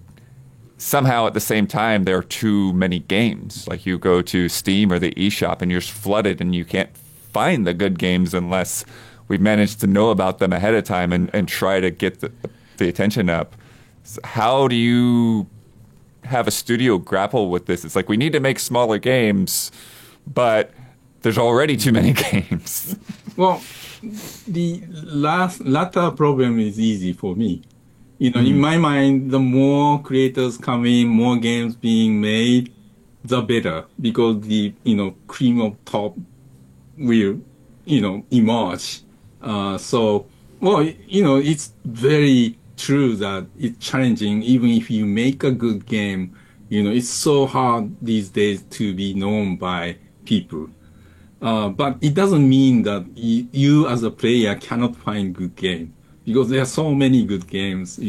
somehow at the same time, there are too many games. Like you go to Steam or the eShop and you're flooded and you can't find the good games unless we've managed to know about them ahead of time and try to get the attention up. So how do you have a studio grapple with this? It's like we need to make smaller games, but there's already too many games. Well, the latter problem is easy for me. In my mind, the more creators come in, more games being made, the better, because the, cream of top will, emerge. It's very true that it's challenging. Even if you make a good game, it's so hard these days to be known by people. But it doesn't mean that you as a player cannot find good game, because there are so many good games,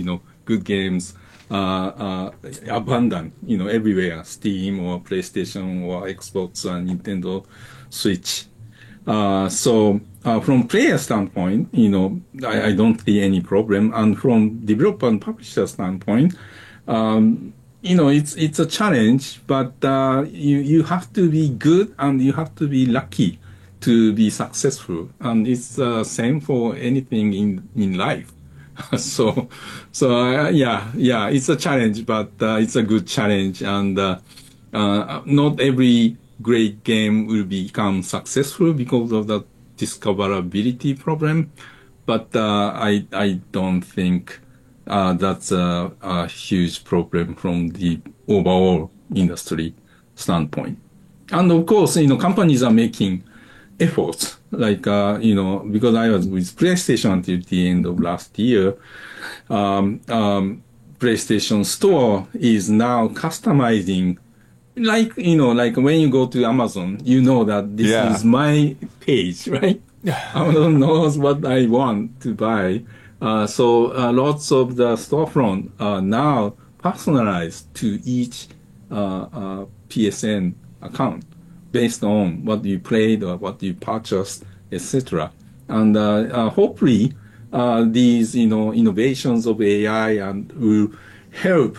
abundant, everywhere, Steam or PlayStation or Xbox and Nintendo Switch. From player standpoint, I don't see any problem. And from developer and publisher standpoint, it's a challenge, but you have to be good and you have to be lucky to be successful. And it's the same for anything in life. It's a challenge, but it's a good challenge. And not every great game will become successful because of the discoverability problem. But I don't think that's a huge problem from the overall industry standpoint. And of course, companies are making efforts, like, because I was with PlayStation until the end of last year, PlayStation Store is now customizing, like when you go to Amazon, that this is my page, right? Amazon knows what I want to buy. Lots of the storefront are now personalized to each PSN account based on what you played or what you purchased, etc. And hopefully, these innovations of AI will help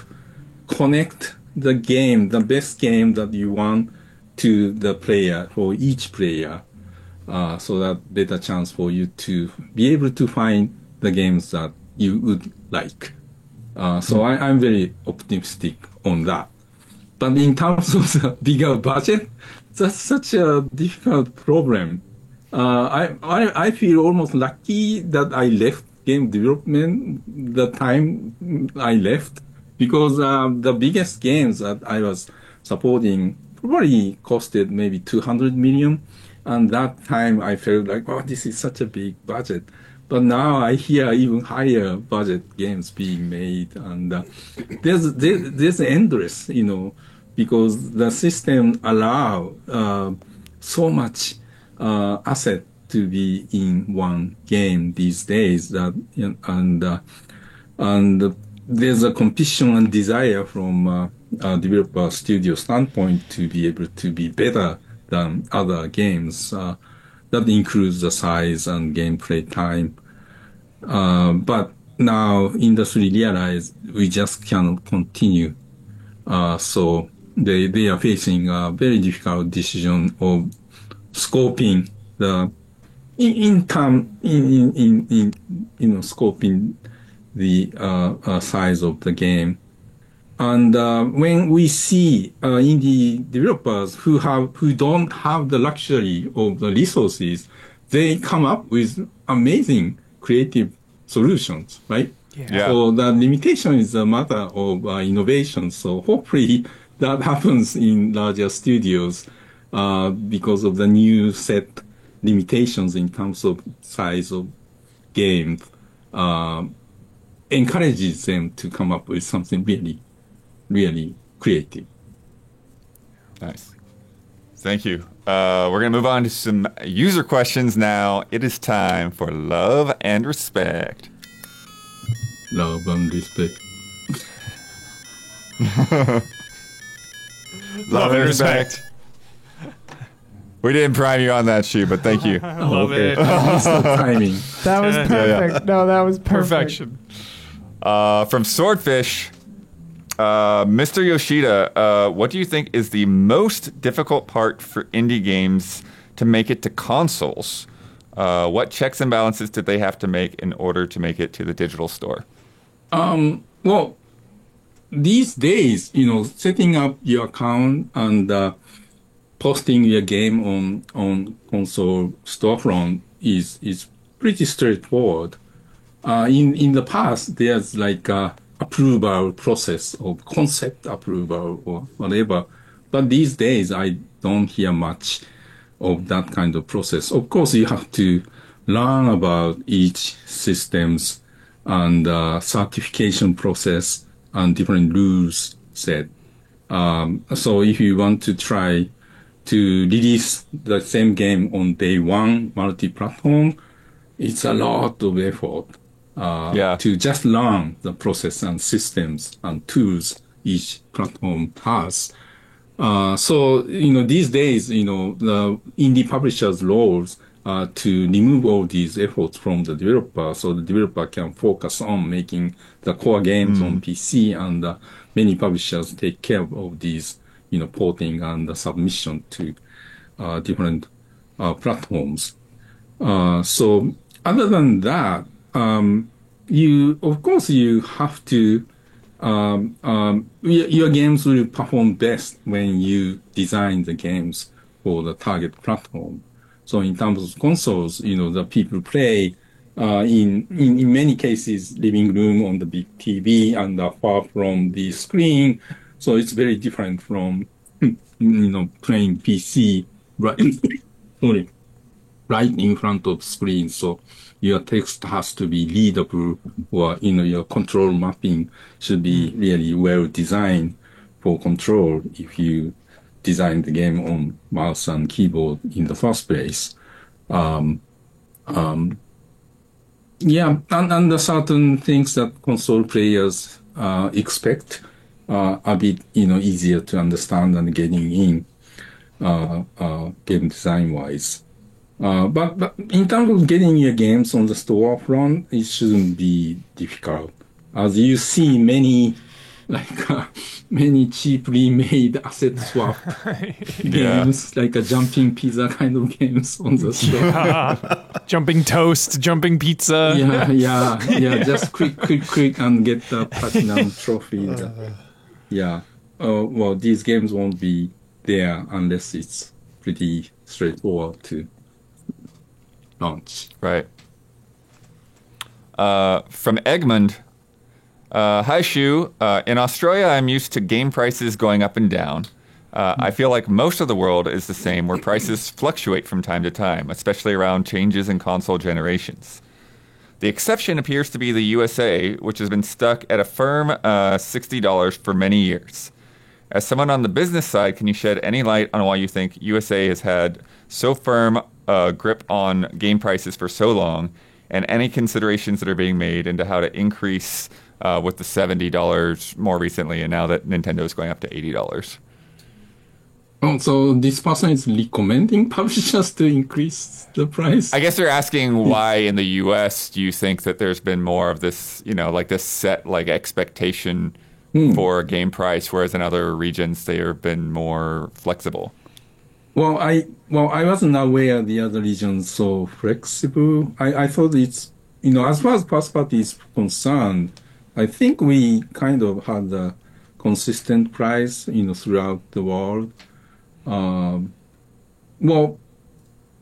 connect the game, the best game that you want, to the player, for each player, so that better chance for you to be able to find the games that you would like. I'm very optimistic on that. But in terms of the bigger budget, that's such a difficult problem. I feel almost lucky that I left game development the time I left, because the biggest games that I was supporting probably costed maybe 200 million. And that time I felt like, oh, this is such a big budget. But now I hear even higher budget games being made, and there's endless, because the system allow so much asset to be in one game these days, and there's a competition and desire from a developer studio standpoint to be able to be better than other games. That includes the size and gameplay time. But now industry realize we just cannot continue. So they are facing a very difficult decision of scoping scoping the size of the game. And when we see indie developers who don't have the luxury of the resources, they come up with amazing creative solutions, right? Yeah. So the limitation is a matter of innovation. So hopefully that happens in larger studios because of the new set limitations in terms of size of games, encourages them to come up with something really, really creative. Nice. Thank you. We're going to move on to some user questions now. It is time for love and respect. Love and respect. Love and respect. We didn't prime you on that, Shu, but thank you. Love it. Timing. That was perfect. Yeah. No, that was perfect. Perfection. From Swordfish, Mr. Yoshida, what do you think is the most difficult part for indie games to make it to consoles? What checks and balances did they have to make in order to make it to the digital store? Well, these days, setting up your account and posting your game on console storefront is pretty straightforward. In the past, there's like a approval process of concept approval or whatever. But these days, I don't hear much of that kind of process. Of course, you have to learn about each systems and certification process and different rules set. So if you want to try to release the same game on day one, multi-platform, it's a lot of effort to just learn the process and systems and tools each platform has. So, these days, the indie publishers' roles are to remove all these efforts from the developer so the developer can focus on making the core games on PC, and many publishers take care of these, porting and submission to different platforms. So other than that, you have to your games will perform best when you design the games for the target platform. So in terms of consoles, the people play in many cases living room on the big TV and far from the screen. So it's very different from playing PC right in front of screen. So your text has to be readable, or your control mapping should be really well designed for control if you design the game on mouse and keyboard in the first place. And the certain things that console players expect are a bit easier to understand and getting in game design wise. But in terms of getting your games on the storefront, it shouldn't be difficult. As you see many cheaply made asset swap games, like a jumping pizza kind of games on the store. Jumping toast, jumping pizza. Yeah. Just quick and get the platinum trophy. Well, these games won't be there unless it's pretty straightforward to launch. Right. From Egmont, hi Shu. In Australia, I'm used to game prices going up and down. I feel like most of the world is the same, where prices fluctuate from time to time, especially around changes in console generations. The exception appears to be the USA, which has been stuck at a firm $60 for many years. As someone on the business side, can you shed any light on why you think USA has had so firm a grip on game prices for so long, and any considerations that are being made into how to increase with the $70 more recently, and now that Nintendo is going up to $80? Oh, so this person is recommending publishers to increase the price? I guess they're asking why in the U.S. do you think that there's been more of this, this set expectation for game price, whereas in other regions they have been more flexible? Well, I wasn't aware the other regions so flexible. I thought it's, as far as first party is concerned, I think we kind of had a consistent price, throughout the world. Well,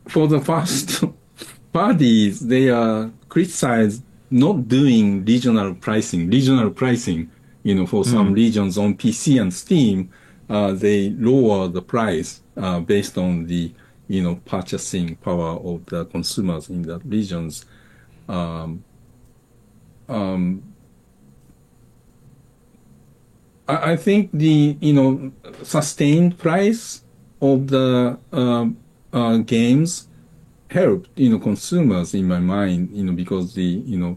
for the first parties, they are criticized not doing regional pricing. For some regions on PC and Steam, they lower the price based on the purchasing power of the consumers in the regions. I think the sustained price of the games helped consumers in my mind, because the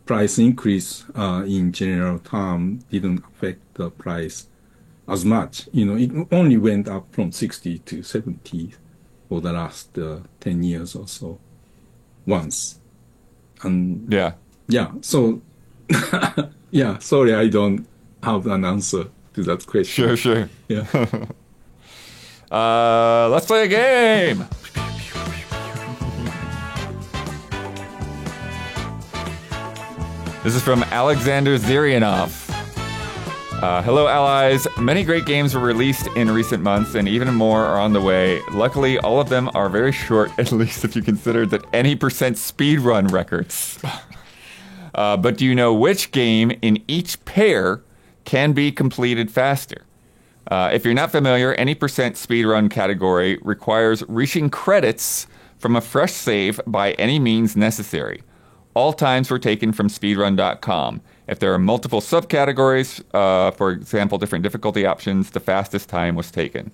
price increase in general term didn't affect the price as much. It only went up from 60 to 70 for the last 10 years or so once. And so sorry, I don't have an answer to that question. Sure. Yeah. Let's play a game. This is from Alexander Zirianov. Hello, allies. Many great games were released in recent months, and even more are on the way. Luckily, all of them are very short, at least if you consider that any percent speedrun records. But do you know which game in each pair can be completed faster? If you're not familiar, any percent speedrun category requires reaching credits from a fresh save by any means necessary. All times were taken from speedrun.com. If there are multiple subcategories, for example, different difficulty options, the fastest time was taken.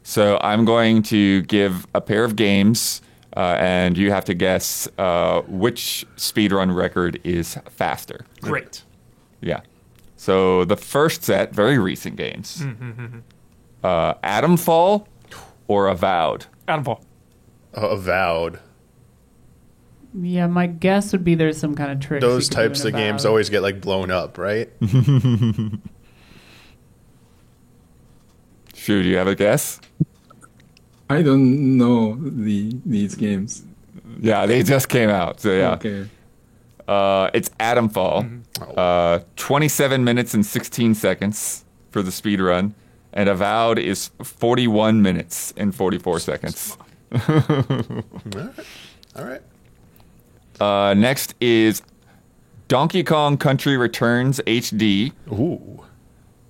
So I'm going to give a pair of games, and you have to guess which speedrun record is faster. Great. Yeah. So the first set, very recent games. Atomfall or Avowed? Atomfall. Avowed. Yeah, my guess would be there's some kind of trick. Those types of games always get like blown up, right? Shu, do you have a guess? I don't know these games. Yeah, they just came out. So yeah. Okay. It's Atomfall. 27 minutes and 16 seconds for the speed run. And Avowed is 41 minutes and 44 seconds. All right. Next is Donkey Kong Country Returns HD. Ooh.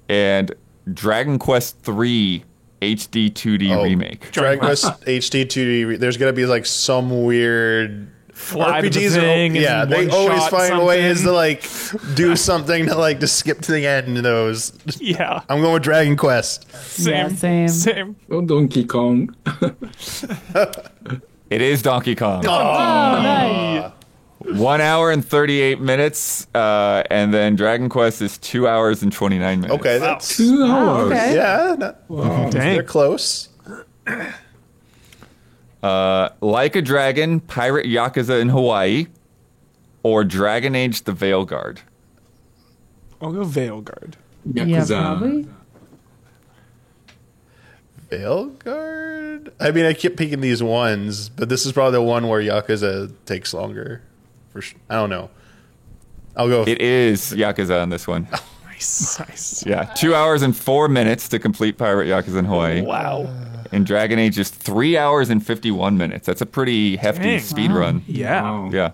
And Dragon Quest III HD 2D remake. Dragon Quest HD 2D. There's gonna be like some weird Fly to the RPGs. thing and Yeah, they always one-shot find ways to something. like do something to like to skip to the end of those. Yeah. I'm going with Dragon Quest. Yeah, same. Same. Oh, Donkey Kong. It is Donkey Kong. Oh, nice. 1 hour and 38 minutes. And then Dragon Quest is 2 hours and 29 minutes. Okay, that's 2 hours. okay. yeah. Dang. They're close. Like a Dragon, Pirate Yakuza in Hawaii, or Dragon Age the Veilguard. I'll go Veilguard. Yeah, Yakuza. probably. Veilguard? I mean, I keep picking these ones, but this is probably the one where Yakuza takes longer. I don't know. I'll go. It is Yakuza on this one. Nice. Nice. Yeah, 2 hours and 4 minutes to complete Pirate Yakuza in Hawaii. Wow. And Dragon Age is 3 hours and 51 minutes. That's a pretty hefty Dang. speed run. Yeah. Wow. Yeah.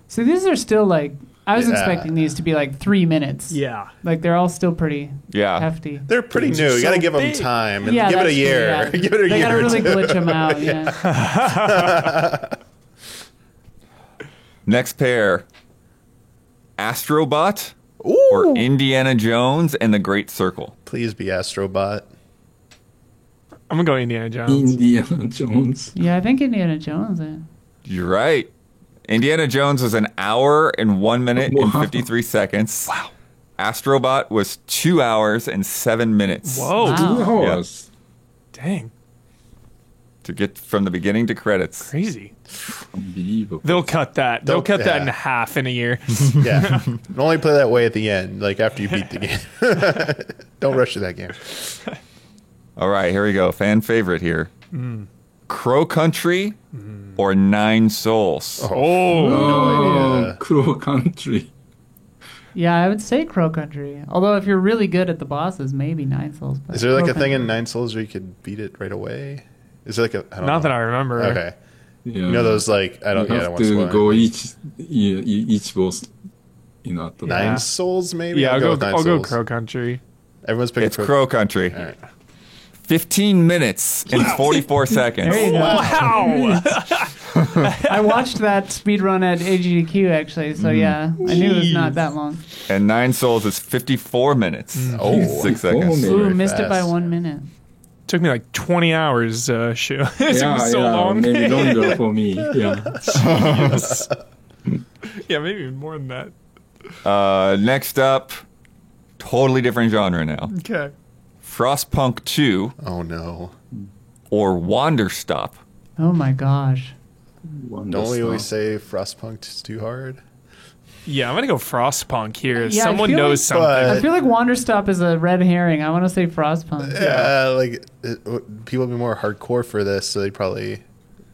So these are still like, I was Yeah. expecting these to be like 3 minutes. Yeah. Like they're all still pretty Yeah. hefty. They're pretty These new. are You got to so give them big. time. And Yeah, give it a that's true, year. yeah. Give it a They year. gotta or really two. glitch them out. Yeah. Next pair, Astrobot Ooh. or Indiana Jones and the Great Circle. Please be Astrobot. I'm gonna go Indiana Jones. Indiana Jones. Yeah, I think Indiana Jones. You're right. Indiana Jones was an hour and 1 minute and Wow. 53 seconds. Wow. Astrobot was 2 hours and 7 minutes. Whoa. Wow. 2 hours. Dang. To get from the beginning to credits. Crazy. Unbelievable. They'll cut that. They'll cut that in yeah. half in a year. Yeah. And only play that way at the end, like after you beat the game. Don't rush to that game. All right, here we go. Fan favorite here. Crow Country or Nine Souls. Oh. Oh, idea. Crow Country. Yeah, I would say Crow Country. Although if you're really good at the bosses, maybe Nine Souls. But Is there like Crow a thing in Country. Nine Souls where you could beat it right away? Is there like a? I don't Not know. that I remember. Okay. Yeah. You know those like I don't. You Yeah, I have don't want to to go each boss. At the Nine Yeah. Souls maybe. Yeah, I'll go. with Nine I'll go Souls. Crow Country. Everyone's picking It's Crow Country. All right. 15 minutes and 44 seconds. There you go. Wow. I watched that speedrun at AGDQ actually, so yeah, I knew it was not that long. And Nine Souls is 54 minutes. Oh, 6 seconds. Very Ooh, missed it by fast. 1 minute. Took me like 20 hours, Shu. It Yeah, was so yeah, long. maybe longer for me. Yeah. Yeah, maybe even more than that. Next up, totally different genre now. Okay. Frostpunk 2 Oh no! or Wanderstop. Oh my gosh. Don't we always say Frostpunk is too hard? Yeah, I'm gonna go Frostpunk here. Yeah, I Someone feel knows like- something. I feel like Wanderstop is a red herring. I want to say Frostpunk. Yeah, like people be more hardcore for this, so they probably.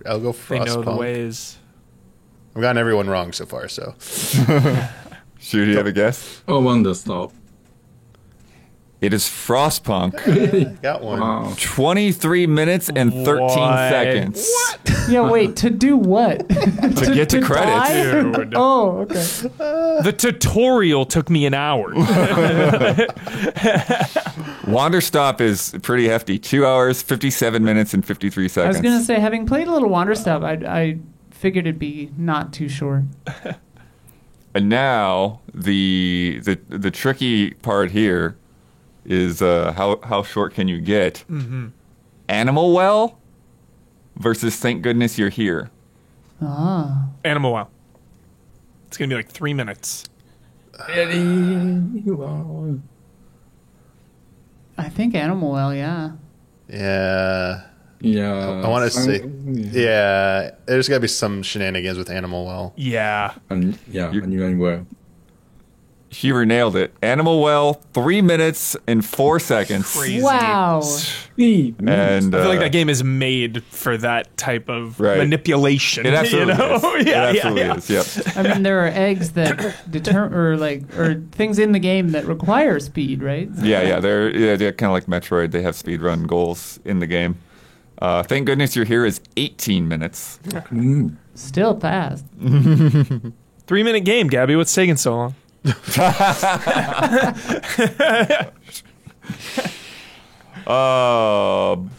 I'll go They know the Frostpunk. ways. I've gotten everyone wrong so far. So Shu, do you have a guess? Oh, Wonder Stop. It is Frostpunk. Got one. Wow. 23 minutes and 13 What? seconds. Yeah, wait, to do what? To get to credits. die? Dude. Oh, okay. The tutorial took me an hour. Wander Stop is pretty hefty. 2 hours, 57 minutes, and 53 I seconds. was gonna say, having played a little Wander Stop, I figured it'd be not too short. And now the tricky part here is how short can you get? Mm-hmm. Animal Well versus Thank Goodness You're Here. Ah. Animal Wow. It's going to be like 3 minutes. Wow. I think Animal Well, yeah. Yeah. Yeah. I want to say, yeah, there's got to be some shenanigans with Animal Well. Yeah. Yeah, and well. Huber nailed it. Animal Well, 3 minutes and 4 seconds. Crazy. Wow. And I feel like that game is made for that type of Right. manipulation. It absolutely you know? is. Yeah, it yeah, absolutely yeah. is. Yep. I mean, there are eggs that or things in the game that require speed, right? Yeah. They're kind of like Metroid. They have speedrun goals in the game. Thank Goodness You're Here is 18 minutes. Still fast. 3 minute game, Gabby. What's taking so long?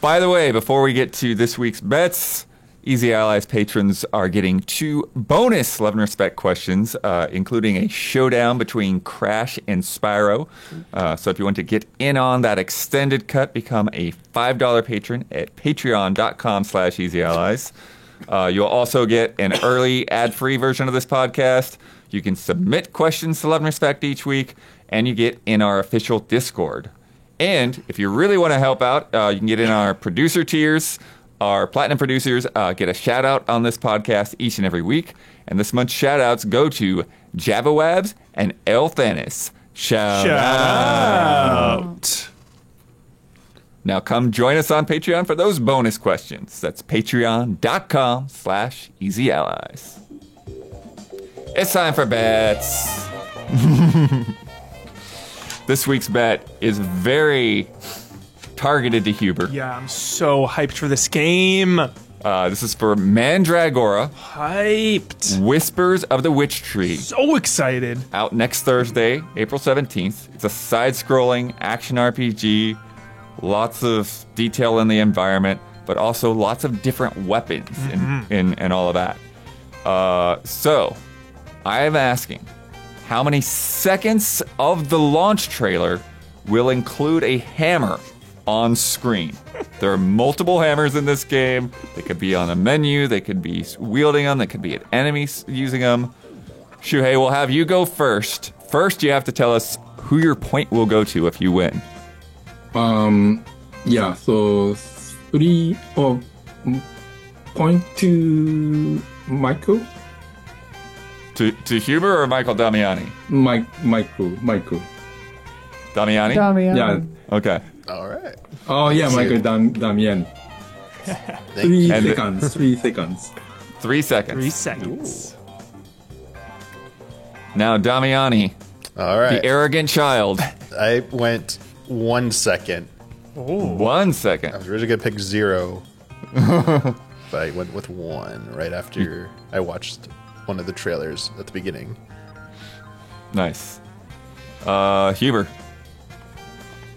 By the way, before we get to this week's bets, Easy Allies patrons are getting 2 bonus Love and Respect questions, including a showdown between Crash and Spyro. So if you want to get in on that extended cut, become a $5 patron at patreon.com/easyallies. You'll also get an early ad-free version of this podcast. You can submit questions to Love and Respect each week, and you get in our official Discord. And if you really want to help out, you can get in our producer tiers. Our platinum producers get a shout out on this podcast each and every week. And this month's shout outs go to Javawabs and El Thanis. Shout out. Now come join us on Patreon for those bonus questions. That's patreon.com/easyallies. It's time for bets. This week's bet is very targeted to Huber. Yeah, I'm so hyped for this game. This is for Mandragora, Hyped. Whispers of the Witch Tree. So excited. Out next Thursday, April 17th. It's a side-scrolling action RPG. Lots of detail in the environment, but also lots of different weapons and all of that. So, I am asking, how many seconds of the launch trailer will include a hammer on screen? There are multiple hammers in this game. They could be on a menu. They could be wielding them. They could be at enemies using them. Shuhei, we'll have you go first. First, you have to tell us who your point will go to if you win. Yeah, so 3 point to Michael? To Huber or Michael Damiani? Michael. Damiani? Damian. Yeah. Okay. All right. Oh, yeah, Michael Damian. Thank 3 you. And- seconds. 3 seconds. 3 seconds. 3 seconds. Now, Damiani, All right. the arrogant child. I went 1 second. 1 second. I was originally going to pick 0, but I went with 1 right after I watched one of the trailers at the beginning. Nice. Huber,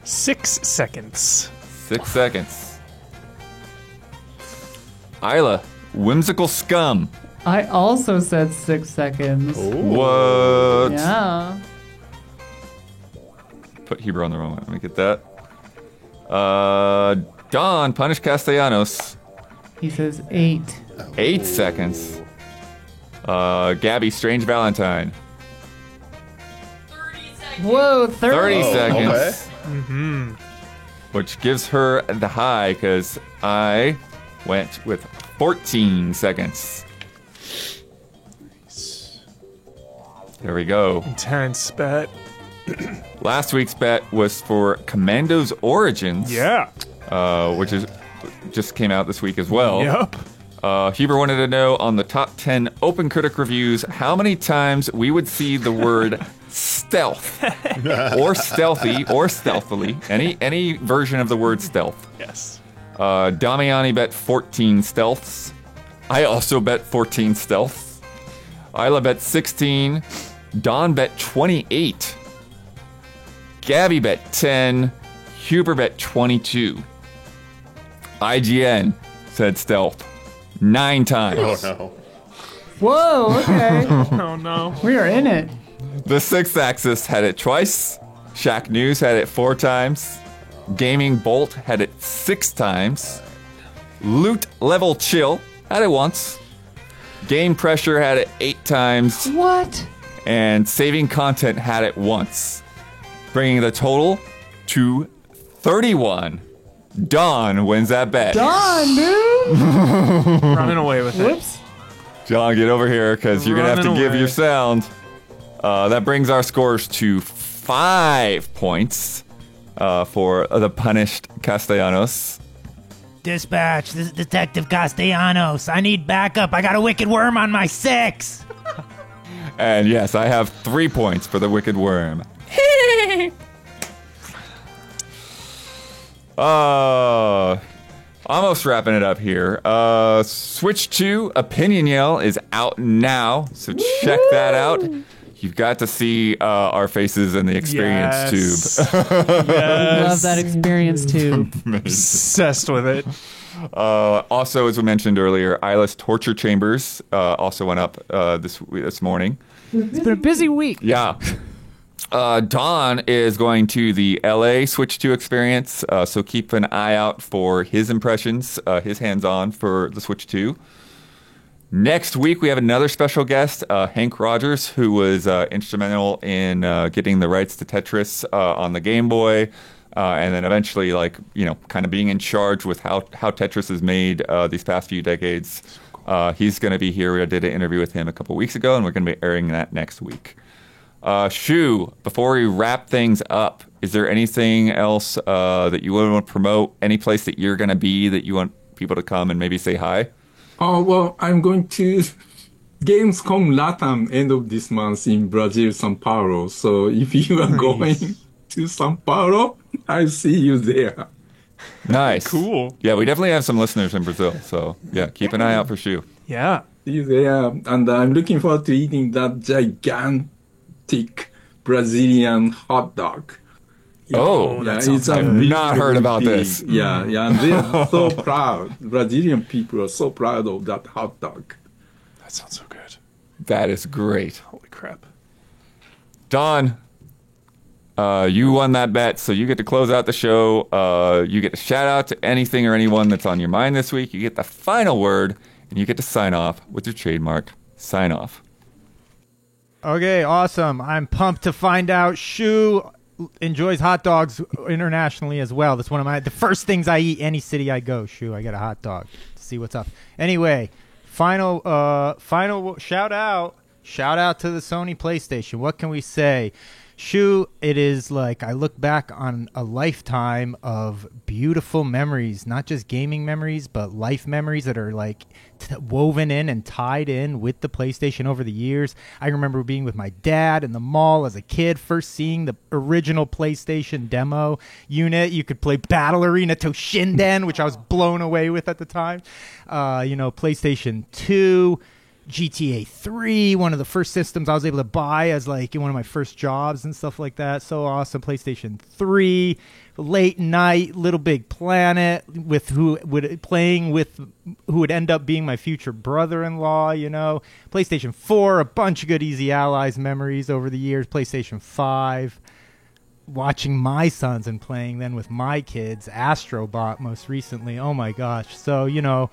6 seconds. 6 seconds. Isla, whimsical scum. I also said 6 seconds. What? Yeah. Put Huber on the wrong one. Let me get that. Don, punish Castellanos. He says 8. 8 seconds. Gabby, strange Valentine. Whoa, 30 Oh, seconds. okay. Which gives her the high because I went with 14 seconds. There we go. Intense bet. Last week's bet was for Commando's Origins. Yeah. Which is just came out this week as well. Yep. Huber wanted to know on the top 10 Open Critic reviews how many times we would see the word stealth, or stealthy, or stealthily. Any version of the word stealth. Yes. Damiani bet 14 stealths. I also bet 14 stealths. Isla bet 16. Don bet 28. Gabby bet 10. Huber bet 22. IGN said stealth 9 times. Oh no. Whoa, okay. Oh no. We are in it. The Sixth Axis had it twice. Shack News had it 4 times. Gaming Bolt had it 6 times. Loot Level Chill had it once. Game Pressure had it 8 times. What? And Saving Content had it once, bringing the total to 31. Don wins that bet. Don, dude. Running away with it. Whoops. John, get over here because you're going to have to Running give away. your sound. That brings our scores to 5 points for the punished Castellanos. Dispatch, this is Detective Castellanos. I need backup. I got a wicked worm on my 6. And yes, I have 3 points for the Wicked Worm. Almost wrapping it up here. Switch 2 Opinion Yell is out now, so check that out. You've got to see our faces in the experience tube. Love that experience too. Obsessed with it. Also, as we mentioned earlier, Isla's Torture Chambers also went up this morning. It's been a busy week. Yeah. Don is going to the LA Switch 2 experience, so keep an eye out for his impressions, his hands-on for the Switch 2. Next week, we have another special guest, Hank Rogers, who was instrumental in getting the rights to Tetris on the Game Boy, and then eventually, kind of being in charge with how Tetris is made these past few decades. He's going to be here. We did an interview with him a couple weeks ago, and we're going to be airing that next week. Shu, before we wrap things up, is there anything else that you want to promote? Any place that you're going to be that you want people to come and maybe say hi? Oh, well, I'm going to Gamescom Latam end of this month in Brazil, Sao Paulo. So if you are going to Sao Paulo, I'll see you there. Nice. Cool. Yeah, we definitely have some listeners in Brazil. So, yeah, keep an eye out for Shu. Yeah. See you there. And I'm looking forward to eating that gigantic Brazilian hot dog. Oh, Yeah, sounds I've not heard about this. Yeah, and they are so proud. Brazilian people are so proud of that hot dog. That sounds so good. that is great. Holy crap. Don, you won that bet, so you get to close out the show. You get to shout out to anything or anyone that's on your mind this week. You get the final word, and you get to sign off with your trademark sign off. Okay, awesome. I'm pumped to find out Shu enjoys hot dogs internationally as well. That's one of the first things I eat any city I go. Shu, I get a hot dog to see what's up. Anyway, final shout out to the Sony PlayStation. What can we say? Shu, it is like I look back on a lifetime of beautiful memories, not just gaming memories, but life memories that are like woven in and tied in with the PlayStation over the years. I remember being with my dad in the mall as a kid, first seeing the original PlayStation demo unit. You could play Battle Arena Toshinden, which I was blown away with at the time. PlayStation 2. GTA 3, one of the first systems I was able to buy as like one of my first jobs and stuff like that. So awesome. PlayStation 3, Late Night, Little Big Planet, with who would end up being my future brother-in-law, PlayStation 4, a bunch of good Easy Allies memories over the years. PlayStation 5, watching my sons and playing then with my kids, Astrobot most recently. Oh my gosh. So,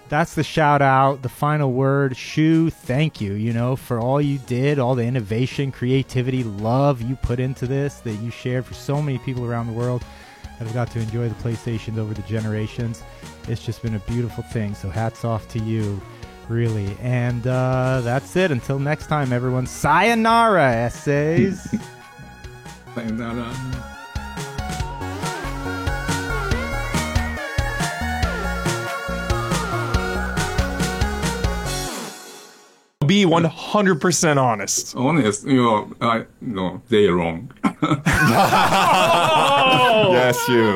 that's the shout out, the final word. Shu, thank you, for all you did, all the innovation, creativity, love you put into this that you shared for so many people around the world that have got to enjoy the PlayStations over the generations. It's just been a beautiful thing. So hats off to you, really. And that's it. Until next time, everyone. Sayonara, essays. Sayonara. be 100% honest. Honest, no, they're wrong. Yes, you.